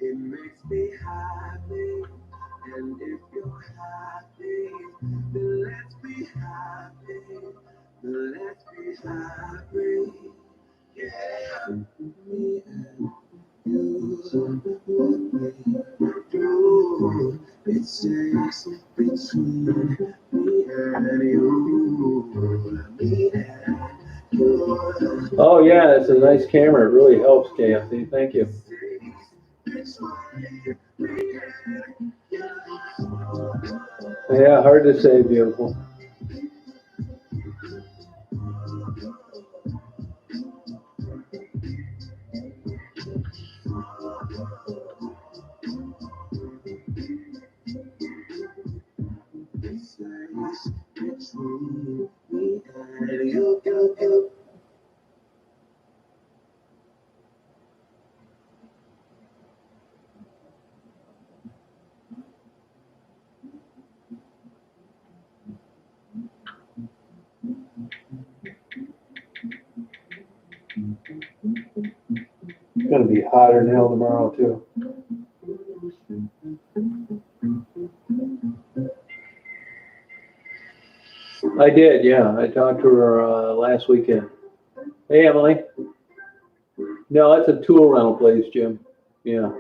It makes me happy, and if you're happy, then let's be happy. Let's be happy. Yeah, me and you, what we do, it stays between me and you. Me and you. Oh yeah, it's a nice camera. It really helps, KFC. Thank you. Yeah, hard to say, beautiful. It's gonna be hotter than hell tomorrow too. I did, yeah. I talked to her last weekend. Hey, Emily. No, that's a tool rental place, Jim. Yeah.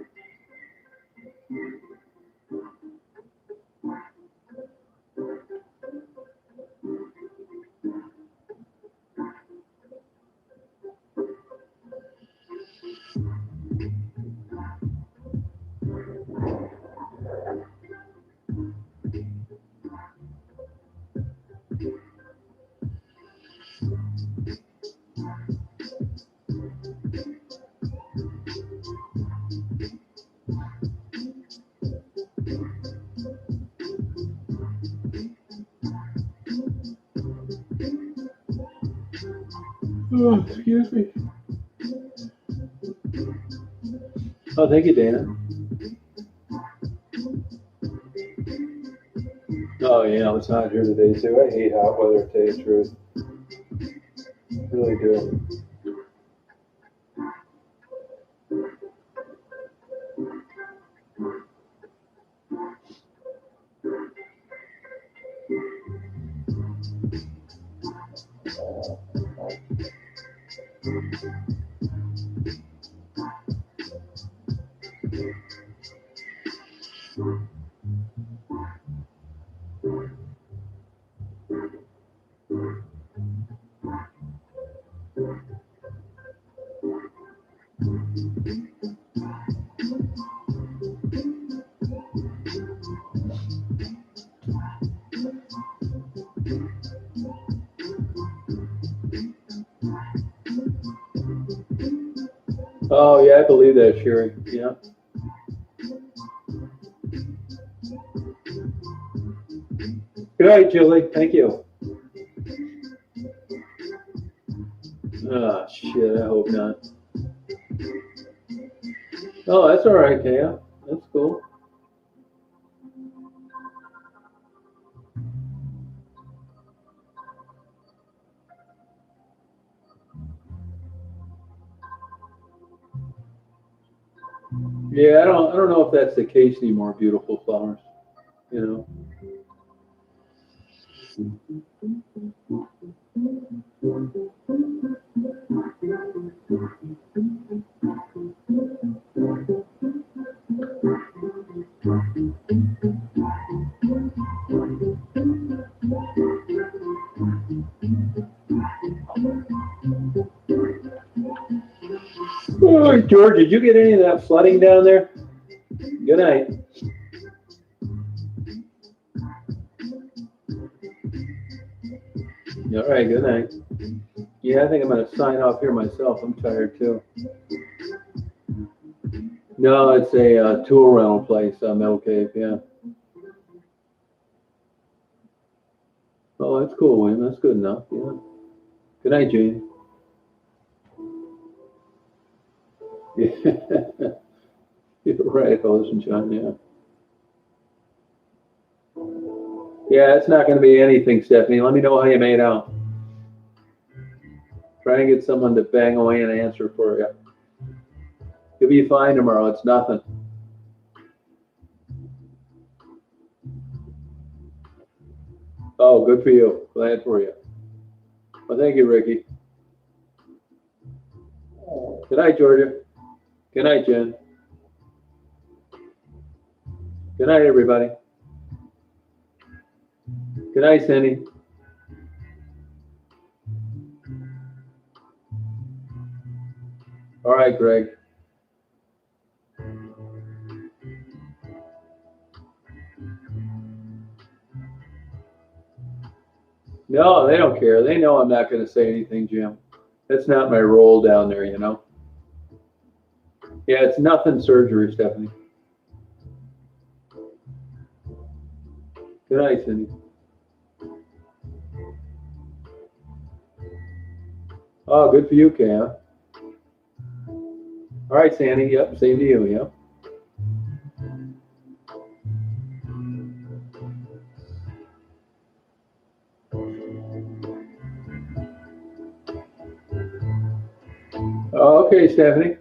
Oh, excuse me. Oh, thank you, Dana. Oh, yeah, it's hot here today, too. I hate hot weather, to tell you the truth. I really do. Oh, yeah, I believe that, Sherry. Yeah. Good night, Julie. Thank you. Oh, shit, I hope not. Oh, that's all right, Kaya. That's cool. Yeah, I don't know if that's the case anymore, beautiful flowers. You know. Oh, George, did you get any of that flooding down there? Good night. All right, good night. Yeah, I think I'm going to sign off here myself. I'm tired too. No, it's a tool rental place, Metal Cave, yeah. Oh, that's cool, William. That's good enough, yeah. Good night, Jane. Yeah. You're right, Ocean John, yeah. Yeah, it's not going to be anything, Stephanie. Let me know how you made out. Try and get someone to bang away and answer for you. You'll be fine tomorrow. It's nothing. Oh, good for you. Glad for you. Well, thank you, Ricky. Good night, Georgia. Good night, Jen. Good night, everybody. Good night, Cindy. All right, Greg. No, they don't care. They know I'm not going to say anything, Jim. That's not my role down there, you know. Yeah, it's nothing surgery, Stephanie. Good night, Cindy. Oh, good for you, Cam. All right, Sandy. Yep, same to you. Yep. Oh, okay, Stephanie.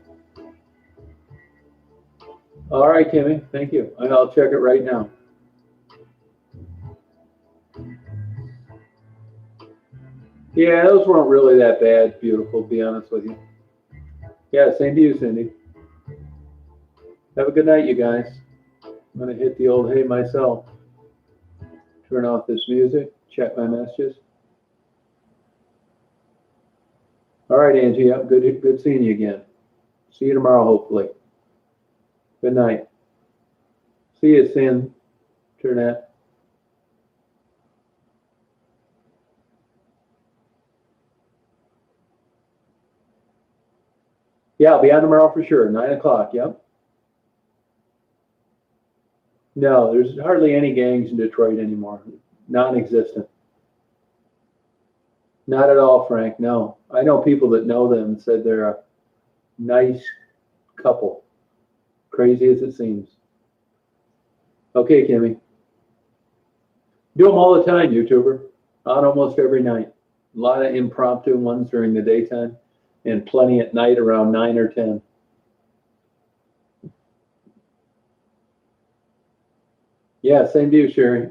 All right, Kimmy. Thank you. And I'll check it right now. Yeah, those weren't really that bad, beautiful, to be honest with you. Yeah, same to you, Cindy. Have a good night, you guys. I'm gonna hit the old hey myself. Turn off this music, check my messages. All right, Angie, yep, good seeing you again. See you tomorrow, hopefully. Good night. See you, Sin, Turnette. Yeah, I'll be on tomorrow for sure, 9 o'clock, yep. No, there's hardly any gangs in Detroit anymore. Non-existent. Not at all, Frank, no. I know people that know them and said they're a nice couple. Crazy as it seems. Okay, Kimmy. Do them all the time, YouTuber. On almost every night. A lot of impromptu ones during the daytime and plenty at night around 9 or 10. Yeah, same to you, Sherry.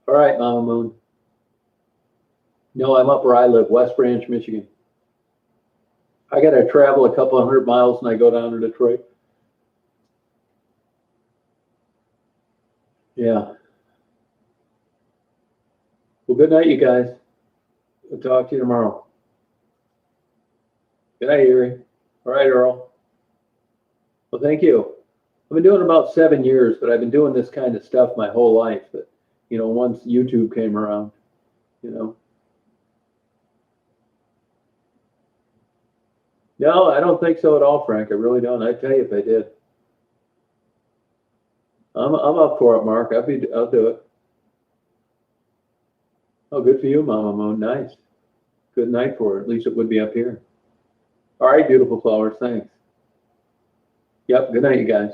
All right, Mama Moon. No, I'm up where I live, West Branch, Michigan. I got to travel a couple of 100 miles and I go down to Detroit. Yeah. Well, good night, you guys. We'll talk to you tomorrow. Good night, Erie. All right, Earl. Well, thank you. I've been doing about 7 years, but I've been doing this kind of stuff my whole life. But, you know, once YouTube came around, you know. No, I don't think so at all, Frank. I really don't. I'd tell you if I did. I'm up for it, Mark. I'll do it. Oh, good for you, Mama Moon. Nice. Good night for her. At least it would be up here. All right, beautiful flowers. Thanks. Yep. Good night, you guys.